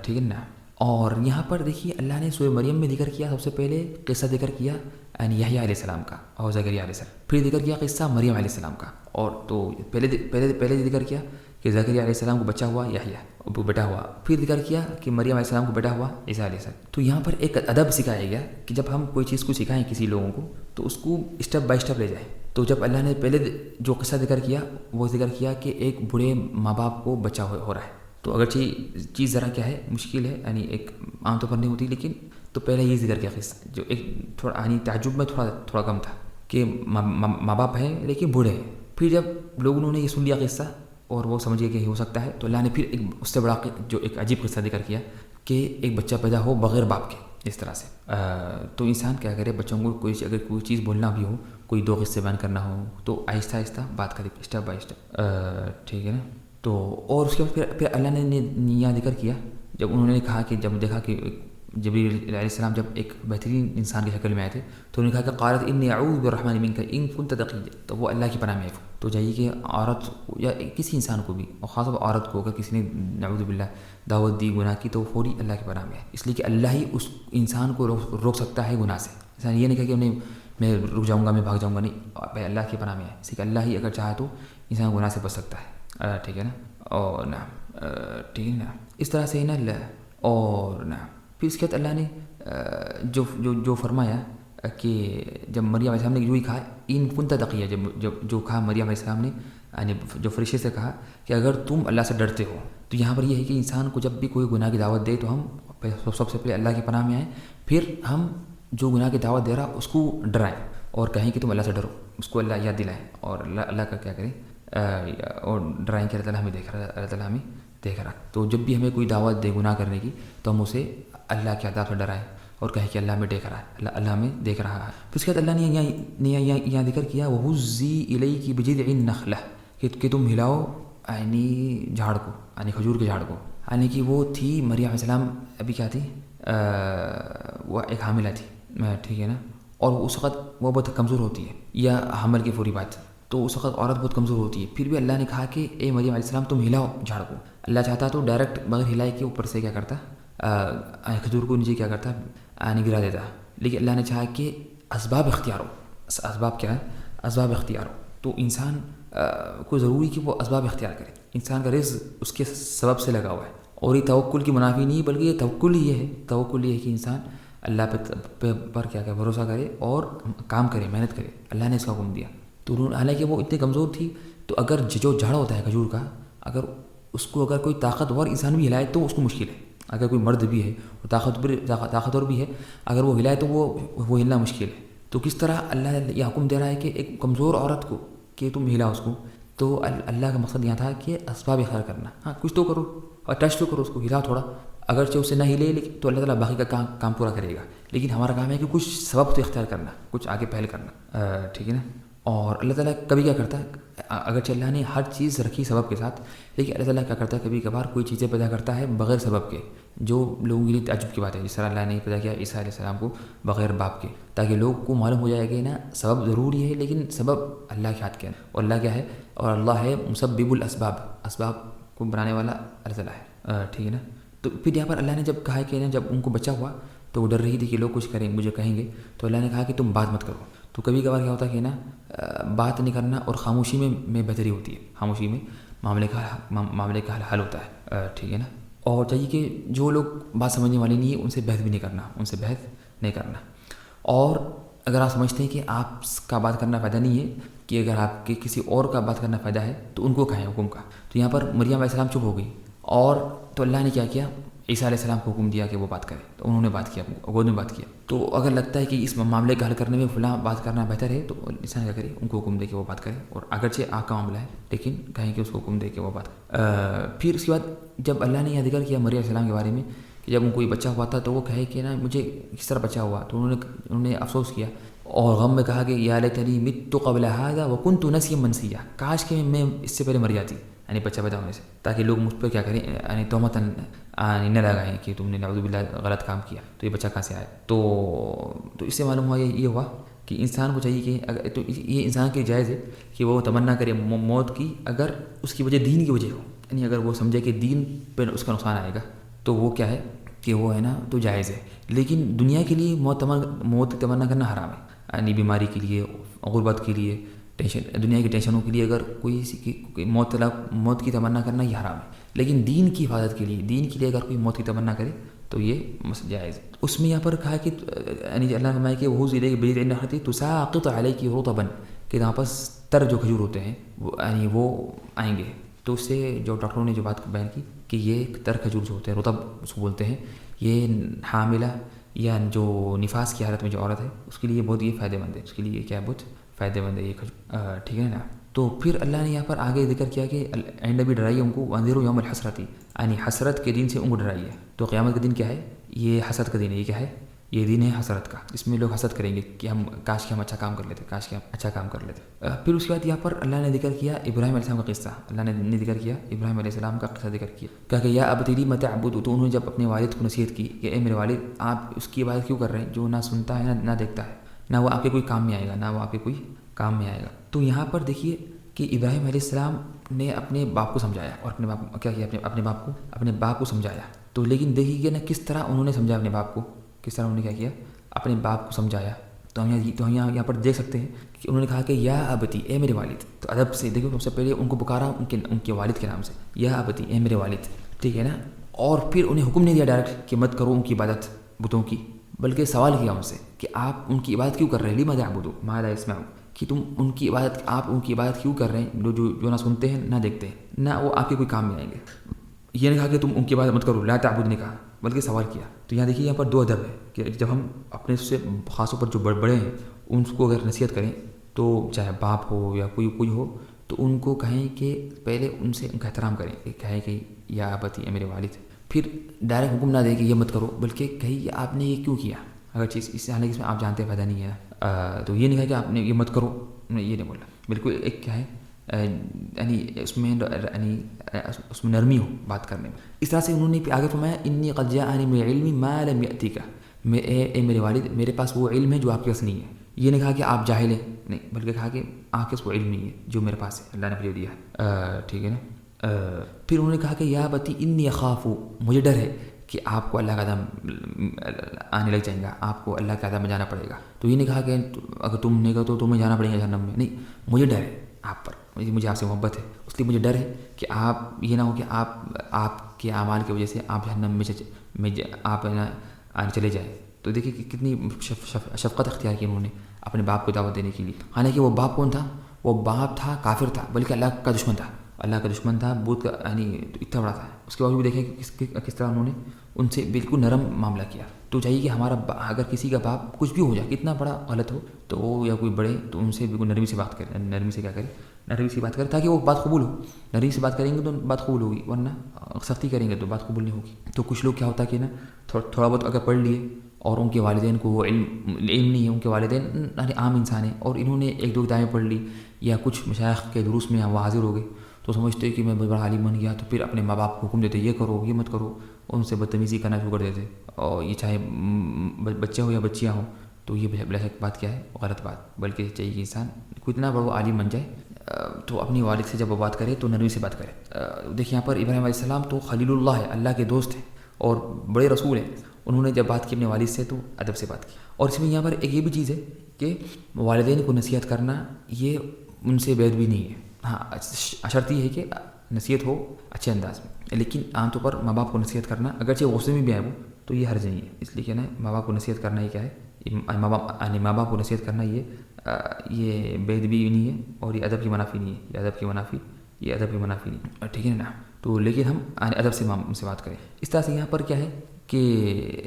ٹھیک ہے نا. اور یہاں پر دیکھیے اللہ نے سورہ مریم میں ذکر کیا، سب سے پہلے قصہ ذکر کیا یعنی یحییٰ علیہ السلام کا اور زکریا علیہ السلام، پھر ذکر کیا قصہ مریم علیہ السلام کا. اور تو پہلے ذکر کیا کہ زکریا علیہ السلام کو بچہ ہوا، یحییٰ کو بیٹا ہوا، پھر ذکر کیا کہ مریم علیہ السلام کو بیٹا ہوا، عیسیٰ علیہ السلام. تو یہاں پر ایک ادب سکھایا گیا کہ جب ہم کوئی چیز کو سکھائیں کسی لوگوں کو تو اس کو اسٹیپ بائی اسٹیپ لے جائیں. تو جب اللہ نے پہلے جو قصہ ذکر کیا وہ ذکر کیا کہ ایک بوڑھے ماں باپ کو بچہ ہو رہا ہے. تو اگرچہ چیز ذرا کیا ہے مشکل ہے، یعنی ایک عام طور پر نہیں ہوتی، لیکن تو پہلے یہ ذکر کیا قصہ جو ایک تھوڑا یعنی تعجب میں تھوڑا کم تھا کہ ماں باپ ہیں لیکن بوڑھے ہیں. پھر جب لوگوں نے یہ سن لیا قصہ اور وہ سمجھ گئے کہ ہو سکتا ہے، تو اللہ نے پھر اس سے بڑا جو ایک عجیب قصہ ذکر کیا کہ ایک بچہ پیدا ہو بغیر باپ کے، اس طرح سے. تو انسان کیا کرے، بچوں کو اگر کوئی چیز بولنا بھی ہو، کوئی 2 قصے بیان کرنا ہو تو آہستہ آہستہ بات کرے، اسٹیپ بائی اسٹیپ، ٹھیک ہے نا. تو اور اس کے بعد پھر اللہ نے یہاں ذکر کیا جب انہوں نے کہا کہ جب دیکھا کہ جبریل علیہ السلام جب ایک بہترین انسان کی شکل میں آئے تھے تو انہوں نے کہا کہ قالت انی اعوذ بالرحمن منک ان کنت تقیا، تو وہ اللہ کی پناہ میں ہے. تو چاہیے کہ عورت یا کسی انسان کو بھی، اور خاص طور پر عورت کو، اگر کسی نے نعوذ باللہ دعوت دی گناہ کی تو فوری اللہ کی پناہ میں ہے، اس لیے کہ اللہ ہی اس انسان کو روک سکتا ہے گناہ سے. انسان یہ نہیں کہا کہ میں رک جاؤں گا، میں بھاگ جاؤں گا، نہیں، بھائی اللہ کی پناہ میں ہے، اس لیے کہ اللہ ہی اگر چاہے تو انسان گناہ سے بچ سکتا ہے، ٹھیک ہے نا. اور نا ٹھیک ہے نا، اس طرح سے نا. اور نا پھر اس کے بعد اللہ نے جو فرمایا کہ جب مریم علیہ السلام نے جو ہی کہا ان کنت تقیہ، جو کہا مریم علیہ السلام نے، یعنی جو فرشتے سے کہا کہ اگر تم اللہ سے ڈرتے ہو، تو یہاں پر یہ ہے کہ انسان کو جب بھی کوئی گناہ کی دعوت دے تو ہم سب سے پہلے اللہ کی پناہ میں آئیں، پھر ہم جو گناہ کی دعوت دے رہا اس کو ڈرائیں اور کہیں کہ تم اللہ سے ڈرو، اس کو اللہ یاد دلائیں اور اللہ کا کیا کریں اور ڈرائیں کہ اللہ تعالیٰ ہمیں دیکھ رہا ہے، اللہ تعالیٰ ہمیں دیکھ رہا. تو جب بھی ہمیں کوئی دعوت دے گناہ کرنے کی تو ہم اسے اللہ کے عذاب سے ڈرائیں اور کہے کہ اللہ میں دیکھ رہا ہے، اللہ میں دیکھ رہا ہے۔ پھر اس کے بعد اللہ نے یہاں ذکر کیا وَهُزِّي إِلَيْكِ بِجِذْعِ النَّخْلَةِ کہ تم ہلاؤ یعنی جھاڑ کو، یعنی کھجور کے جھاڑ کو، یعنی کہ وہ تھی مریم علیہ السلام ابھی کیا تھی، وہ ایک حاملہ تھی، ٹھیک ہے نا، اور اس وقت وہ بہت کمزور ہوتی ہے، یا حمل کی پوری بات، تو اس وقت عورت بہت کمزور ہوتی ہے۔ پھر بھی اللہ نے کہا کہ اے مریم علیہ السلام تم ہلاؤ جھاڑ کو۔ اللہ چاہتا تو ڈائریکٹ بغیر ہلائے کے اوپر سے کیا کرتا، کھجور کو نیچے کیا کرتا، گرا دیتا، لیکن اللہ نے چاہا کہ اسباب اختیار ہو۔ اسباب کیا ہے؟ اسباب اختیار ہو۔ تو انسان کو ضروری کہ وہ اسباب اختیار کرے۔ انسان کا رزق اس کے سبب سے لگا ہوا ہے، اور یہ توکل کی منافی نہیں ہے، بلکہ یہ توکل ہی ہے۔ توکل یہ ہے کہ انسان اللہ پر کیا بھروسہ کرے اور کام کرے، محنت کرے۔ اللہ نے اس کا حکم دیا۔ تو حالانکہ وہ اتنے کمزور تھی، تو اگر جو جھاڑ ہوتا ہے کھجور کا، اگر اس کو اگر کوئی طاقتور انسان بھی ہلائے تو اس کو مشکل ہے۔ اگر کوئی مرد بھی ہے اور طاقتور بھی ہے، اگر وہ ہلائے تو وہ ہلنا مشکل ہے۔ تو کس طرح اللہ یہ حکم دے رہا ہے کہ ایک کمزور عورت کو کہ تم ہلا اس کو، تو اللہ کا مقصد یہاں تھا کہ اسباب اختیار کرنا۔ ہاں کچھ تو کرو اور ٹچ تو کرو اس کو، ہلا تھوڑا، اگرچہ اسے نہ ہلے لیکن تو اللہ تعالیٰ باقی کا کام پورا کرے گا۔ لیکن ہمارا کام ہے کہ کچھ سبب تو اختیار کرنا، کچھ آگے پہل کرنا، ٹھیک ہے نا۔ اور اللہ تعالیٰ کبھی کیا کرتا ہے، اگرچہ اللہ نے ہر چیز رکھی سبب کے ساتھ، لیکن اللہ تعالیٰ کیا کرتا ہے کبھی کبھار کوئی چیزیں پیدا کرتا ہے بغیر سبب کے، جو لوگوں کے لیے تعجب کی بات ہے۔ جس طرح اللہ نے پیدا کیا عیسیٰ علیہ السلام کو بغیر باپ کے، تاکہ لوگ کو معلوم ہو جائے کہ نا سبب ضروری ہے لیکن سبب اللہ کے ہاتھ کے ہے، اور اللہ کیا ہے، اور اللہ ہے مسبب الاسباب، اسباب کو بنانے والا اللہ تعالیٰ ہے، ٹھیک ہے نا۔ تو پھر یہاں پر اللہ نے جب کہا کہ نا جب ان کو بچہ ہوا تو وہ ڈر رہی تھی کہ لوگ کچھ کریں مجھے کہیں گے، تو اللہ نے کہا کہ تم بات مت کرو۔ تو کبھی کبھار کیا ہوتا ہے کہ نا بات نہیں کرنا اور خاموشی میں بہتری ہوتی ہے، خاموشی میں معاملے کا حل ہوتا ہے، ٹھیک ہے نا۔ اور چاہیے کہ جو لوگ بات سمجھنے والے نہیں ہیں ان سے بحث بھی نہیں کرنا، ان سے بحث نہیں کرنا۔ اور اگر آپ سمجھتے ہیں کہ آپ کا بات کرنا فائدہ نہیں ہے، کہ اگر آپ کے کسی اور کا بات کرنا فائدہ ہے تو ان کو کہیں حکم کا۔ تو یہاں پر مریم علیہ السلام چپ ہو گئی، اور تو اللہ نے کیا کیا، عیسیٰ علیہ السلام کو حکم دیا کہ وہ بات کرے، تو انہوں نے بات کیا، گود میں بات کیا۔ تو اگر لگتا ہے کہ اس معاملے کا حل کرنے میں فلاں بات کرنا بہتر ہے تو انسان کیا کرے، ان کو حکم دے کہ وہ بات کرے، اور اگرچہ آپ کا معاملہ ہے لیکن کہیں کہ اس کو حکم دے کہ وہ بات کرے۔ پھر اس کے بعد جب اللہ نے یہ ذکر کیا مریم علیہ السلام کے بارے میں کہ جب ان کو یہ بچہ ہوا تھا تو وہ کہے کہ نا مجھے کس طرح بچہ ہوا، تو انہوں نے افسوس کیا اور غم میں کہا کہ یا لیتنی مت قبل ھذا وکنت نسیا منسیا، کاش کہ میں اس سے پہلے مر جاتی، یعنی بچہ پیدا ہونے سے، تاکہ لوگ مجھ پہ کیا کریں، یعنی تہمت نہ لگائیں کہ تم نے نعوذ باللہ غلط کام کیا، تو یہ بچہ کہاں سے آیا۔ تو اس سے معلوم ہوا یہ ہوا کہ انسان کو چاہیے کہ تو یہ انسان کی جائز ہے کہ وہ تمنا کرے موت کی، اگر اس کی وجہ دین کی وجہ ہو، یعنی اگر وہ سمجھے کہ دین پہ اس کا نقصان آئے گا تو وہ کیا ہے کہ وہ ہے نا تو جائز ہے۔ لیکن دنیا کے لیے موت کی تمنا کرنا حرام ہے، یعنی بیماری کے لیے، غربت کے لیے، ٹینشن، دنیا کی ٹینشنوں کے لیے اگر کوئی موت کی تمنا کرنا یہ حرام ہے۔ لیکن دین کی حفاظت کے لیے اگر کوئی موت کی تمنا کرے تو یہ جائز ہے۔ اس میں یہاں پر کہا کہ یعنی اللہ نے فرمایا کہ وہ ضلع بجذع النخلة تساقط عليك رطبا، کہ یہاں پر تر جو کھجور ہوتے ہیں یعنی وہ آئیں گے۔ تو اس سے جو ڈاکٹروں نے جو بات بیان کی کہ یہ تر کھجور جو ہوتے ہیں، رطب اس کو بولتے ہیں، یہ حاملہ یا جو نفاس کی حالت میں جو عورت ہے اس کے لیے بہت یہ فائدہ مند ہے، اس کے لیے کیا بہت فائدہ مند ہے یہ کھجور، ٹھیک ہے نا۔ تو پھر اللہ نے یہاں پر آگے ذکر کیا کہ آئندہ بھی ڈرائیے ان کو، وانذروا یوم الحسرۃ، یعنی حسرت کے دن سے ان کو ڈرائیے۔ تو قیامت کا دن کیا ہے، یہ حسرت کا دن ہے، یہ کیا ہے، یہ دن ہے حسرت کا، اس میں لوگ حسرت کریں گے کہ ہم کاش کہ ہم اچھا کام کر لیتے، کاش کہ ہم اچھا کام کر لیتے۔ پھر اس کے بعد یہاں پر اللہ نے ذکر کیا ابراہیم علیہ السلام کا قصہ، اللہ نے ذکر کیا ابراہیم علیہ السلام کا قصہ ذکر کیا، کہا کہ یا ابت لم تعبد، تو انہوں نے جب اپنے والد کو نصیحت کی کہ اے میرے والد آپ اس کی عبادت کیوں کر رہے ہیں جو نہ سنتا ہے نہ دیکھتا ہے، نہ وہ آپ کے کوئی کام میں آئے گا، نہ وہ آپ کے کوئی کام میں آئے گا۔ تو یہاں پر دیکھیے کہ ابراہیم علیہ السلام نے اپنے باپ کو سمجھایا، اور اپنے باپ کو کیا کیا، اپنے باپ کو سمجھایا۔ تو لیکن دیکھیے کہ نا کس طرح انہوں نے سمجھایا اپنے باپ کو، کس طرح انہوں نے کیا کیا، اپنے باپ کو سمجھایا۔ تو ہم یہاں پر دیکھ سکتے ہیں کہ انہوں نے کہا کہ یا ابتی، اے میرے والد۔ تو ادب سے دیکھو سب سے پہلے ان کو پکارا ان کے والد کے نام سے، یا ابتی، اے میرے والد، ٹھیک ہے نا۔ اور پھر انہیں حکم نہیں دیا ڈائریکٹ کہ مت کرو ان کی عبادت بتوں کی، بلکہ سوال کیا ان سے کہ آپ ان کی عبادت کیوں کر رہے ہیں، لما تعبدون ما لا يسمعون، کہ تم ان کی عبادت کیوں کر رہے ہیں جو نہ سنتے ہیں نہ دیکھتے ہیں، نہ وہ آپ کے کوئی کام میں آئیں گے۔ یہ نہیں کہا کہ تم ان کی عبادت مت کرو، لا تعبد نہیں کہا، بلکہ سوال کیا۔ تو یہاں دیکھیے یہاں پر دو ادب ہے کہ جب ہم اپنے سے خاص طور پر جو بڑے ہیں ان کو اگر نصیحت کریں تو چاہے باپ ہو یا کوئی ہو تو ان کو کہیں کہ پہلے ان سے ان کا احترام کریں، کہیں کہ یا ابتی، اے میرے والد، پھر ڈائریکٹ حکم نہ دے کہ یہ مت کرو، بلکہ کہی کہ آپ نے یہ کیوں کیا، اگر چیز اس حالانکہ اس میں آپ جانتے ہیں فائدہ نہیں ہے، تو یہ نہیں کہا کہ آپ نے یہ مت کرو، یہ نہیں بولا، بالکل ایک کیا ہے یعنی اس میں نرمی ہو بات کرنے میں. اس طرح سے انہوں نے آگے فرمایا انی قد جاءنی من العلم ما لم یأتک، اے میرے والد میرے پاس وہ علم ہے جو آپ کے پاس نہیں ہے. یہ نہیں کہا کہ آپ جاہل ہیں، نہیں، بلکہ کہا کہ آپ کے پاس وہ علم نہیں ہے جو میرے پاس ہے، اللہ نے مجھے دیا ہے. ٹھیک ہے نا. پھر انہوں نے کہا کہ یا بتی انی اخاف، مجھے ڈر ہے کہ آپ کو اللہ کا عذاب آنے لگ جائیں گا، آپ کو اللہ کے عذاب میں جانا پڑے گا. تو یہ نہیں کہا کہ اگر تم نہیں کرو تو تمہیں جانا پڑے گا جہنم میں، نہیں، مجھے ڈر ہے آپ پر، مجھے آپ سے محبت ہے، اس لیے مجھے ڈر ہے کہ آپ یہ نہ ہو کہ آپ کے اعمال کی وجہ سے آپ جہنم میں آپ آنے چلے جائیں. تو دیکھیں کہ کتنی شفقت اختیار کی انہوں نے اپنے باپ کو دعوت دینے کے لیے. حالانکہ وہ باپ کون تھا؟ وہ باپ تھا کافر تھا، بلکہ اللہ کا دشمن تھا، اللہ کا دشمن تھا، بت کا یعنی اتنا بڑا تھا. اس کے باوجود بھی دیکھیں کہ کس طرح انہوں نے ان سے بالکل نرم معاملہ کیا. تو چاہیے کہ ہمارا اگر کسی کا باپ کچھ بھی ہو جائے، کتنا بڑا غلط ہو تو وہ یا کوئی بڑے، تو ان سے بالکل نرمی سے بات کرے، نرمی سے کیا کرے، نرمی سے بات کرے تاکہ وہ بات قبول ہو. نرمی سے بات کریں گے تو بات قبول ہوگی، ورنہ سختی کریں گے تو بات قبول نہیں ہوگی. تو کچھ لوگ کیا ہوتا ہے کہ نا تھوڑا بہت اگر پڑھ لیے اور ان کے والدین کو وہ علم نہیں ہے، ان کے والدین عام انسان ہیں اور انہوں نے ایک دو کتابیں پڑھ لی یا کچھ مشائخ کے دروس میں وہ حاضر ہو گئے، تو سمجھتے کہ میں بڑا عالم بن گیا، تو پھر اپنے ماں باپ کو حکم دیتے یہ کرو یہ مت کرو، ان سے بدتمیزی کرنا شروع کر دیتے. اور یہ چاہے بچے ہو یا بچیاں ہوں، تو یہ بلا شک بات کیا ہے، غلط بات. بلکہ چاہیے کہ انسان کتنا بڑا عالم بن جائے تو اپنی والد سے جب وہ بات کرے تو نرمی سے بات کرے. دیکھیں یہاں پر ابراہیم علیہ السلام تو خلیل اللہ ہے، اللہ کے دوست ہیں اور بڑے رسول ہیں. انہوں نے جب بات کی اپنے والد سے تو ادب سے بات کی. اور اس میں یہاں پر ایک یہ بھی چیز ہے کہ والدین کو نصیحت کرنا یہ ان سے بید بھی نہیں ہے. ہاں، شرط یہ ہے کہ نصیحت ہو اچھے انداز میں، لیکن عام طور پر ماں باپ کو نصیحت کرنا اگرچہ غصے میں بھی آئے وہ تو یہ حرج نہیں ہے. اس لیے کہنا ہے ماں باپ کو نصیحت کرنا یہ کیا ہے، ماں باپ کو نصیحت کرنا یہ بے ادبی نہیں ہے اور یہ ادب کی منافی نہیں ہے، یہ ادب کی منافی نہیں. ٹھیک ہے نا. تو لیکن ہم ادب سے بات کریں. اس طرح سے یہاں پر کیا ہے کہ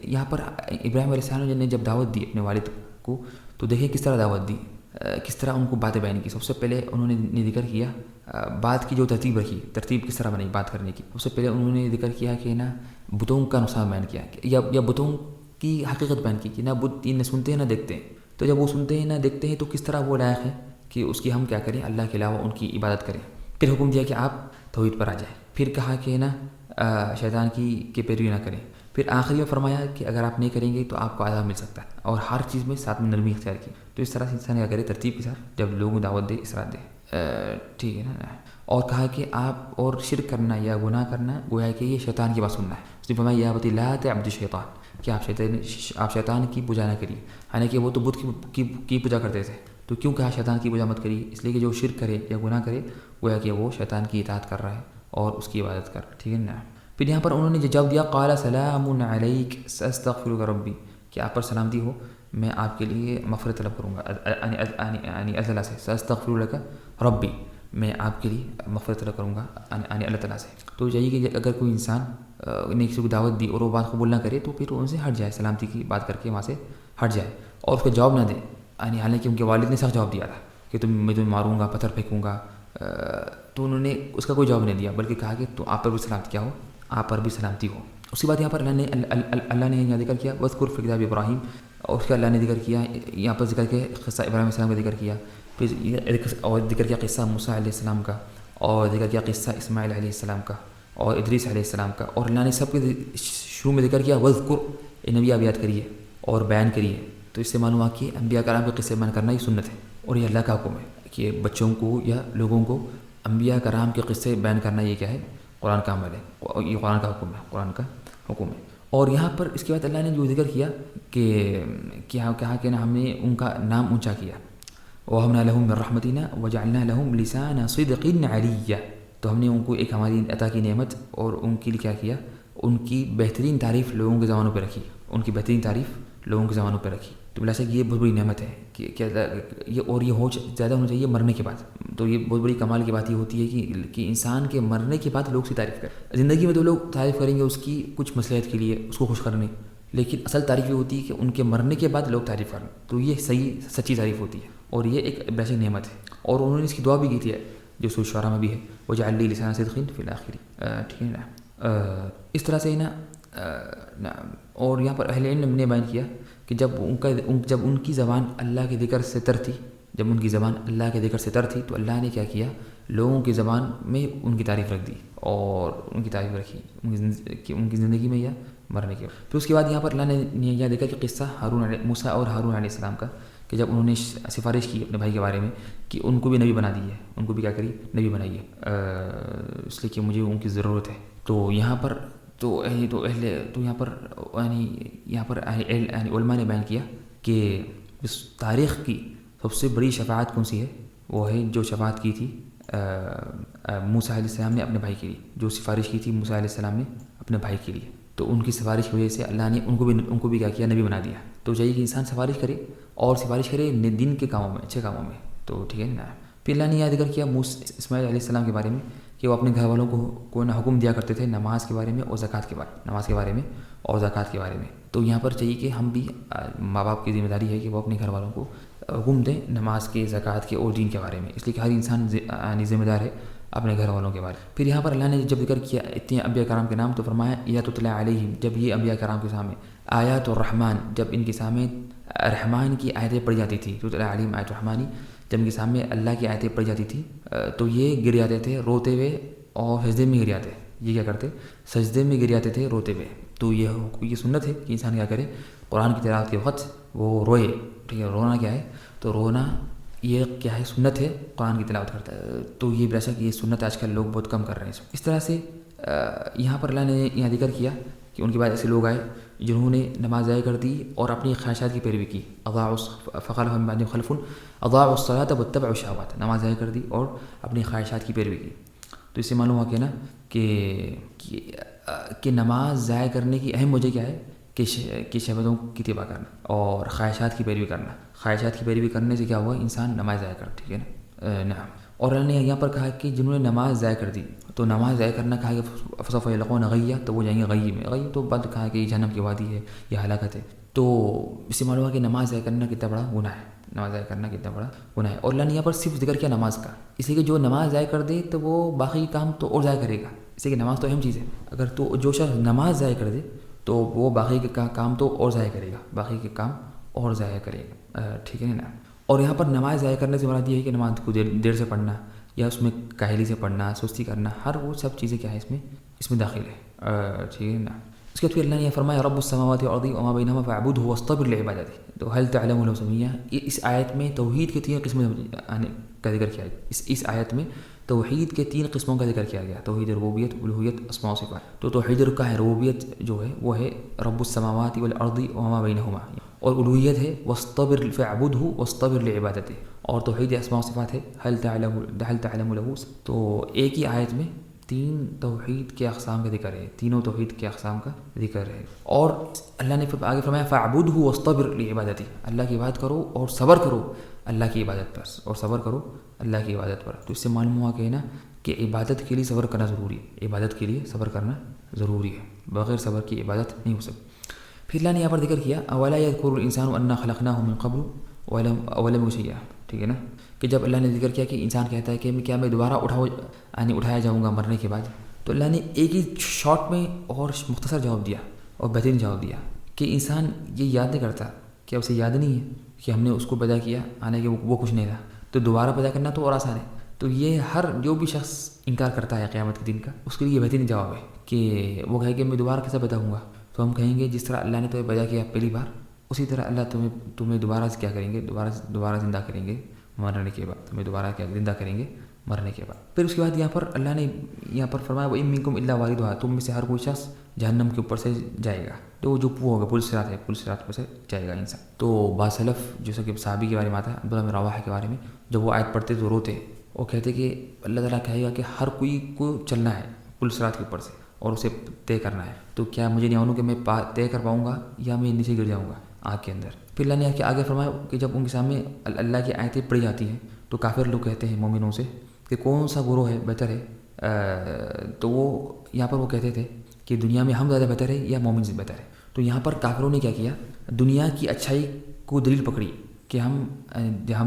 یہاں پر ابراہیم علیہ السلام نے جب دعوت دی اپنے والد کو، تو دیکھیں کس طرح دعوت دی، کس طرح ان کو باتیں بیان کی. سب سے پہلے انہوں نے ذکر کیا بات کی جو ترتیب رکھی، ترتیب کس طرح بنائی بات کرنے کی. سب سے پہلے انہوں نے ذکر کیا کہ نا بتوں کا نقصان بیان کیا یا بتوں کی حقیقت بیان کی کہ نہ بت نہ سنتے ہیں نہ دیکھتے ہیں. تو جب وہ سنتے ہیں نہ دیکھتے ہیں تو کس طرح وہ لائق ہے کہ اس کی ہم کیا کریں، اللہ کے علاوہ ان کی عبادت کریں. پھر حکم دیا کہ آپ توحید پر آ جائیں. پھر کہا کہ نا شیطان کی پیروی نہ کریں. پھر آخری میں فرمایا کہ اگر آپ نہیں کریں گے تو آپ کو عذاب مل سکتا ہے، اور ہر چیز میں ساتھ میں نرمی اختیار کی. تو اس طرح سے انسان کیا کرے، ترتیب کے ساتھ جب لوگوں کو دعوت دے اس طرح دے. ٹھیک ہے نا. اور کہا کہ آپ اور شرک کرنا یا گناہ کرنا گویا کہ یہ شیطان کی بات سننا ہے. اس نے فرمایا یا بتی لا تعبد الشیطان، کہ آپ شیطان کی پوجا نہ کریے. حالانکہ وہ تو بت کی پوجا کرتے تھے، تو کیوں کہا شیطان کی پوجا مت کریے؟ اس لیے کہ جو شرک کرے یا گناہ کرے گویا کہ وہ شیطان کی اطاعت کر رہا ہے اور اس کی عبادت کر رہا ہے. ٹھیک ہے نا. پھر یہاں پر انہوں نے جواب دیا قال سلام علیک ساستغفر ربی، کہ آپ پر سلامتی ہو، میں آپ کے لیے مغفرت طلب کروں گا، یعنی اللہ تعالیٰ سے. ساستغفر لک ربی، میں آپ کے لیے مغفرت طلب کروں گا یعنی اللہ تعالیٰ سے. تو چاہیے کہ اگر کوئی انسان نے کسی کو دعوت دی اور وہ بات قبول نہ کرے تو پھر ان سے ہٹ جائے، سلامتی کی بات کر کے وہاں سے ہٹ جائے اور اس کو جواب نہ دے. یعنی حالانکہ ان کے والد نے سخت جواب دیا تھا کہ میں تمہیں ماروں گا، پتھر پھینکوں گا، تو انہوں نے اس کا کوئی جواب نہیں دیا، بلکہ کہا کہ تو آپ پر بھی سلامتی کیا ہو، آپ پر بھی سلامتی ہو. اس کے بعد یہاں پر اللہ نے یہاں ذکر کیا وَاذْكُرْ فِي كِتَابِ ابراہیم، اور اس کا اللہ نے ذکر کیا یہاں پر ذکر کے قصہ ابراہیم علیہ السلام کا ذکر کیا. پھر اور ذکر کیا قصہ موسیٰ علیہ السلام کا، اور ذکر کیا قصہ اسماعیل علیہ السلام کا اور ادریس علیہ السلام کا. اور اللہ نے سب کے شروع میں ذکر کیا وَاذْكُرْ، نبی آپ یاد کریے اور بیان کریے. تو اس سے معلوم ہوا کہ انبیاء کرام کے قصے بیان کرنا یہ سنت ہے اور یہ اللہ کا حکم ہے کہ بچوں کو یا لوگوں کو انبیاء کرام کے قصے بیان کرنا یہ کیا ہے، قرآن کا عمل ہے، یہ قرآن کا حکم ہے، قرآن کا حکم ہے. اور یہاں پر اس کے بعد اللہ نے جو ذکر کیا کہ کہا کہ ہم نے ان کا نام اونچا کیا، وَوَهَبْنَا لَهُم مِّن رَحْمَتِنَا وَجَعَلْنَا لَهُم لِسَانَ صِدْقٍ عَلِيًّا، تو ہم نے ان کو ایک ہماری عطا کی نعمت اور ان کے لیے کیا کیا، ان کی بہترین تعریف لوگوں کے زبانوں پہ رکھی، ان کی بہترین تعریف لوگوں کے زبانوں پہ رکھی. تو بلا شک یہ بہت بڑی نعمت ہے کہ یہ اور یہ ہوش زیادہ ہونا چاہیے مرنے کے بعد. تو یہ بہت بڑی کمال کی بات یہ ہوتی ہے کہ انسان کے مرنے کے بعد لوگ اس کی تعریف کریں. زندگی میں تو لوگ تعریف کریں گے اس کی کچھ مصلحت کے لیے، اس کو خوش کرنے، لیکن اصل تعریف یہ ہوتی ہے کہ ان کے مرنے کے بعد لوگ تعریف کریں. تو یہ صحیح سچی تعریف ہوتی ہے اور یہ ایک بلا شک نعمت ہے. اور انہوں نے اس کی دعا بھی کی تھی جو سورۃ شعراء میں بھی ہے وَجَعَلْ لِي لِسَانَ صِدْقٍ فِي الْآخِرِينَ. ٹھیک ہے نا. اس طرح سے نا اور یہاں پر اہل علم نے بیان کیا کہ جب ان کی زبان اللہ کے ذکر سے تر تھی، جب ان کی زبان اللہ کے ذکر سے تر تھی تو اللہ نے کیا کیا، لوگوں کی زبان میں ان کی تعریف رکھ دی اور ان کی تعریف رکھی ان کی زندگی میں یا مرنے کے بعد۔ پھر اس کے بعد یہاں پر اللہ نے یہ دیکھا کہ قصہ موسیٰ اور ہارون علیہ السلام کا، کہ جب انہوں نے سفارش کی اپنے بھائی کے بارے میں کہ ان کو بھی نبی بنا دی ہے، ان کو بھی کیا کری، نبی بنائی ہے، اس لیے کہ مجھے ان کی ضرورت ہے۔ تو یہاں پر یہاں پر علماء نے بیان کیا کہ اس تاریخ کی سب سے بڑی شفاعت کون سی ہے، وہ ہے جو شفاعت کی تھی موسیٰ علیہ السلام نے اپنے بھائی کے لیے، جو سفارش کی تھی موسیٰ علیہ السلام نے اپنے بھائی کے لیے، تو ان کی سفارش کی وجہ سے اللہ نے ان کو بھی کیا کیا، نبی بنا دیا۔ تو چاہیے کہ انسان سفارش کرے اور سفارش کرے دین کے کاموں میں، اچھے کاموں میں، تو ٹھیک ہے نا۔ پھر اللہ نے یہ ذکر کیا اسماعیل علیہ السلام کے بارے میں کہ وہ اپنے گھر والوں کو حکم دیا کرتے تھے نماز کے بارے میں اور زکوٰۃ کے بارے میں۔ تو یہاں پر چاہیے کہ ہم بھی ماں باپ کی ذمہ داری ہے کہ وہ اپنے گھر والوں کو حکم دیں نماز کے، زکوٰۃ کے اور دین کے بارے میں، اس لیے کہ ہر انسان ذمہ دار ہے اپنے گھر والوں کے بارے میں۔ پھر یہاں پر اللہ نے جب ذکر کیا اتنے انبیاء کرام کے نام تو فرمایا یا تتلیٰ علیہم، جب یہ انبیاء کرام کے سامنے آیات الرحمن، جب ان کے سامنے رحمان کی آیتیں پڑھی جاتی تھی، تتلیٰ علیہم آیات الرحمانی، جب ان کے سامنے اللہ کی آیتیں پڑھی جاتی تھی تو یہ گر جاتے تھے روتے ہوئے اور سجدے میں گر جاتے۔ یہ کیا کرتے، سجدے میں گر جاتے تھے روتے ہوئے۔ تو یہ سنت ہے کہ انسان کیا کرے، قرآن کی تلاوت کے وقت وہ روئے، ٹھیک ہے۔ رونا کیا ہے، تو رونا یہ کیا ہے، سنت ہے، قرآن کی تلاوت کرتا ہے، تو یہ بے شک یہ سنت آج کل لوگ بہت کم کر رہے ہیں۔ اس طرح سے یہاں پر اللہ نے یہاں ذکر کیا کہ ان کے بعد ایسے لوگ آئے جنہوں نے نماز ضائع کر دی اور اپنی خواہشات کی پیروی کی، فخلف من بعدهم خلف اضاعوا الصلاة واتبعوا الشهوات، نماز ضائع کر دی اور اپنی خواہشات کی پیروی کی۔ تو اس سے معلوم ہوا کہ نا کہ نماز ضائع کرنے کی اہم وجہ کیا ہے کہ شہوتوں کی اتباع کرنا اور خواہشات کی پیروی کرنا۔ خواہشات کی پیروی کرنے سے کیا ہوا، انسان نماز ضائع کر، ٹھیک ہے نا۔ نعم۔ اور اللہ نے یہاں پر کہا کہ جنہوں نے نماز ضائع کر دی، تو نماز ضائع کرنا کہا کہ فسوف یلقون غیّا، تو وہ جائیں گے غی میں۔ غی تو بعد کہا کہ یہ جہنم کی وادی ہے، یہ ہلاکت ہے۔ تو اس سے معلوم ہے کہ نماز ضائع کرنا کتنا بڑا گناہ ہے، نماز ضائع کرنا کتنا بڑا گناہ ہے۔ اور اللہ نے یہاں پر صرف ذکر کیا نماز کا، اس لیے کہ جو نماز ضائع کر دے تو وہ باقی کام تو اور ضائع کرے گا، اس لیے کہ نماز تو اہم چیز ہے۔ اگر تو جو شخص نماز ضائع کر دے تو وہ باقی کے کام تو اور ضائع کرے گا، باقی کے کام اور ضائع کرے گا، ٹھیک ہے نا۔ اور یہاں پر نماز ضائع کرنے سے مراد یہ ہے کہ نماز کو دیر سے پڑھنا یا اس میں کاہلی سے پڑھنا، سستی کرنا، ہر وہ سب چیزیں کیا ہے اس میں داخل ہے، ٹھیک ہے نا۔ اس کے بعد پھر اللہ نے فرمایا رب السماوات والارض وما بینہما فاعبدہ واصطبر لعبادتہ، تو هل تعلم له سمیہ، اس آیت میں توحید کی 3 قسمیں کا ذکر کیا ہے۔ اس آیت میں توحید کے 3 قسموں کا ذکر کیا گیا، توحید ربوبیت، الوہیت، اسماء و صفات۔ تو توحید کا ہے ربوبیت جو ہے وہ ہے رب السماوات والارض وما بینہما، اور الوہیت ہے واصطبر فاعبدہ واصطبر لعبادتہ، اور توحید اسماء و صفات ہے هل تعلم له۔ تو ایک ہی آیت میں 3 توحید کے اقسام کا ذکر ہے، تینوں توحید کے اقسام کا ذکر ہے۔ اور اللہ نے آگے فرمایا فاعبدہ واصطبر لعبادتہ، اللہ کی عبادت کرو اور صبر کرو اللہ کی عبادت پر، اور صبر کرو اللہ کی عبادت پر۔ تو اس سے معلوم ہوا کہ نا کہ عبادت کے لیے صبر کرنا ضروری ہے، عبادت کے لیے صبر کرنا ضروری ہے، بغیر صبر کی عبادت نہیں ہو سکتی۔ پھر اللہ نے یہاں پر ذکر کیا اولا یذکر الانسان انا خلقناہ من قبل ولم یک شیئا، ٹھیک ہے نا، کہ جب اللہ نے ذکر کیا کہ انسان کہتا ہے کہ کیا میں دوبارہ اٹھایا جاؤں گا مرنے کے بعد، تو اللہ نے ایک ہی شارٹ میں اور مختصر جواب دیا اور بہترین جواب دیا کہ انسان یہ یاد نہیں کرتا، کیا اسے یاد نہیں ہے کہ ہم نے اس کو پیدا کیا، حالانکہ وہ کچھ نہیں تھا، تو دوبارہ پیدا کرنا تو اور آسان ہے۔ تو یہ ہر جو بھی شخص انکار کرتا ہے قیامت کے دن کا، اس کے لیے یہ بہترین جواب ہے کہ وہ کہے کہ میں دوبارہ کیسے پیدا ہوں گا، تو ہم کہیں گے جس طرح اللہ نے تمہیں پیدا کیا پہلی بار، اسی طرح اللہ تمہیں دوبارہ کیا کریں گے، دوبارہ زندہ کریں گے مرنے کے بعد، تمہیں دوبارہ کیا زندہ کریں گے مرنے کے بعد۔ پھر اس کے بعد یہاں پر اللہ نے یہاں پر فرمایا وَإِن مِّنكُمْ إِلَّا وَارِدُهَا، تم میں سے ہر کوئی شخص جہنم کے اوپر سے جائے گا، تو جو ہوگا پل صراط ہے، پل صراط پر سے جائے گا انسان۔ تو باصلف جیسا کہ صحابی کے بارے میں آتا ہے عبداللہ بن رواحہ کے بارے میں، جب وہ آیت پڑھتے تو روتے، وہ کہتے کہ اللہ تعالیٰ کہے گا کہ ہر کوئی کو چلنا ہے پل صراط کے اوپر سے اور اسے طے کرنا ہے، تو کیا مجھے نہیں معلوم کہ میں طے کر پاؤں گا یا میں نیچے گر جاؤں گا آگ کے اندر۔ پھر اللہ نے آگے فرمایا کہ جب ان کے سامنے اللہ کی آیتیں پڑھی جاتی ہیں تو کافر لوگ کہتے ہیں مومنوں سے کہ کون سا گروہ ہے بہتر ہے، تو وہ یہاں پر وہ کہتے تھے کہ دنیا میں ہم زیادہ بہتر ہے یا مومن سے بہتر ہے۔ تو یہاں پر کافروں نے کیا کیا، دنیا کی اچھائی کو دلیل پکڑی کہ ہم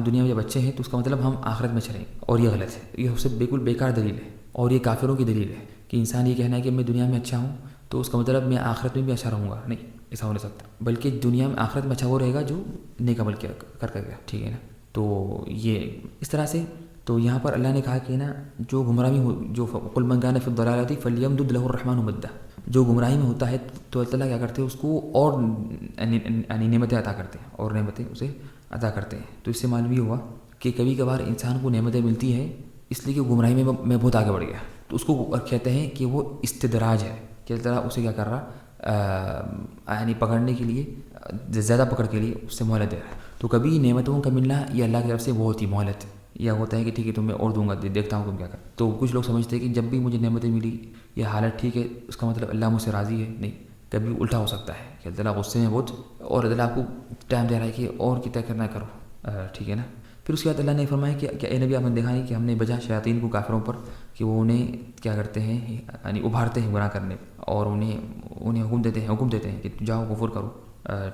دنیا میں جب اچھے ہیں تو اس کا مطلب ہم آخرت میں اچھے رہیں، اور یہ غلط ہے، یہ سب بالکل بیکار دلیل ہے اور یہ کافروں کی دلیل ہے کہ انسان یہ کہنا ہے کہ میں دنیا میں اچھا ہوں تو اس کا مطلب میں آخرت میں بھی اچھا رہوں گا، نہیں، ایسا ہو نہیں سکتا، بلکہ دنیا میں آخرت میں اچھا وہ رہے گا جو نیک عمل کیا کر گیا، ٹھیک ہے نا. تو یہ اس طرح سے تو یہاں پر اللہ نے کہا کہ نا جو گمراہی ہو، جو قل من کان فی الضلالۃ فلیمدد لہ الرحمن مدا، جو گمراہی میں ہوتا ہے تو اللہ تعالیٰ کیا کرتے ہیں اس کو اور یعنی نعمتیں عطا کرتے ہیں، اور نعمتیں اسے عطا کرتے ہیں. تو اس سے معلوم یہ ہوا کہ کبھی کبھار انسان کو نعمتیں ملتی ہیں اس لیے کہ گمراہی میں بہت آگے بڑھ گیا، تو اس کو کہتے ہیں کہ وہ استدراج ہے، کہ اللہ تعالیٰ اسے کیا کر رہا، یعنی پکڑنے کے لیے، زیادہ پکڑ کے لیے اس سے مہلت دے رہا ہے. تو کبھی نعمتوں کا ملنا یہ اللہ کی طرف سے بہت ہی مہلت، یا ہوتا ہے کہ ٹھیک ہے تمہیں اور دوں گا، دیکھتا ہوں تم کیا کر. تو کچھ لوگ سمجھتے ہیں کہ جب بھی مجھے نعمتیں ملی یہ حالت ٹھیک ہے، اس کا مطلب اللہ مجھ سے راضی ہے. نہیں، کبھی الٹا ہو سکتا ہے کہ اللہ تعالیٰ غصے میں بہت، اور اللہ تعالیٰ آپ کو ٹائم دے رہا ہے کہ اور کتنا کرنا کرو، ٹھیک ہے نا. پھر اس کے بعد اللہ نے فرمایا کہ اے نبی آپ نے دیکھا نہیں کہ ہم نے بجا شیاطین کو کافروں پر کہ وہ انہیں کیا کرتے ہیں، یعنی ابھارتے ہیں گناہ کرنے، اور انہیں حکم دیتے ہیں کہ جاؤ کفر کرو،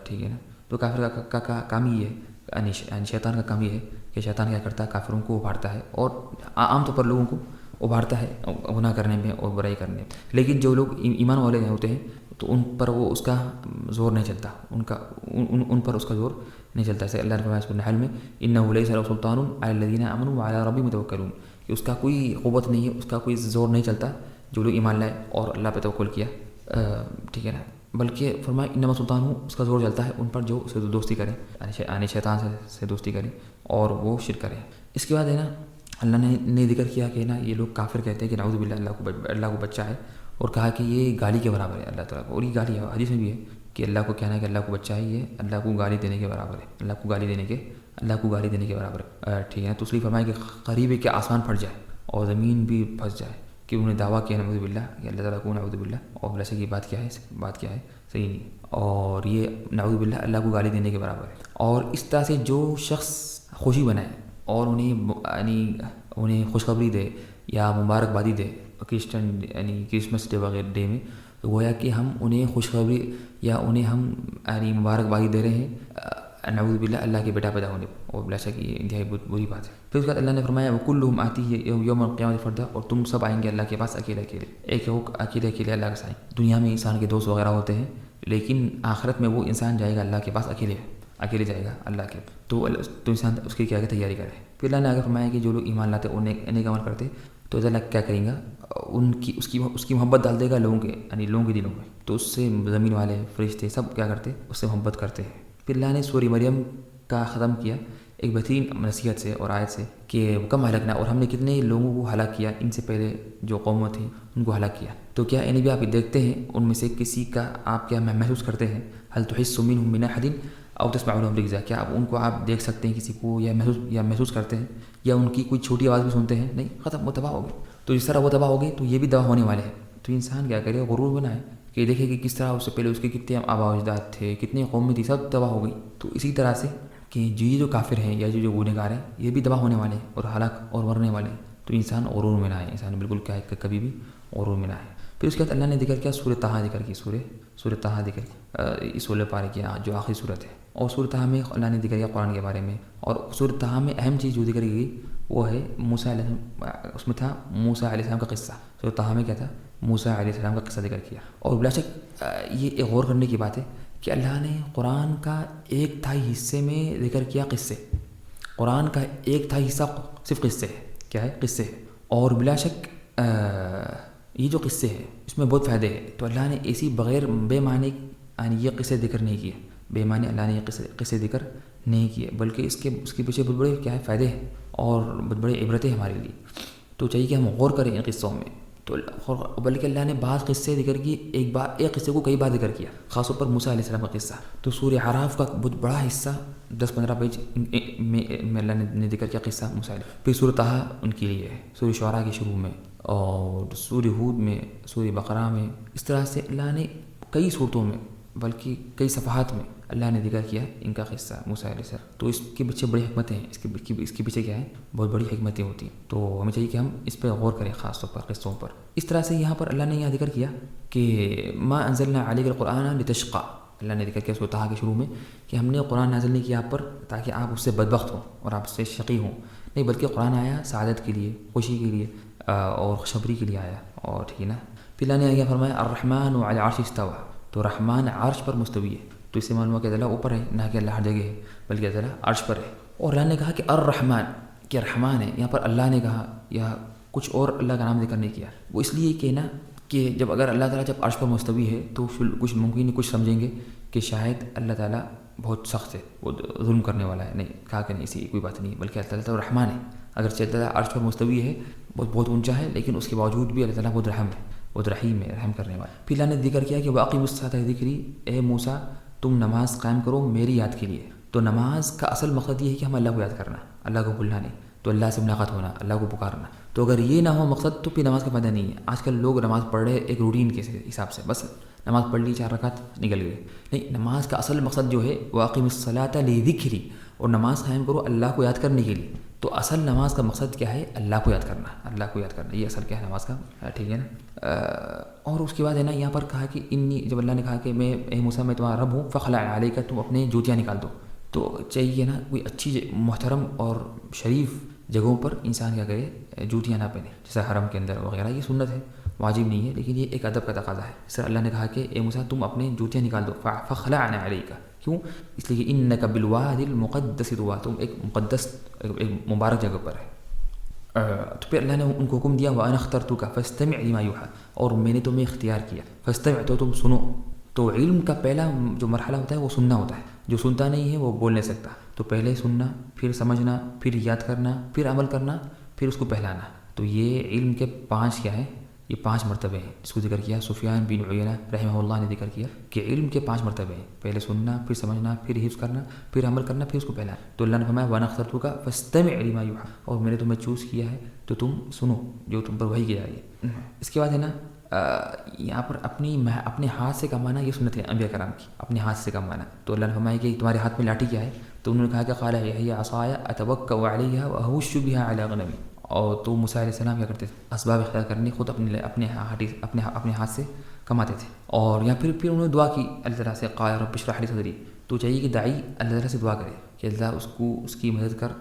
ٹھیک ہے نا. تو کافر کا کام ہی ہے، یعنی شیطان کا کام یہ ہے کہ شیطان کیا کرتا ہے، کافروں کو ابھارتا ہے، اور عام طور پر لوگوں کو ابھارتا ہے گناہ کرنے میں اور برائی کرنے میں. لیکن جو لوگ ایمان والے ہوتے ہیں تو ان پر وہ اس کا زور نہیں چلتا، ان پر اس کا زور نہیں چلتا. جیسے اللہ نے فرمایا سورۃ النحل میں انہ لیس لہ سلطان علی الذین آمنوا وعلی ربہم یتوکلون، کہ اس کا کوئی قوت نہیں ہے، اس کا کوئی زور نہیں چلتا جو لوگ ایمان لائے اور اللہ پہ توکل کیا، ٹھیک ہے نا. بلکہ فرمایا انما سلطان ہوں، اس کا زور چلتا ہے ان پر جو اسے دوستی کریں، یعنی شیطان سے دوستی کریں اور وہ شرک کریں. اس کے بعد ہے نا اللہ نے ذکر کیا کہ نا یہ لوگ کافر کہتے ہیں کہ نعوذ باللہ اللہ کو بچہ ہے، اور کہا کہ یہ گالی کے برابر ہے اللہ تعالیٰ کو، اور یہ گالی ہے، حدیث میں بھی ہے کہ اللہ کو کہنا ہے کہ اللہ کو بچہ ہے، یہ اللہ کو گالی دینے کے برابر ہے، اللہ کو گالی دینے کے برابر ہے، ٹھیک ہے. تو اس لیے فرمایا کہ قریب ہے کہ آسمان پھٹ جائے اور زمین بھی پھنس جائے کہ انہیں دعویٰ کیا نعوذ باللہ کہ اللہ تعالیٰ کو نعوذ باللہ، اور ویسے کی بات کیا ہے صحیح نہیں، اور یہ نعوذ باللہ اللہ کو گالی دینے کے برابر ہے. اور اس طرح سے جو شخص خوشی بنائے اور انہیں خوشخبری دے یا مبارکبادی دے یعنی کرسمس ڈے وغیرہ ڈے میں، تو گویا کہ ہم انہیں خوشخبری یا انہیں ہم یعنی مبارکبادی دے رہے ہیں نعوذ باللہ اللہ کے بیٹا پیدا ہونے، اور بلا شک یہ انتہائی بری بات ہے. پھر اس کے بعد اللہ نے فرمایا وَكُلُّهُمْ آتِيهِ یوم القیامۃ فردا، اور تم سب آئیں گے اللہ کے پاس اکیلے، ایک اکیلے اللہ کے ساتھ. دنیا میں انسان کے دوست وغیرہ ہوتے ہیں، لیکن آخرت میں وہ انسان جائے گا اللہ کے پاس اکیلے جائے گا اللہ کے، تو انسان اس کی کیا تیاری کرے. پھر اللہ نے آگے فرمایا کہ جو لوگ ایمان لاتے انہیں عمل کرتے تو اللہ کیا کریں گا، اس کی محبت ڈال دے گا لوگوں کے دلوں میں، تو اس سے زمین والے فرشتے سب کیا کرتے، اس سے محبت کرتے ہیں. پھر اللہ نے سورہ مریم کا ختم کیا ایک بہترین نصیحت سے اور آیت سے کہ کم ہلاکنا، اور ہم نے کتنے لوگوں کو ہلاک کیا ان سے پہلے جو قومیں تھیں ان کو ہلاک کیا. تو کیا انہیں بھی آپ دیکھتے ہیں ان میں سے کسی کا آپ کیا محسوس کرتے ہیں، هل تحس منهم من احد او تسمع لهم ركزا، کیا آپ ان کو آپ دیکھ سکتے ہیں کسی کو یا محسوس کرتے ہیں، یا ان کی کوئی چھوٹی آواز بھی سنتے ہیں؟ نہیں، ختم، وہ تباہ ہو گئے. تو جس طرح وہ تباہ ہو گئے تو یہ بھی تباہ ہونے والے ہیں. تو انسان کیا کرے، غرور بنائے کہ دیکھے کہ کس طرح اس سے پہلے اس کے کتنے آباء و اجداد تھے، کتنی قومیں تھی، سب تباہ ہو گئی. تو اسی طرح سے کہ جو کافر ہیں یا جو گنہگار ہیں یہ بھی تباہ ہونے والے ہیں اور ہلاک اور مرنے والے ہیں. تو انسان غرور میں نہ آئے، انسان بالکل کیا ہے کہ کبھی بھی غرور میں نہ آئے. پھر اس کے بعد اللہ نے ذکر کیا سورۃ طٰہٰ ذکر کی، سورۃ طٰہٰ ذکر کی، اس 16 پارے کی جو آخری صورت ہے. اور سورۃ طٰہٰ میں اللہ نے ذکر کیا قرآن کے بارے میں. اور سورۃ طٰہٰ میں اہم چیز جو ذکر کی گئی وہ ہے موسیٰ علیہ السلام، اس میں تھا موسیٰ علیہ السلام کا قصہ. سورۃ طٰہٰ میں کیا تھا، موسیٰ علیہ السلام کا قصہ ذکر کیا. اور بلا شک یہ ایک غور کرنے کی بات ہے کہ اللہ نے قرآن کا 1/3 حصے میں ذکر کیا قصے. قرآن کا 1/3 حصہ صرف قصے ہے، کیا ہے، قصے ہے. اور بلا شک یہ جو قصے ہیں اس میں بہت فائدے ہیں. تو اللہ نے ایسی بغیر بے معنی یعنی یہ قصے ذکر نہیں کیے، بے معنی اللہ نے یہ قصے ذکر نہیں کیے، بلکہ اس کے پیچھے بہت بڑے کیا ہے فائدے ہیں اور بہت بڑے عبرتیں ہمارے لیے. تو چاہیے کہ ہم غور کریں ان قصوں میں. تو بلکہ اللہ نے بعض قصے ذکر کیے، ایک قصے کو کئی بار ذکر کیا، خاص طور پر موسیٰ علیہ السلام کا قصہ. تو سورہ اعراف کا بہت بڑا حصہ 10-15 پیج میں اللہ نے ذکر کیا قصہ موسیٰ علیہ. پھر سورۃ طٰہٰ ان کے لیے ہے، سورہ شعراء کے شروع میں، اور سورہ ہود میں، سورہ بقرہ میں. اس طرح سے اللہ نے کئی صورتوں میں بلکہ کئی صفحات میں اللہ نے ذکر کیا ان کا قصہ موسیٰ علیہ السلام. تو اس کے پیچھے بڑی حکمتیں ہیں، اس کے پیچھے کیا ہے، بہت بڑی حکمتیں ہوتی ہیں. تو ہمیں چاہیے کہ ہم اس پہ غور کریں، خاص طور پر قصوں پر. اس طرح سے یہاں پر اللہ نے ذکر کیا کہ ما انزلنا علیک القرآن لتشقى، اللہ نے ذکر کیا سورۃ طٰہٰ کے شروع میں کہ ہم نے قرآن نازل نہیں کیا آپ پر تاکہ آپ اس سے بدبخت ہوں اور آپ اس سے شقی ہوں. نہیں، بلکہ قرآن آیا سعادت کے لیے، خوشی کے لیے اور خوشخبری کے لیے آیا. اور ٹھیک ہے نا. پھر اللہ نے کیا فرمایا الرحمن علی العرش استوى, تو رحمان عرش پر مستوی ہے. تو اس سے معلوم ہوا کہ اللہ اوپر ہے, نہ کہ اللہ ہر جگہ ہے بلکہ اللہ عرش پر ہے. اور اللہ نے کہا کہ الرحمن, کہ رحمان ہے, یہاں پر اللہ نے کہا یا کچھ اور اللہ کا نام ذکر نہیں کیا. وہ اس لیے کہ نا کہ جب اگر اللہ تعالیٰ جب عرش پر مستوی ہے تو کچھ ممکن ہے کچھ سمجھیں گے کہ شاید اللہ تعالیٰ بہت سخت ہے, وہ ظلم کرنے والا ہے. نہیں, کہا کہ نہیں, ایسی کوئی بات نہیں, بلکہ اللہ تعالیٰ رحمان ہے. اگرچہ اللہ تعالیٰ عرش پر مستوی ہے, بہت اونچا ہے, لیکن اس کے باوجود بھی اللہ تعالیٰ بہت رحم ہے, بہت رحیم ہے, رحم کرنے والا. پھر اللہ نے ذکر کیا کہ واقعی الصلاۃ ذکری, اے موسیٰ تم نماز قائم کرو میری یاد کے لیے. تو نماز کا اصل مقصد یہ ہے کہ ہم اللہ کو یاد کرنا, اللہ کو بھولنا نہیں, تو اللہ سے ملاقات ہونا, اللہ کو پکارنا. تو اگر یہ نہ ہو مقصد تو پھر نماز کا فائدہ نہیں ہے. آج کل لوگ نماز پڑھ رہے ایک روٹین کے حساب سے, بس نماز پڑھ لی 4 رکعت نکل گئے. نہیں, نماز کا اصل مقصد جو ہے واقعی الصلاۃ لذکری, اور نماز قائم کرو اللہ کو یاد کرنے کے لیے. تو اصل نماز کا مقصد کیا ہے؟ اللہ کو یاد کرنا, اللہ کو یاد کرنا, یہ اصل کیا ہے نماز کا, ٹھیک ہے نا. اور اس کے بعد ہے نا یہاں پر کہا کہ انی, جب اللہ نے کہا کہ میں اے موسیٰ میں تمہارا رب ہوں, فخلع علیک, تم اپنے جوتیاں نکال دو. تو چاہیے نا کوئی اچھی محترم اور شریف جگہوں پر انسان کیا کرے, جوتیاں نہ پہنے, جیسے حرم کے اندر وغیرہ. یہ سنت ہے, واجب نہیں ہے, لیکن یہ ایک ادب کا تقاضا ہے. اس طرح اللہ نے کہا کہ اے موسیٰ تم اپنے جوتیاں نکال دو, فخلع علیک. کیوں؟ اس لیے کہ انک بالوادی المقدس طویٰ, تم ایک مقدس ایک مبارک جگہ پر ہے. تو پھر اللہ نے ان کو حکم دیا وَأَنَا اخْتَرْتُكَ فَاسْتَمِعْ لِمَا يُوحَىٰ, اور میں نے تمہیں اختیار کیا, فَاسْتَمِعْ, تو تم سنو. تو علم کا پہلا جو مرحلہ ہوتا ہے وہ سننا ہوتا ہے. جو سنتا نہیں ہے وہ بول نہیں سکتا. تو پہلے سننا, پھر سمجھنا, پھر یاد کرنا, پھر عمل کرنا, پھر اس کو پہلانا. تو یہ علم کے 5 کیا ہیں, یہ 5 مرتبے ہیں جس کو ذکر کیا سفیان بن عیینہ رحمہ اللہ نے ذکر کیا کہ علم کے 5 مرتبے ہیں. پہلے سننا, پھر سمجھنا, پھر حفظ کرنا, پھر عمل کرنا, پھر اس کو پہلانا. تو اللہ نے فرمایا وَأَنَا اخْتَرْتُكَ فَاسْتَمِعْ لِمَا يُوحَىٰ, اور میں نے تمہیں چوز کیا ہے تو تم سنو جو تم پر وحی کیا ہے. اس کے بعد ہے نا یہاں پر اپنے ہاتھ سے کمانا, یہ سنت ہے انبیاء کرام کی, اپنے ہاتھ سے کمانا. تو اللہ نے فرمایا کہ تمہارے ہاتھ میں لاٹھی کیا ہے؟ تو انہوں نے کہا کہ قال هي عصاي اتوكا عليها واهش بها على غنمي. اور تو موسیٰ علیہ السلام کیا کرتے تھے؟ اسباب اختیار کرنے خود اپنے ہاتھ سے کماتے تھے. اور یا پھر انہوں نے دعا کی اللہ تعالیٰ سے, قال رب اشرح لي صدری. تو چاہیے کہ داعی اللہ تعالیٰ سے دعا کرے کہ اللہ اس کی مدد کر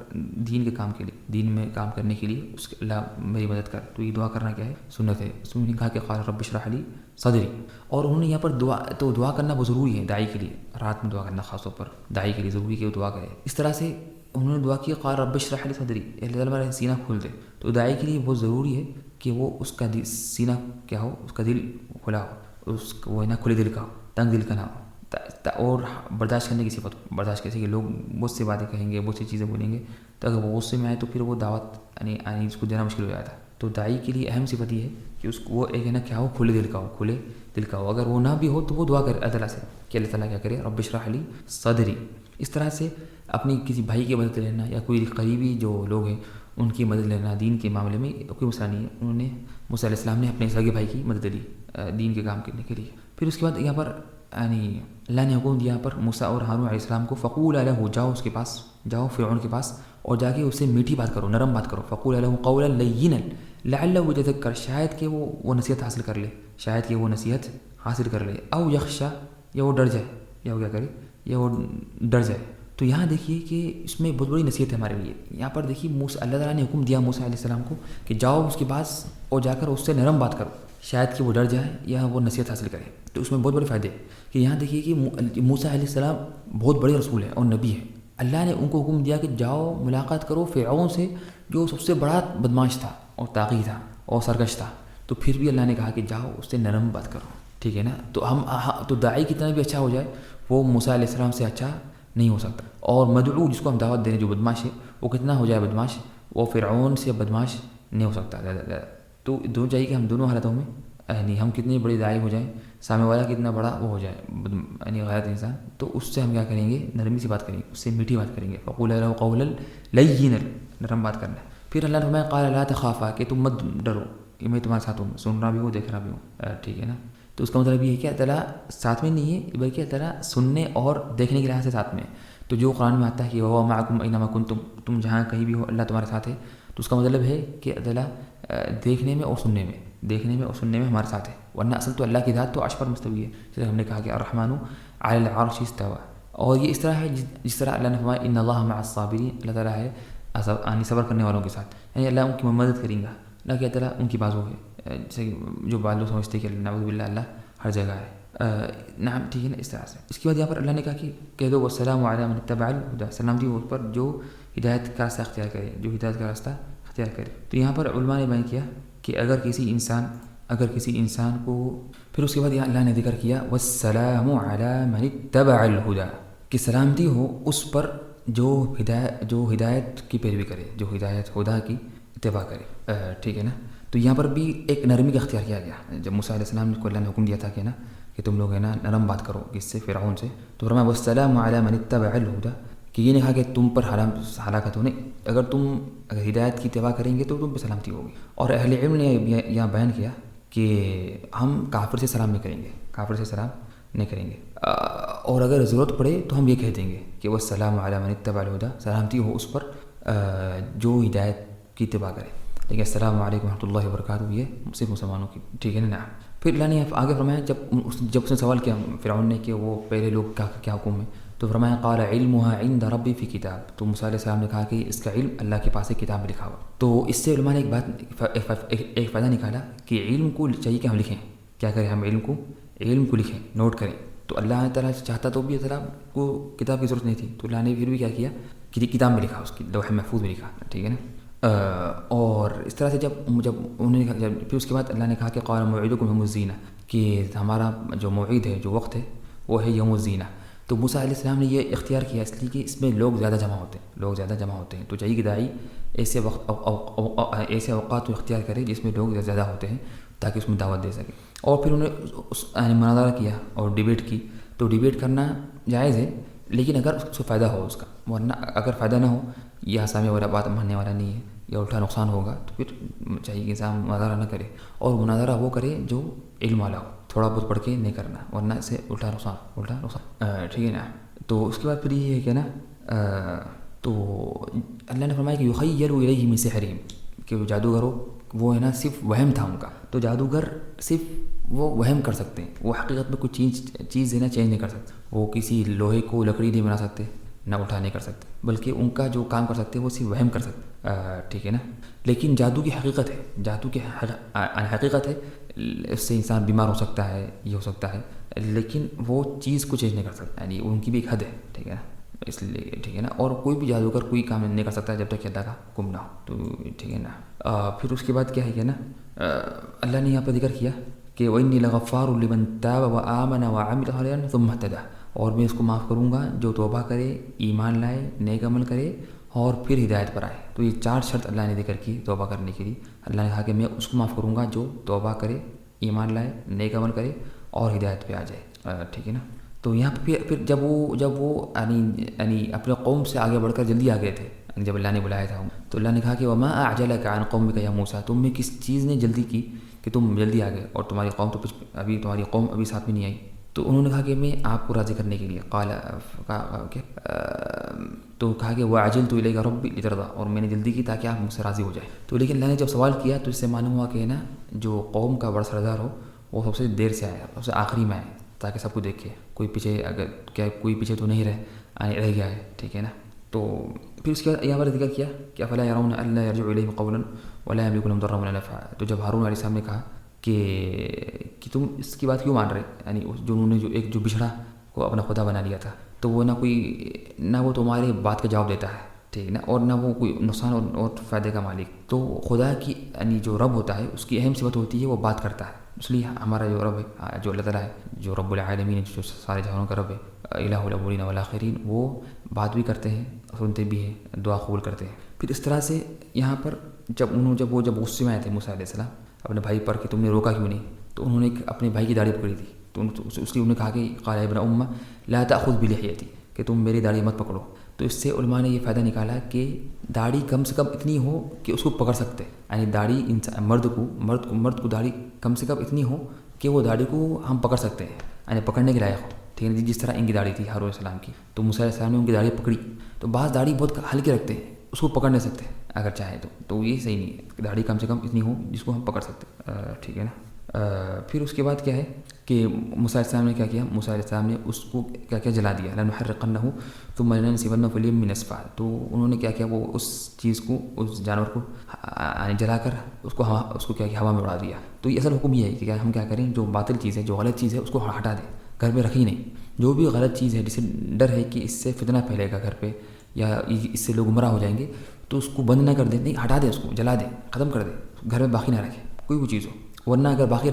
دین کے کام کے لیے, دین میں کام کرنے کے لیے اللہ میری مدد کر. تو یہ دعا کرنا کیا ہے؟ سنت ہے. اس نے کہا کہ قال رب اشرح لي صدری. اور انہوں نے یہاں پر دعا کرنا بہت ضروری ہے داعی کے لیے, رات میں دعا کرنا خاص طور پر داعی کے لیے ضروری ہے کہ وہ دعا کرے. اس طرح سے انہوں نے دعا کی قال رب اشرح لي صدری, اللہ تعالیٰ میرا سینہ کھول دے. تو داعی کے لیے بہت ضروری ہے کہ وہ اس کا سینہ کیا ہو, اس کا دل کھلا ہو, اس کو وہ نا کھلے دل کا ہو, تنگ دل کا نہ ہو. اور برداشت کرنے کی صفت, برداشت کیسے کہ لوگ بہت سی باتیں کہیں گے, بہت سی چیزیں بولیں گے, تو اگر وہ غصے میں آئے تو پھر وہ دعوت یعنی اس کو دینا مشکل ہو جاتا ہے. تو داعی کے لیے اہم صفت یہ ہے کہ اس کو وہ ایک ہے نا کیا ہو, کھلے دل کا ہو, کھلے دل کا ہو. اگر وہ نہ بھی ہو تو وہ دعا کرے اللہ تعالیٰ سے کہ اللہ تعالیٰ کیا کرے رب اشرح لي صدری. اس طرح سے اپنی کسی بھائی کی مدد لینا یا کوئی قریبی جو لوگ ہیں ان کی مدد لینا دین کے معاملے میں کوئی مسئلہ نہیں ہے. انہوں نے موسیٰ علیہ السلام نے اپنے سگے بھائی کی مدد لی دین کے کام کرنے کے لیے. پھر اس کے بعد یہاں پر یعنی اللہ نے حکم دیا پر موسیٰ اور ہارون علیہ السلام کو, فقولا لہ, جاؤ اس کے پاس, جاؤ فرعون کے پاس اور جا کے اس سے میٹھی بات کرو, نرم بات کرو. فقولا لہ قولا لینا لعلہ یتذکر, شاید کہ وہ نصیحت حاصل کر لے, شاید کہ وہ نصیحت حاصل کر لے, او یخشا, یا وہ ڈر جائے, یا وہ کیا کرے, یا وہ ڈر جائے. تو یہاں دیکھیے کہ اس میں بہت بڑی نصیحت ہے ہمارے لیے. یہاں پر دیکھیے اللہ تعالیٰ نے حکم دیا موسیٰ علیہ السلام کو کہ جاؤ اس کے پاس اور جا کر اس سے نرم بات کرو, شاید کہ وہ ڈر جائے یا وہ نصیحت حاصل کرے. تو اس میں بہت بڑے فائدے کہ یہاں دیکھیے کہ موسیٰ علیہ السلام بہت بڑے رسول ہیں اور نبی ہیں. اللہ نے ان کو حکم دیا کہ جاؤ ملاقات کرو فرعون سے جو سب سے بڑا بدماش تھا اور طاغی تھا اور سرکش تھا. تو پھر بھی اللہ نے کہا کہ جاؤ اس سے نرم بات کرو, ٹھیک ہے نا. تو داعی کتنا بھی اچھا ہو جائے وہ موسیٰ علیہ السلام سے اچھا نہیں ہو سکتا. اور مدعو جس کو ہم دعوت دیں جو بدماش ہے وہ کتنا ہو جائے بدماش, وہ فرعون سے بدماش نہیں ہو سکتا. تو دونوں چاہیے کہ ہم دونوں حالتوں میں یعنی ہم کتنے بڑے داعی ہو جائیں, سامنے والا کتنا بڑا وہ ہو جائے یعنی غیرت انسان, تو اس سے ہم کیا کریں گے, نرمی سے بات کریں گے, اس سے میٹھی بات کریں گے. فقولا لہ قولا لینا, نرم بات کرنا ہے. پھر اللہ نے فرمایا قال لا تخافا, کہ تم مت ڈرو, کہ میں تمہارے ساتھ ہوں, سن رہا بھی ہوں, دیکھ رہا بھی ہوں, ٹھیک ہے نا. تو اس کا مطلب یہ ہے کہ اللہ تعالیٰ ساتھ میں نہیں ہے بلکہ اللہ تعالیٰ سننے اور دیکھنے کے لحاظ سے ساتھ میں. تو جو قرآن میں آتا ہے کہ وَهُوَ مَعَكُمْ أَيْنَمَا كُنتُمْ, تم جہاں کہیں بھی ہو اللہ تمہارے ساتھ ہے, تو اس کا مطلب ہے کہ اللہ تعالیٰ دیکھنے میں اور سننے میں ہمارے ساتھ ہے. ورنہ اصل تو اللہ کی ذات تو عرش پر مستوی ہے, جیسے ہم نے کہا کہ الرحمن علی العرش استوى. اور یہ اس طرح ہے جس طرح اللہ نے فرمایا ان اللہ مع الصابرین, اللہ تعالیٰ ہے صبر کرنے والوں کے ساتھ, یعنی اللہ ان کی مدد کریں گا, نہ کہ اللہ تعالیٰ ان کی بازو ہے, جیسے جو بعض لوگ سمجھتے ہیں کہ نعوذ باللہ اللہ ہر جگہ ہے. نعم ٹھیک ہے نا, اس طرح سے. اس کے بعد یہاں پر اللہ نے کہا کہ کہہ دو والسلام علی من اتبع الہدی, سلامتی اس پر جو ہدایت کا راستہ اختیار کرے, جو ہدایت کا راستہ اختیار کرے. تو یہاں پر علماء نے بیان کیا کہ اگر کسی انسان کو, پھر اس کے بعد یہاں اللہ نے ذکر کیا والسلام علی من اتبع الہدی, کہ سلامتی ہو اس پر جو ہدایت کی پیروی کرے, جو ہدایت خدا کی اتباع کرے. ٹھیک ہے نا. تو یہاں پر بھی ایک نرمی کا اختیار کیا گیا. جب موسیٰ علیہ السلام کو اللہ نے حکم دیا تھا کہ نا کہ تم لوگ ہے نا نرم بات کرو کس سے, فرعون سے, تو فرمایا والسلام علی من اتبع الہدی, کہ یہ نہیں کہا کہ تم پر ہلاکت ہو, نہیں, اگر ہدایت کی اتباع کریں گے تو تم پہ سلامتی ہوگی. اور اہل علم نے یہاں بیان کیا کہ ہم کافر سے سلام نہیں کریں گے, اور اگر ضرورت پڑے تو ہم یہ کہہ دیں گے کہ والسلام علی من اتبع الہدی, سلامتی ہو اس پر جو ہدایت کی اتباع کرے. لیکن السلام علیکم ورحمۃ اللہ وبرکاتہ یہ صرف مسلمانوں کی. ٹھیک ہے نا. پھر اللہ نے آگے فرمایا, جب اس نے سوال کیا فرعون نے کہ وہ پہلے لوگ کا کیا حکم ہے, تو فرمایا قال علمها عند ربی فی کتاب, تو موسیٰ علیہ السلام نے کہا کہ اس کا علم اللہ کے پاس ایک کتاب میں لکھا ہوا. تو اس سے علماء نے ایک فائدہ نکالا کہ علم کو چاہیے کہ ہم لکھیں. کیا کریں ہم علم کو لکھیں, نوٹ کریں. تو اللہ تعالیٰ چاہتا تو بھی اللہ کو کتاب کی ضرورت نہیں تھی, تو اللہ نے پھر بھی کیا کیا کہ کتاب میں لکھا, اس کی لوح محفوظ میں لکھا. ٹھیک ہے نا. اور اس طرح سے جب انہوں نے پھر اس کے بعد اللہ نے کہا کہ قال موعدکم یوم الزینہ, کہ ہمارا جو موعد ہے, جو وقت ہے, وہ ہے یوم الزینہ. تو موسیٰ علیہ السلام نے یہ اختیار کیا اس لیے کہ اس میں لوگ زیادہ جمع ہوتے ہیں. تو چاہیے کہ داعی ایسے اوقات کو اختیار کرے جس میں لوگ زیادہ ہوتے ہیں, تاکہ اس میں دعوت دے سکے. اور پھر انہوں نے مناظرہ کیا اور ڈیبیٹ کی. تو ڈیبیٹ کرنا جائز ہے, لیکن اگر اس کو فائدہ ہو اس کا, ورنہ اگر فائدہ نہ ہو یا سامنے والا بات ماننے والا نہیں ہے یا الٹا نقصان ہوگا, تو پھر چاہیے کہ انسان مناظرہ نہ کرے, اور مناظرہ وہ کرے جو علم والا ہو, تھوڑا بہت پڑھ کے نہیں کرنا, ورنہ اس سے الٹا نقصان. ٹھیک ہے نا. تو اس کے بعد پھر یہ ہے کہ نا, تو اللہ نے فرمایا کہ یخیل الیہ من سحرہم, کہ وہ جادوگر ہو, وہ ہے نا صرف وہم تھا ان کا. تو جادوگر صرف وہ وہم کر سکتے ہیں, وہ حقیقت میں کوئی چیز ہے نا چینج نہیں کر سکتے. وہ کسی لوہے کو لکڑی نہیں بنا سکتے, نہ اٹھا نہیں کر سکتے, بلکہ ان کا جو کام کر سکتے ہیں وہ صرف وہم کر سکتے. ٹھیک ہے نا. لیکن جادو کی حقیقت ہے, اس سے انسان بیمار ہو سکتا ہے, یہ ہو سکتا ہے, لیکن وہ چیز کو چینج نہیں کر سکتا, یعنی ان کی بھی ایک حد ہے. ٹھیک ہے نا. اس لیے ٹھیک ہے نا. اور کوئی بھی جادوگر کوئی کام نہیں کر سکتا جب تک کہ اللہ کا حکم نہ ہو. تو ٹھیک ہے نا. پھر اس کے بعد کیا ہے کہ نا, اللہ نے یہاں پہ ذکر کیا کہ وَإِنِّي لَغَفَّارٌ لِمَن تَابَ وَآمَنَ وَعَمِلَ صَالِحًا ثُمَّ اهْتَدَىٰ, اور میں اس کو معاف کروں گا جو توبہ کرے, ایمان لائے, نیک عمل کرے, اور پھر ہدایت پر آئے. تو یہ 4 شرط اللہ نے ذکر کی توبہ کرنے کے لیے. اللہ نے کہا کہ میں اس کو معاف کروں گا جو توبہ کرے, ایمان لائے, نیک عمل کرے, اور ہدایت پہ آ جائے. ٹھیک ہے نا. تو یہاں پہ پھر جب وہ یعنی اپنے قوم سے آگے بڑھ کر جلدی آ گئے تھے, جب اللہ نے بلایا تھا, تو اللہ نے کہا کہ وَمَا أَعْجَلَكَ عَنْ قَوْمِكَ يَا مُوسَىٰ, تم میں کس چیز نے جلدی کی کہ تم جلدی آ گئے, اور تمہاری قوم ابھی ساتھ میں نہیں آئی. تو انہوں نے کہا کہ میں آپ کو راضی کرنے کے لیے تو کہا کہ وَعَجِلْتُ إِلَيْكَ رَبِّي لِتَرْضَىٰ, اور میں نے جلدی کی تاکہ آپ مجھ سے راضی ہو جائے. تو لیکن اللہ نے جب سوال کیا تو اس سے معلوم ہوا کہ نا جو قوم کا بڑا سردار ہو وہ سب سے دیر سے آیا, سب سے آخری میں آئے, تاکہ سب کو دیکھے کوئی پیچھے تو نہیں رہ گیا ہے. ٹھیک ہے نا. تو پھر اس کے بعد یہاں پر ذکر کیا کہ افلا يرون الا يرجع اليهم قولا ولا يملك لهم ضرا ولا نفعا. تو جب ہارون علیہ السلام نے کہا کہ تم اس کی بات کیوں مان رہے, یعنی جو انہوں نے جو بچھڑا کو اپنا خدا بنا لیا تھا, تو وہ نہ وہ تمہارے بات کا جواب دیتا ہے, ٹھیک نا, اور نہ وہ کوئی نقصان اور فائدے کا مالک. تو خدا کی یعنی جو رب ہوتا ہے اس کی اہم صفت ہوتی ہے وہ بات کرتا ہے. اس لیے ہمارا جو رب ہے, جو اللہ تعالیٰ ہے, جو رب العالمین, جو سارے جہانوں کا رب ہے, الہ الاولین والآخرین, وہ بات بھی کرتے ہیں, سنتے بھی ہیں, دعا قبول کرتے ہیں. پھر اس طرح سے یہاں پر جب غصے میں آئے تھے موسیٰ علیہ السلام اپنے بھائی پر کہ تم نے روکا کیوں نہیں, تو انہوں نے اپنے بھائی کی داڑھی پکڑی تھی. تو اس لیے انہوں نے کہا کہ قال ابن ام لا تأخذ بلحیتی, کہ تم میری داڑھی مت پکڑو. تو اس سے علماء نے یہ فائدہ نکالا کہ داڑھی کم سے کم اتنی ہو کہ اس کو پکڑ سکتے, یعنی داڑھی مرد کو داڑھی کم سے کم اتنی ہو کہ وہ داڑھی کو ہم پکڑ سکتے ہیں, یعنی پکڑنے کے لائق ہو. ٹھیک ہے, جس طرح ان کی داڑھی تھی ہارون علیہ السلام کی, تو موسیٰ علیہ السلام نے ان کی داڑھی پکڑی. تو بعض داڑھی بہت ہلکے رکھتے ہیں, اس کو پکڑ نہیں سکتے اگر چاہیں تو یہ صحیح نہیں ہے. داڑھی کم سے کم اتنی ہو جس کو ہم پکڑ سکتے. ٹھیک ہے نا. پھر اس کے بعد کیا ہے کہ موسیٰ علیہ السلام نے کیا کیا، موسیٰ علیہ السلام نے اس کو کیا کیا جلا دیا، لنحرقنہ ثم لننسفنہ فی الیم نسفا، تو انہوں نے کیا کیا، وہ اس چیز کو، اس جانور کو جلا کر اس کو کیا کیا، ہوا میں اڑا دیا۔ تو یہ اصل حکم یہ ہے کہ ہم کیا کریں، جو باطل چیز ہے، جو غلط چیز ہے، اس کو ہٹا دیں، گھر میں رکھی نہیں۔ جو بھی غلط چیز ہے جسے ڈر ہے کہ اس سے فتنہ پھیلے گا گھر پہ یا اس سے لوگ گمراہ ہو جائیں گے، تو اس کو بند نہ کر دیں، نہیں ہٹا دیں، اس کو جلا دیں، ختم کر دیں، گھر میں باقی نہ رکھیں کوئی بھی چیز ہو، ورنہ اگر باقی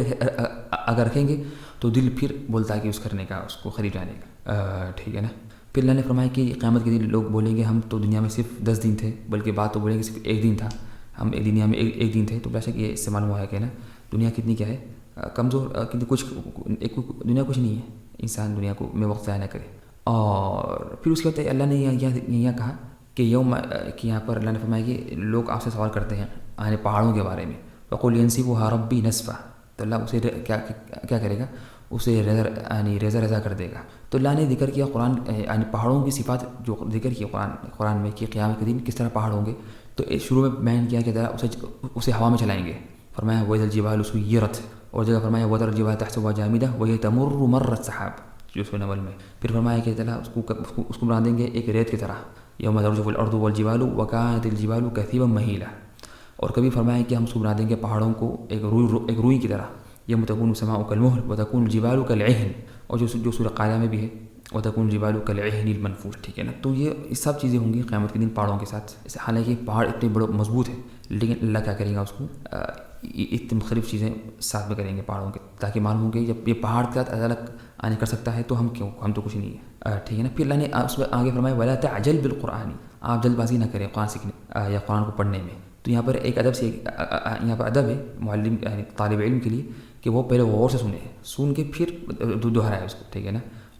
اگر رکھیں گے تو دل پھر بولتا ہے کہ اس کرنے کا، اس کو خرید جانے کا، ٹھیک ہے نا۔ پھر اللہ نے فرمایا کہ قیامت کے دن لوگ بولیں گے ہم تو دنیا میں صرف 10 دن تھے، بلکہ بات تو بولیں گے صرف 1 دن تھا، ہم دنیا میں ایک دن تھے۔ تو بے شک یہ اس سے معلوم ہوا ہے کہ نا دنیا کتنی کیا ہے، کمزور، کتنی کچھ دنیا کچھ نہیں ہے، انسان دنیا کو میں وقت ضائع نہ کرے۔ اور پھر اس کے بعد اللہ نے یہاں کہا کہ کہ یہاں پر اللہ نے فرمایا کہ لوگ آپ سے سوال کرتے ہیں آنے پہاڑوں کے بارے میں، وَقُلْ يَنْسِفُهَا رَبِّي نَسْفًا، تو اللہ اسے کیا کرے گا، اسے ریزہ کر دے گا۔ تو اللہ نے ذکر کیا قرآن، یعنی پہاڑوں کی صفات جو ذکر کی قرآن میں کہ قیامت کے دن کس طرح پہاڑ ہوں گے، تو شروع میں بیان کیا کہ اسے ہوا میں چلائیں گے، فرمایا وَإِذَا الْجِبَالُ سُيِّرَتْ، اور جگہ فرمایا وَتَرَى الْجِبَالَ تَحْسَبُهَا جَامِدَةً وَهِيَ تَمُرُّ مَرَّ السَّحَابِ، جو سورہ نمل میں۔ پھر فرمایا کہ تعالیٰ اس کو بنا دیں گے ایک ریت کی طرح، یوم ترجف الارض والجبال وکانت الجبال کثیبا مہیلا، اور کبھی فرمایا کہ ہم اس کو بنا دیں گے پہاڑوں کو ایک روئی کی طرح، یوم تکون السماء کالمہل وتکون الجبال کالعہن، اور جو سورہ قاریہ میں بھی ہے وتکون الجبال کالعہن المنفوش، ٹھیک ہے نا۔ تو یہ سب چیزیں ہوں گی قیامت کے دن پہاڑوں کے ساتھ، حالانکہ پہاڑ اتنے بڑے مضبوط ہیں، لیکن اللہ کیا کرے گا، اس کو اتنی مختلف چیزیں ساتھ میں کریں گے پہاڑوں کے، تاکہ معلوم ہو کہ جب یہ پہاڑ کے ساتھ الگ کر سکتا ہے تو ہم تو کچھ نہیں ہے، ٹھیک ہے نا۔ پھر اللہ نے اس میں آگے فرمایا وَلَا تَعْجَلْ بِالْقُرْآنِ، آپ جلد بازی نہ کریں قرآن سیکھنے یا قرآن کو پڑھنے میں۔ تو یہاں پر ایک ادب سے یہاں پر ادب ہے معلم یعنی طالب علم کے لیے کہ وہ پہلے غور سے سن کے پھر دہرائے اس کو، ٹھیک ہے نا،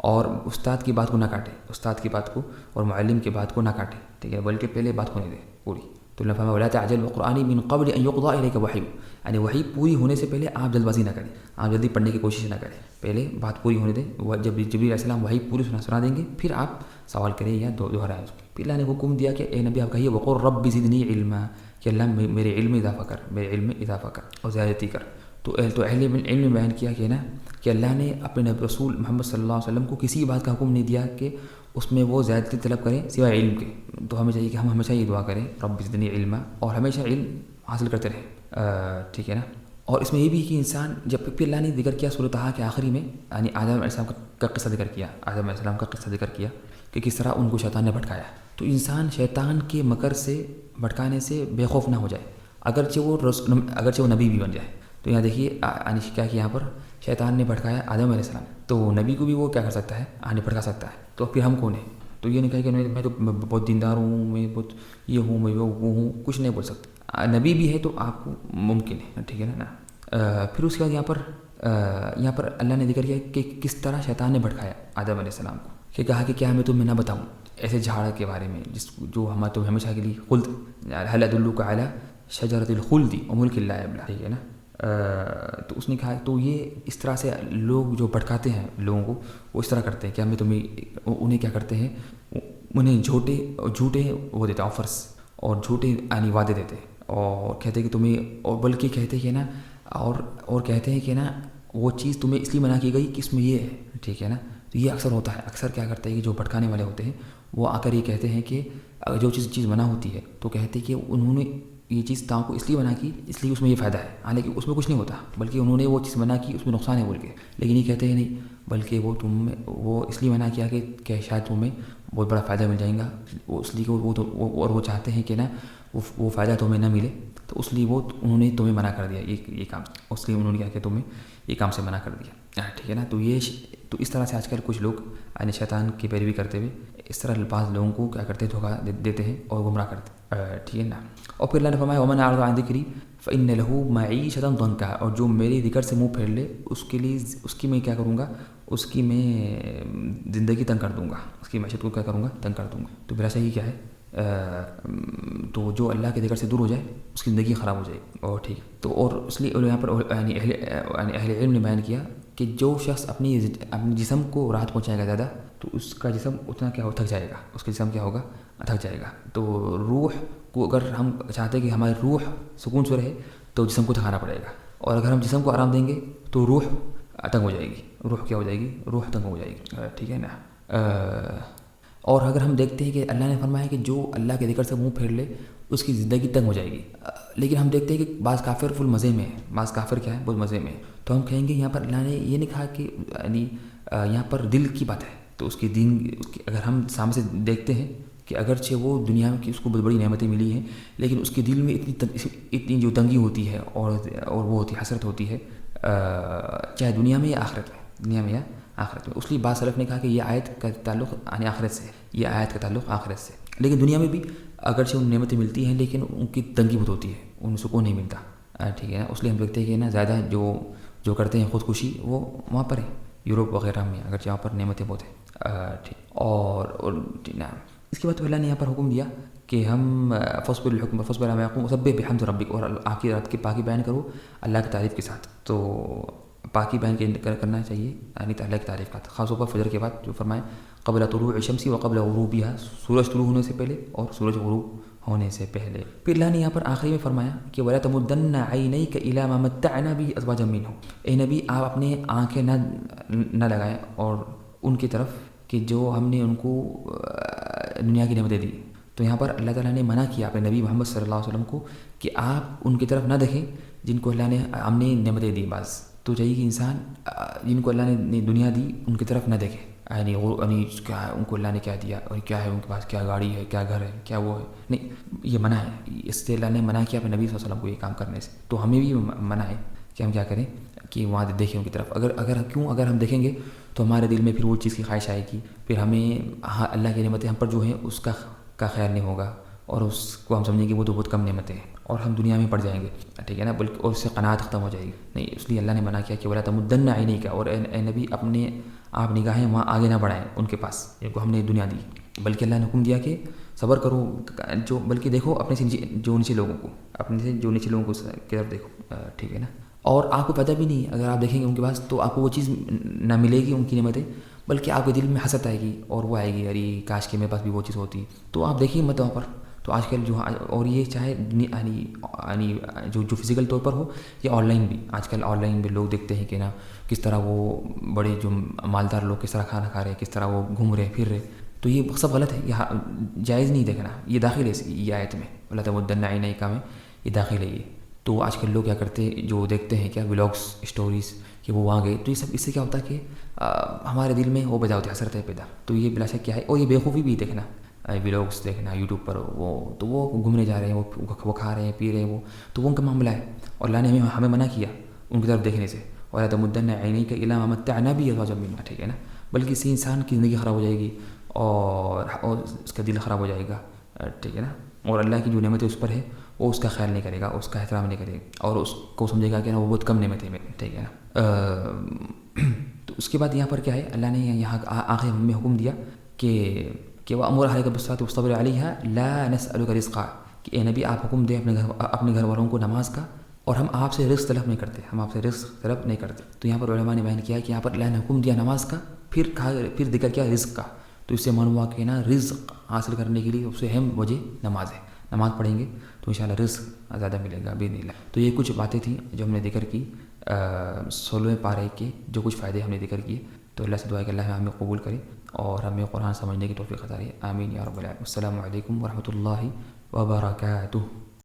اور استاد کی بات کو نہ کاٹے، استاد کی بات کو اور معلم کی بات کو نہ کاٹے، ٹھیک ہے، بلکہ پہلے بات ہونے دے پوری۔ تو اللہ فرمایا وَلَا تَعْجَلْ بِالْقُرْآنِ مِنْ قَبْلِ أَنْ يُقْضَىٰ إِلَيْكَ وَحْيُهُ، یعنی وحی پوری ہونے سے پہلے آپ جلد بازی نہ کریں، آپ جلدی پڑھنے کی کوشش نہ کریں، پہلے بات پوری ہونے دیں، جب جبریل علیہ السلام وحی پوری سنا دیں گے پھر آپ سوال کریں یا دہرائیں اس کو۔ پھر اللہ نے حکم دیا کہ اے نبی آپ کہیے وَقُلْ رَبِّ زِدْنِي عِلْمًا، کہ اللہ میرے علم میں اضافہ کر، میرے علم میں اضافہ کر اور زیادتی کر۔ تو اہل علم نے بیان کیا کہ نا کہ اللہ نے اپنے نبی رسول محمد صلی اللہ علیہ وسلم کو کسی بات کا حکم نہیں دیا کہ اس میں وہ زیادتی طلب کریں سوائے علم کے۔ تو ہمیں چاہیے کہ ہم ہمیشہ یہ دعا کریں رب زدنی علما، اور ہمیشہ علم حاصل کرتے رہیں، ٹھیک ہے نا۔ اور اس میں یہ بھی کہ انسان جب پھر اللہ نے ذکر کیا سورۃ طٰہٰ کے آخری میں، یعنی آدم علیہ السلام کا قصہ ذکر کیا، آدم علیہ السلام کا قصہ ذکر کیا کہ کس طرح ان کو شیطان نے بھٹکایا۔ تو انسان شیطان کے مکر سے بھٹکانے سے بے خوف نہ ہو جائے، اگرچہ وہ نبی بھی بن جائے۔ تو یہاں دیکھیے کیا کہ یہاں پر شیطان نے بھٹکایا آدم علیہ السلام، تو نبی کو بھی وہ کیا کر سکتا ہے، بھٹکا سکتا ہے۔ تو پھر ہم کون ہیں؟ تو یہ نہیں کہا کہ میں تو بہت دیندار ہوں، میں بہت یہ ہوں، میں وہ ہوں، کچھ نہیں بول سکتے۔ نبی بھی ہے تو آپ کو ممکن ہے، ٹھیک ہے نا۔ پھر اس کے بعد یہاں پر اللہ نے ذکر کیا کہ کس طرح شیطان نے بھٹکایا آدم علیہ السلام کو، کہ کہا کہ کیا میں تمہیں نہ بتاؤں ایسے جھاڑ کے بارے میں جو تمہیں ہمیشہ کے لیے خلد، هل ادلک علی شجرۃ الخلد وملک لا یبلی، ٹھیک ہے نا۔ تو اس نے کہا تو یہ اس طرح سے لوگ جو بھٹکاتے ہیں لوگوں کو، وہ اس طرح کرتے ہیں کہ ہمیں انہیں کیا کرتے ہیں، انہیں جھوٹے وہ دیتے آفرس اور جھوٹے وعدے دیتے، اور کہتے ہیں کہ تمہیں، اور بلکہ کہتے ہیں کہ نا اور کہتے ہیں کہ نا وہ چیز تمہیں اس لیے منع کی گئی کہ اس میں یہ ہے، ٹھیک ہے نا۔ تو یہ اکثر ہوتا ہے، اکثر کیا کرتے ہیں کہ جو بھٹکانے والے ہوتے ہیں وہ آ کر یہ کہتے ہیں کہ جو چیز منع ہوتی ہے تو کہتے ہیں کہ انہوں نے یہ چیز تاؤں کو اس لیے منع کی اس لیے اس میں یہ فائدہ ہے، حالانکہ اس میں کچھ نہیں ہوتا، بلکہ انہوں نے وہ چیز منع کی اس میں نقصان ہے بول کے، لیکن یہ کہتے ہیں نہیں، بلکہ وہ اس لیے منع کیا کہ شاید تمہیں بہت بڑا فائدہ مل جائے گا، اس لیے وہ چاہتے ہیں کہ نا وہ فائدہ تمہیں نہ ملے، تو اس لیے انہوں نے تمہیں منع کر دیا یہ کام، اس لیے انہوں نے کیا کہ تمہیں یہ کام سے منع کر دیا، ٹھیک ہے نا۔ تو اس طرح سے آج کل کچھ لوگ شیطان کی پیروی کرتے ہوئے اس طرح بعض لوگوں کو کیا کرتے ہیں، دھوکہ دیتے ہیں اور گمراہ کرتے ہیں، ٹھیک ہے نا۔ اور پھر اللہ نے فرمایا ومن اعرض عن ذکری فإن له معیشۃ ضنکا، اور جو میری ذکر سے منہ پھیر لے اس کی میں کیا کروں گا، اس کی میں زندگی تنگ کر دوں گا، اس کی معیشت کو کیا کروں گا، تنگ کر دوں گا۔ تو میرا صحیح کیا ہے، تو جو اللہ کے ذکر سے دور ہو جائے اس کی زندگی خراب ہو جائے گی، اور ٹھیک۔ تو اور اس لیے یہاں پر اہل علم نے بیان کیا کہ جو شخص اپنی جسم کو راحت پہنچائے گا زیادہ تو اس کا جسم اتنا کیا ہو، تھک جائے گا، اس کا جسم کیا ہوگا، تھک جائے گا۔ تو روح کو اگر ہم چاہتے ہیں کہ ہماری روح سکون سے رہے تو جسم کو تھکانا پڑے گا، اور اگر ہم جسم کو آرام دیں گے تو روح تنگ ہو جائے گی. روح کیا ہو جائے گی؟ روح تنگ ہو جائے گی. ٹھیک ہے نا. اور اگر ہم دیکھتے ہیں کہ اللہ نے فرمایا کہ جو اللہ کے ذکر سے منہ پھیر لے اس کی زندگی تنگ ہو جائے گی. لیکن ہم دیکھتے ہیں کہ بعض کافر فل مزے میں ہے. بعض کافر کیا ہے؟ بہت مزے میں ہے. تو ہم کہیں گے یہاں پر اللہ نے یہ نہیں کہا کہ یعنی یہاں پر دل کی بات ہے. تو اس کی دین اگر ہم سامنے سے دیکھتے ہیں کہ اگرچہ وہ دنیا کی اس کو بہت بڑی نعمتیں ملی ہیں لیکن اس کے دل میں اتنی جو تنگی ہوتی ہے اور وہ ہوتی ہے، حسرت ہوتی ہے، چاہے دنیا میں یا آخرت میں، دنیا میں یا آخرت میں. اس لیے بعض سلف نے کہا کہ یہ آیت کا تعلق یعنی آخرت سے ہے، یہ آیت کا تعلق آخرت سے. لیکن دنیا میں بھی اگرچہ ان نعمتیں ملتی ہیں لیکن ان کی تنگی بہت ہوتی ہے، ان سکون نہیں ملتا. ٹھیک ہے نا. اس لیے ہم دیکھتے ہیں کہ نا زیادہ جو کرتے ہیں خودکشی وہ وہاں پر ہے، یوروپ وغیرہ میں، اگرچہ وہاں پر نعمتیں بہت ہیں. ٹھیک. اور اس کے بعد تو اللہ نے یہاں پر حکم دیا کہ ہم فصبر الحکم فصبر علی ما یقولون وسبح بحمد ربک، اور آخری رات کی پاکی بیان کرو اللہ کی تعریف کے ساتھ. تو پاکی بیان کرنا چاہیے یعنی اللہ کی تعریف کا، خاص طور پر فجر کے بعد جو فرمائے قبل طلوع الشمس و قبل غروبها، سورج طلوع ہونے سے پہلے اور سورج غروب ہونے سے پہلے. پھر اللہ نے یہاں پر آخری میں فرمایا کہ وَلَا تَمُدَّنَّ عَيْنَيْكَ إِلَىٰ مَا مَتَّعْنَا بِهِ أَزْوَاجًا مِّنْهُمْ. اے نبی آپ اپنے آنکھیں نہ لگائیں اور ان کی طرف کہ جو ہم نے ان کو دنیا کی نعمتیں دی. تو یہاں پر اللہ تعالیٰ نے منع کیا اپنے نبی محمد صلی اللہ علیہ وسلم کو کہ آپ ان کی طرف نہ دیکھیں جن کو اللہ نے ہم نے نعمتیں دی. بعض تو چاہیے کہ انسان جن کو اللہ نے دنیا دی ان کی طرف نہ دیکھے، یعنی کیا ہے ان کو اللہ نے کیا دیا اور کیا ہے ان کے پاس، کیا گاڑی ہے، کیا گھر ہے، کیا وہ ہے. نہیں، یہ منع ہے. اس سے اللہ نے منع کیا اپنے نبی صلی اللہ علیہ وسلم کو یہ کام کرنے سے. تو ہمیں بھی منع ہے کہ ہم کیا کریں کہ وہاں دیکھیں ان کی طرف. اگر ہم دیکھیں گے تو ہمارے دل میں پھر وہ چیز کی خواہش آئے گی، پھر ہمیں اللہ کی نعمتیں ہم پر جو ہیں اس کا خیال نہیں ہوگا اور اس کو ہم سمجھیں گے وہ تو بہت کم نعمتیں ہیں اور ہم دنیا میں پڑ جائیں گے. ٹھیک ہے نا. بلکہ اور اس سے قناعت ختم ہو جائے گی. نہیں، اس لیے اللہ نے منع کیا کہ وَلَا تَمُدَّنَّ عَيْنَيْكَ، اور اے نبی آپ نگاہیں وہاں آگے نہ بڑھائیں ان کے پاس جن کو ہم نے دنیا دی. بلکہ اللہ نے حکم دیا کہ صبر کرو، بلکہ دیکھو اپنے سے جو نیچے لوگوں کو، اپنے سے جو نیچے لوگوں کو کی طرف دیکھو. ٹھیک ہے نا. اور آپ کو پتہ بھی نہیں، اگر آپ دیکھیں گے ان کے پاس تو آپ کو وہ چیز نہ ملے گی ان کی نعمتیں، بلکہ آپ کے دل میں حسرت آئے گی اور وہ آئے گی ارے کاش کہ میرے پاس بھی وہ چیز ہوتی. تو آپ دیکھیں مت وہاں پر. تو آج کل اور یہ چاہے یعنی جو فزیکل طور پر ہو یا آن لائن بھی، آج کل آن لائن بھی لوگ دیکھتے ہیں کہ نا کس طرح وہ بڑے جو مالدار لوگ کس طرح کھانا کھا رہے ہیں، کس طرح وہ گھوم رہے پھر رہے. تو یہ سب غلط ہے، یہ جائز نہیں دیکھنا. یہ داخل ہے یہ آیت میں، وَلَا تَمُدَّنَّ عَيْنَيْكَ میں یہ داخل ہے یہ. تو آج کل لوگ کیا کرتے ہیں، جو دیکھتے ہیں کیا ولاگس اسٹوریز کہ وہ وہاں گئے، تو یہ سب اس سے کیا ہوتا ہے کہ ہمارے دل میں وہ پیدا ہوتی ہے، حسرت ہے پیدا. تو یہ بلا شک کیا ہے. اور یہ بیوقوفی بھی دیکھنا، ولاگس دیکھنا یوٹیوب پر، وہ گھومنے جا رہے ہیں، وہ کھا رہے ہیں، پی رہے ہیں، وہ تو ان کا معاملہ ہے. اور اللہ نے ہمیں منع کیا ان کی طرف دیکھنے سے. وَلَا تَمُدَّنَّ عَيْنَيْكَ إِلَىٰ مَا مَتَّعْنَا بِهِ أَزْوَاجًا مِّنْهُمْ. ٹھیک ہے نا. بلکہ اس سے انسان کی زندگی خراب ہو جائے گی اور اس کا دل خراب ہو جائے گا. ٹھیک ہے نا. اور اللہ کی جو نعمتیں اس پر ہے وہ اس کا خیال نہیں کرے گا، اس کا احترام نہیں کرے گا اور اس کو سمجھے گا کہ نا وہ بہت کم نعمتیں میں. ٹھیک ہے نا. تو اس کے بعد یہاں پر کیا ہے، اللہ نے یہاں آخر میں حکم دیا کہ وَأَمُرْ أَهْلَكَ بِالصَّلَاةِ وَاصْطَبِرْ عَلَيْهَا لَا نَسْأَلُكَ رِزْقًا، کہ اے نبی آپ حکم دیں اپنے گھر والوں کو نماز کا اور ہم آپ سے رزق طلب نہیں کرتے، ہم آپ سے رزق طلب نہیں کرتے. تو یہاں پر علماء نے بیان کیا کہ یہاں پر اللہ نے حکم دیا نماز کا، پھر ذکر کیا رزق کا. تو اس سے معلوم ہوا کہ نا رزق حاصل کرنے کے لیے سب سے اہم وجہ نماز ہے. نماز پڑھیں گے تو انشاءاللہ رزق زیادہ ملے گا باذن اللہ. تو یہ کچھ باتیں تھیں جو ہم نے ذکر کی 16ویں پارے کے جو کچھ فائدے ہم نے ذکر کیے. تو اللہ سے دعا ہے کہ اللہ ہمیں قبول کرے اور ہمیں قرآن سمجھنے کی توفیق عطا فرمائے. آمین یا رب العالمین. السلام علیکم ورحمۃ اللہ وبرکاتہ.